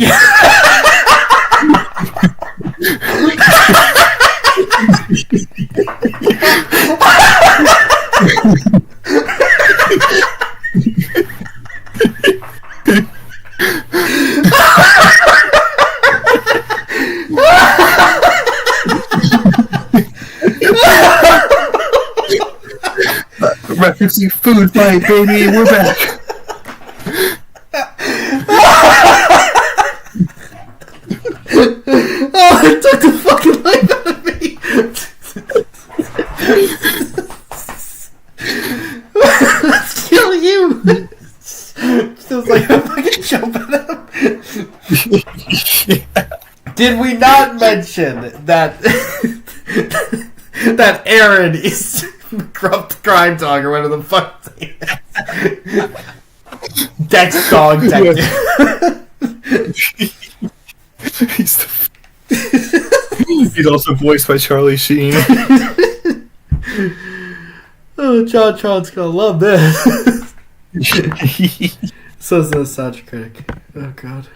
Referencing food fight, baby. We're back. Oh, it took the fucking life out of me. Let's kill you. Feels like I'm fucking jumping up. Did we not mention that that Aaron is corrupt crime dog or whatever the fuck they is? Dex dog detective. He's also voiced by Charlie Sheen. Oh, John Tron's gonna love this. Says the nostalgia critic. Oh god.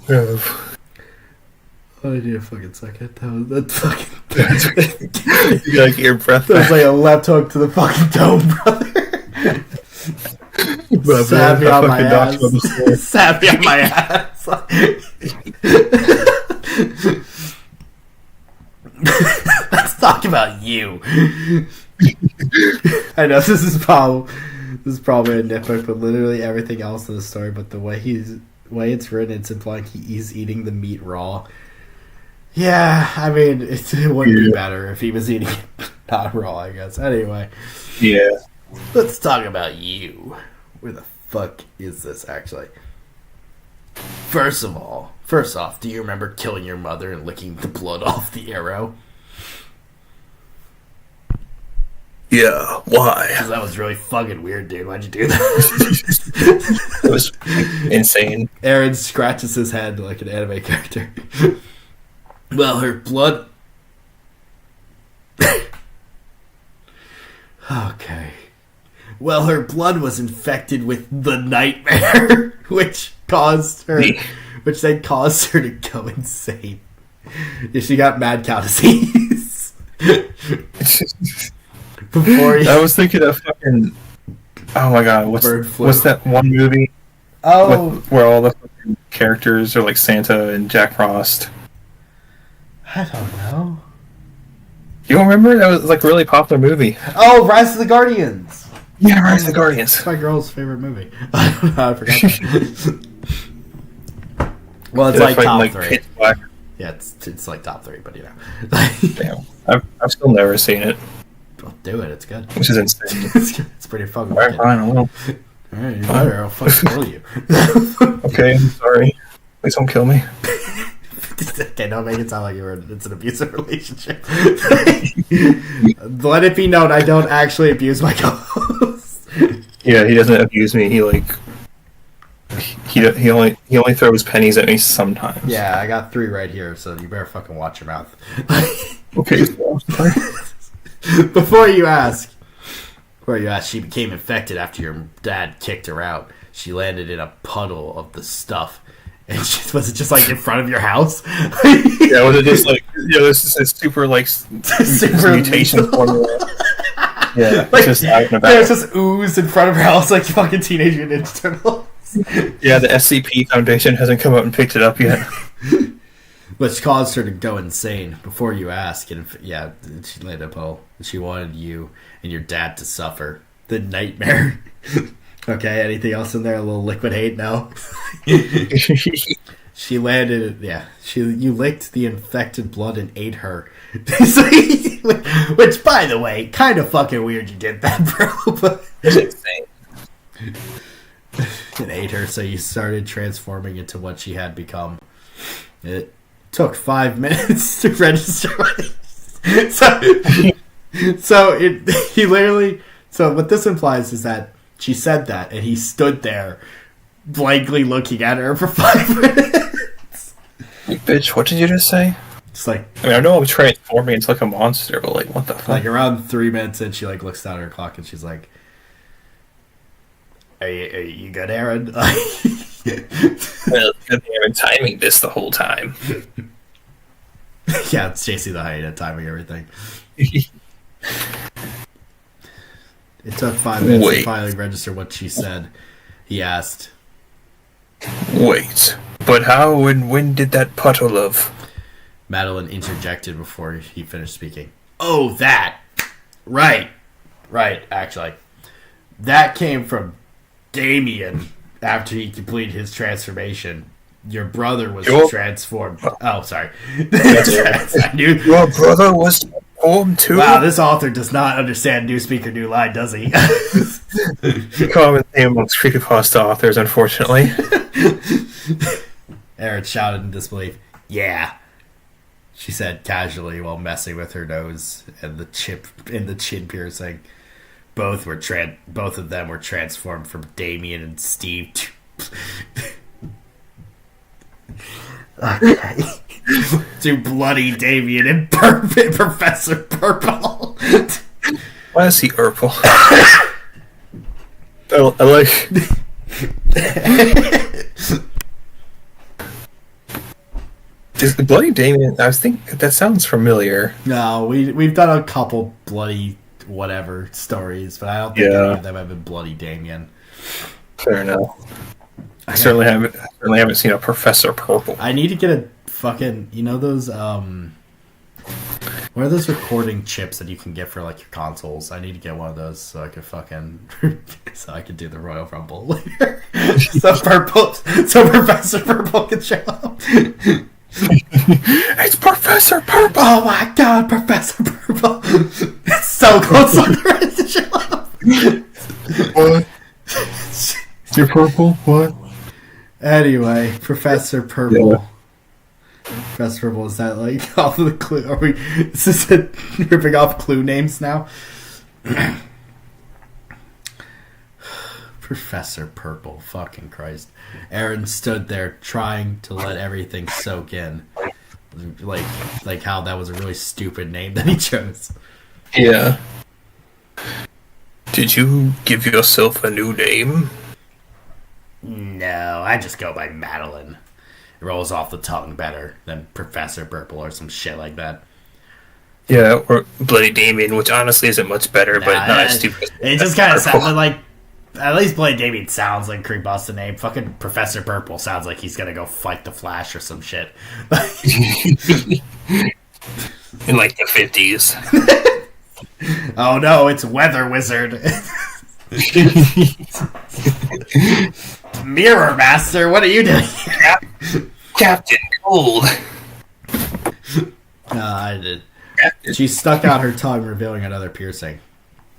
Oh, I need a fucking second. That fucking. You gotta get your breath That was back. like a left hook to the fucking dome, brother. Sat me on my ass. Sat me on my ass. Let's talk about you. I know this is probably a nitpick, but literally everything else in the story, but the way it's written, it's implying he's eating the meat raw. Yeah, I mean, it wouldn't be better if he was eating it not raw, I guess. Anyway. Yeah. Let's talk about you. Where the fuck is this, actually? First off, do you remember killing your mother and licking the blood off the arrow? Yeah, why? Because that was really fucking weird, dude. Why'd you do that? It was insane. Aaron scratches his head like an anime character. Well, her blood... Okay. Well, her blood was infected with the nightmare, which then caused her to go insane. Yeah, she got mad cow disease. I was thinking of fucking... Oh my god, what's that one movie where all the fucking characters are like Santa and Jack Frost? I don't know. You don't remember? That was like a really popular movie. Oh, Rise of the Guardians. Yeah, Rise of the Guardians. It's my girl's favorite movie. I forgot that. Well, it's like top 3. Yeah, it's like top 3, but you know. Damn. I've still never seen it. Well, do it. It's good. Which is insane. It's pretty fucking Alright, good. fine, I will. Alright, you better. I'll fucking kill you. Okay, I'm sorry. Please don't kill me. Okay, don't make it sound like it's an abusive relationship. Let it be known, I don't actually abuse my co-host. Yeah, he doesn't abuse me. He like he only throws pennies at me sometimes. Yeah, I got 3 right here, so you better fucking watch your mouth. Okay. Before you ask, she became infected after your dad kicked her out. She landed in a puddle of the stuff. And was it just like in front of your house? Yeah, was it just like this is super like super mutation formula? Yeah, like, just out and about. There's just ooze in front of her house like fucking Teenage Mutant Ninja Turtles. Yeah, the SCP Foundation hasn't come out and picked it up yet. Which caused her to go insane. Before you ask, and yeah, she laid up all. She wanted you and your dad to suffer the nightmare. Okay, anything else in there? A little liquid hate? No. She landed. Yeah, you licked the infected blood and ate her. Which, by the way, kind of fucking weird. You did that, bro. But It's insane. and ate her, so you started transforming into what she had become. It took 5 minutes to register. So what this implies is that she said that, and he stood there, blankly looking at her for 5 minutes. Bitch, what did you just say? It's like, I mean, I know I'm transforming into like a monster, but like, what the fuck? like around 3 minutes in, she like looks down at her clock and she's like, "Are you good, Aaron?" Well, it's good thing I've been timing this the whole time. Yeah, it's JC the hyena timing everything. It took 5 minutes to finally register what she said. He asked. Wait, but how and when did that puddle of... Madeline interjected before he finished speaking. Oh, that! Right, actually. That came from Damien after he completed his transformation. Your brother was transformed. Oh, sorry. I knew. Your brother was transformed too? Wow, this author does not understand New Speaker, New Line, does he? Common theme amongst creepypasta authors, unfortunately. Aaron shouted in disbelief. Yeah, she said casually while messing with her nose and the chip in the chin piercing. Both of them were transformed from Damien and Steve to bloody Damien and Professor Purple. Why is he purple? I like. Is the Bloody Damien? I was thinking that sounds familiar. No, we've done a couple bloody whatever stories, but I don't think any of them have been Bloody Damien. Fair enough. I certainly haven't seen a Professor Purple. I need to get a fucking those what are those recording chips that you can get for like your consoles? I need to get one of those so I could do the Royal Rumble later. so Professor Purple can show up. It's Professor Purple! Oh my god, Professor Purple! It's so close on the right to show up. What? You're purple? What? Anyway, Professor Purple. Yeah. Professor Purple, is that like off of the clue? Is this ripping off clue names now? Professor Purple, fucking Christ. Aaron stood there trying to let everything soak in. Like how that was a really stupid name that he chose. Yeah. Did you give yourself a new name? No, I just go by Madeline. It rolls off the tongue better than Professor Purple or some shit like that. Yeah, or Bloody Damien, which honestly isn't much better, but not as stupid. It just kind of sounded like, at least Bloody Damien sounds like a creepypasta name. Fucking Professor Purple sounds like he's gonna go fight the Flash or some shit. In like the 50s. Oh no, it's Weather Wizard. Mirror Master, what are you doing? Captain Cold. I did. She stuck out her tongue, revealing another piercing.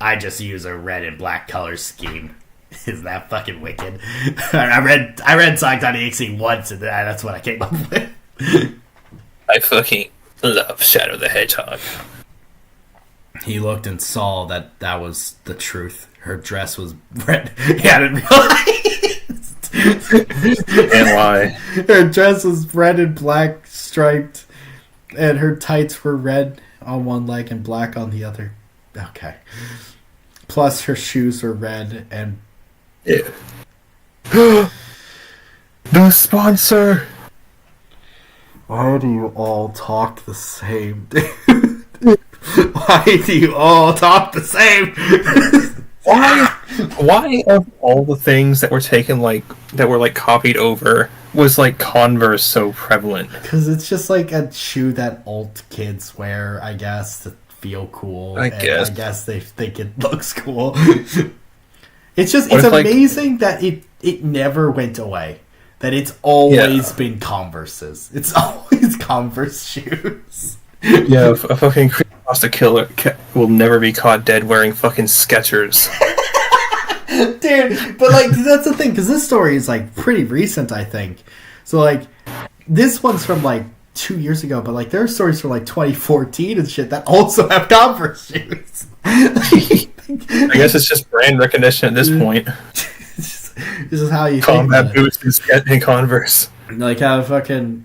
I just use a red and black color scheme. Is that fucking wicked? I read Sonic.exe once, and that's what I came up with. I fucking love Shadow the Hedgehog. He looked and saw that was the truth. Her dress was red. He hadn't realized. And why? Her dress was red and black striped, and her tights were red on one leg and black on the other. Okay. Plus, her shoes were red and... Yeah. The sponsor! Why do you all talk the same, dude? Why do you all talk the same? Why of all the things that were taken, that were copied over, was Converse so prevalent? Because it's just like a shoe that old kids wear, I guess, to feel cool. I guess they think it looks cool. It's amazing that it never went away. That it's always been Converses. It's always Converse shoes. Yeah, a fucking creepypasta killer will never be caught dead wearing fucking Skechers. Dude, but that's the thing, because this story is pretty recent, I think. So this one's from 2 years ago, but there are stories from 2014 and shit that also have Converse shoes. I guess it's just brand recognition at this point. This is how you combat boots and Converse. How fucking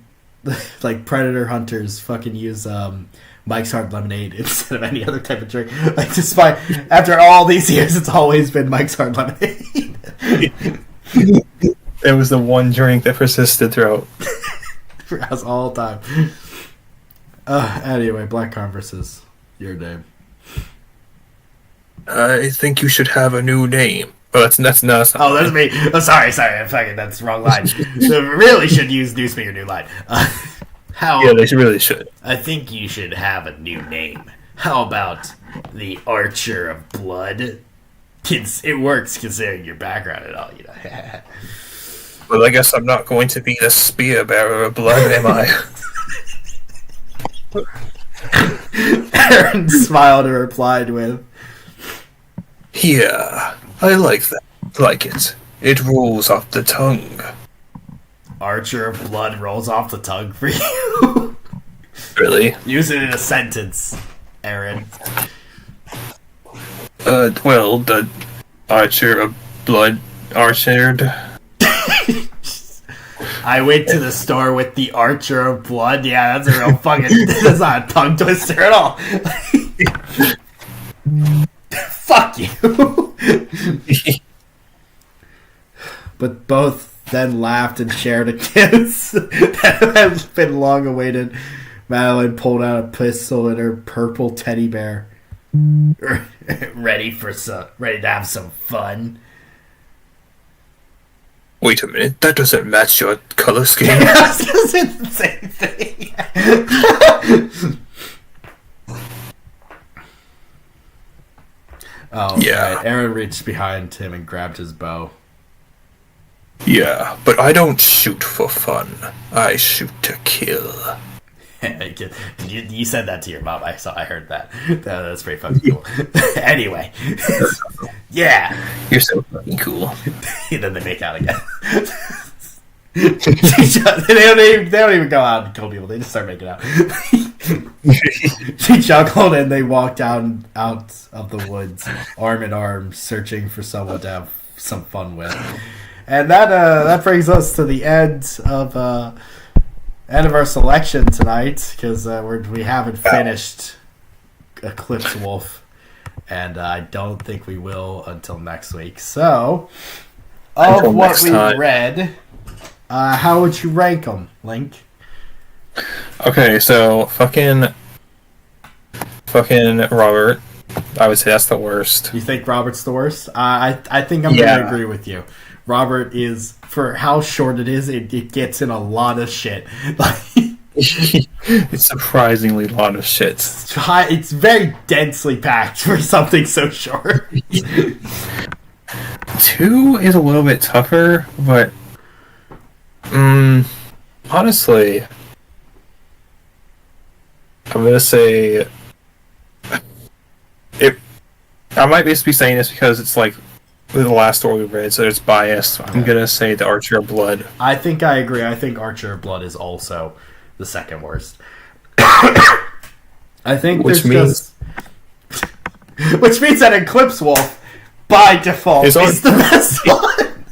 Predator hunters fucking use Mike's Hard Lemonade instead of any other type of drink. Despite after all these years, it's always been Mike's Hard Lemonade. It was the one drink that persisted throughout us all the time. Anyway, Black Converses, your name. I think you should have a new name. Oh, that's not. Oh, that's me. Oh, sorry. That's the wrong line. So really should use New Speaker New Line. Yeah, they really should. I think you should have a new name. How about the Archer of Blood? It works considering your background and all, Well, I guess I'm not going to be the spear bearer of blood, am I? Aaron smiled and replied with, "Yeah, I like that. Like it. It rolls off the tongue." Archer of Blood rolls off the tongue for you. Really? Use it in a sentence, Aaron. Well, the Archer of Blood archered. I went to the store with the Archer of Blood. Yeah, that's a real fucking... That's not a tongue twister at all. fuck you. But both then laughed and shared a kiss that had been long awaited. Madeline pulled out a pistol and her purple teddy bear. ready to have some fun. Wait a minute, that doesn't match your color scheme. I was gonna say the same thing. Oh, yeah. Right. Aaron reached behind him and grabbed his bow. Yeah, but I don't shoot for fun. I shoot to kill. You said that to your mom. I heard that. That's pretty fucking cool. Anyway, yeah. You're so fucking cool. And then they make out again. they don't even go out and kill people. They just start making out. She chuckled and they walked out of the woods, arm in arm, searching for someone to have some fun with. And that brings us to the end of our selection tonight, because we haven't finished Eclipse Wolf, and I don't think we will until next week. So, of what we read, how would you rank them, Link? Okay, so fucking Robert. I would say that's the worst. You think Robert's the worst? I think I'm going to agree with you. Robert is, for how short it is, it gets in a lot of shit. It's surprisingly a lot of shit. It's very densely packed for something so short. 2 is a little bit tougher, but honestly, I'm gonna say I might just be saying this because it's like the last story we read, so it's biased. I'm gonna say the Archer of Blood. I think I agree. I think Archer of Blood is also the second worst. I think which means that Eclipse Wolf, by default, is the best one.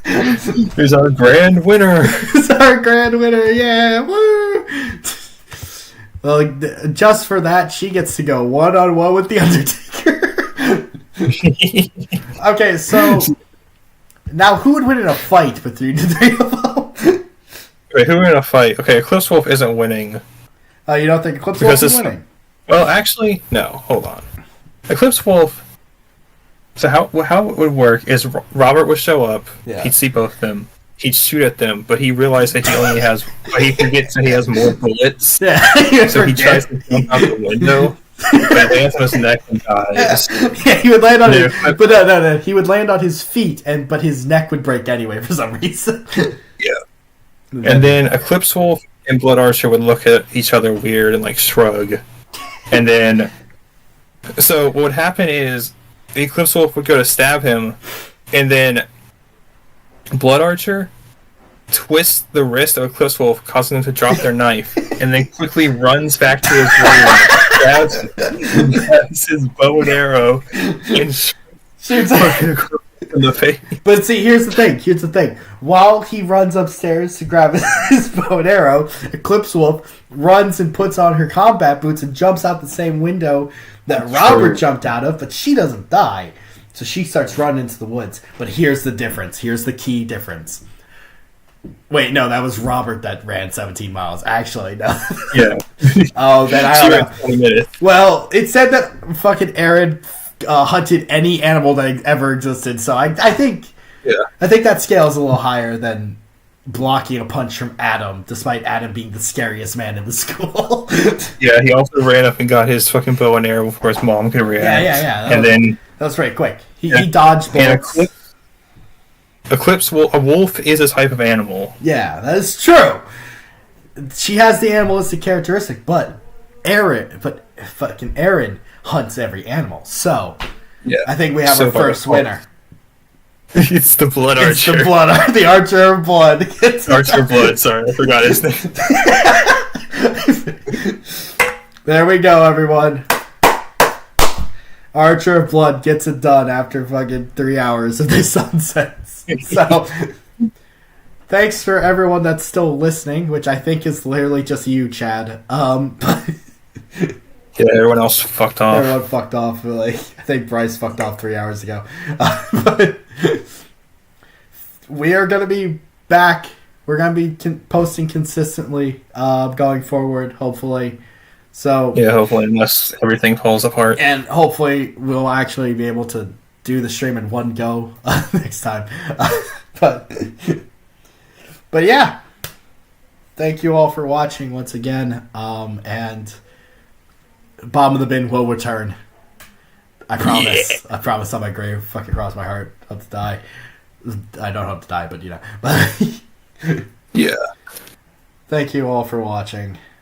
Here's our grand winner. It's our grand winner, yeah! Woo! Well, just for that, she gets to go 1-on-1 with the Undertaker. Okay, so now who would win in a fight between the three of them? Wait, who would in a fight? Okay, Eclipse Wolf isn't winning. You don't think Eclipse Wolf is winning? Well, actually, no. Hold on. Eclipse Wolf. So how it would work is Robert would show up. Yeah. He'd see both of them. He'd shoot at them, but he realized that he only has. But he forgets that he has more bullets. Yeah. So he tries to jump out the window. But lands on his neck and dies. Yeah, he would land on his, but no. He would land on his feet, but his neck would break anyway for some reason. Yeah. And then Eclipse Wolf and Blood Archer would look at each other weird and like shrug. And then, so what would happen is the Eclipse Wolf would go to stab him, and then Blood Archer twists the wrist of Eclipse Wolf, causing them to drop their knife, and then quickly runs back to his room, grabs his bow and arrow, and shoots in the face. But see, here's the thing. While he runs upstairs to grab his bow and arrow, Eclipse Wolf runs and puts on her combat boots and jumps out the same window that Robert jumped out of, but she doesn't die. So she starts running into the woods. But here's the difference. Here's the key difference. Wait, no, that was Robert that ran 17 miles. Actually, no. Yeah. Oh, then I don't know. 20 minutes. Well, it said that fucking Aaron hunted any animal that ever existed, so I think that scale is a little higher than blocking a punch from Adam, despite Adam being the scariest man in the school. Yeah, he also ran up and got his fucking bow and arrow before his mom could react. Yeah. That was pretty quick. He dodged bullets. Eclipse Wolf, a wolf is a type of animal. Yeah, that is true. She has the animalistic characteristic, but fucking Aaron hunts every animal. So, I think we have our first winner. It's the Blood Archer. It's the Archer of Blood. Archer of Blood, sorry, I forgot his name. There we go, everyone. Archer of Blood gets it done after fucking 3 hours of the sunsets. So, thanks for everyone that's still listening, which I think is literally just you, Chad. Yeah, everyone else fucked off. Everyone fucked off. Like, I think Bryce fucked off 3 hours ago. But we are going to be back. We're going to be posting consistently going forward, hopefully. So Yeah, hopefully, unless everything falls apart. And hopefully we'll actually be able to do the stream in one go next time. But yeah. Thank you all for watching once again. And Bottom of the Bin will return. I promise. Yeah. I promise on my grave. Fucking cross my heart. Hope to die. I don't hope to die, but you know. But yeah. Thank you all for watching.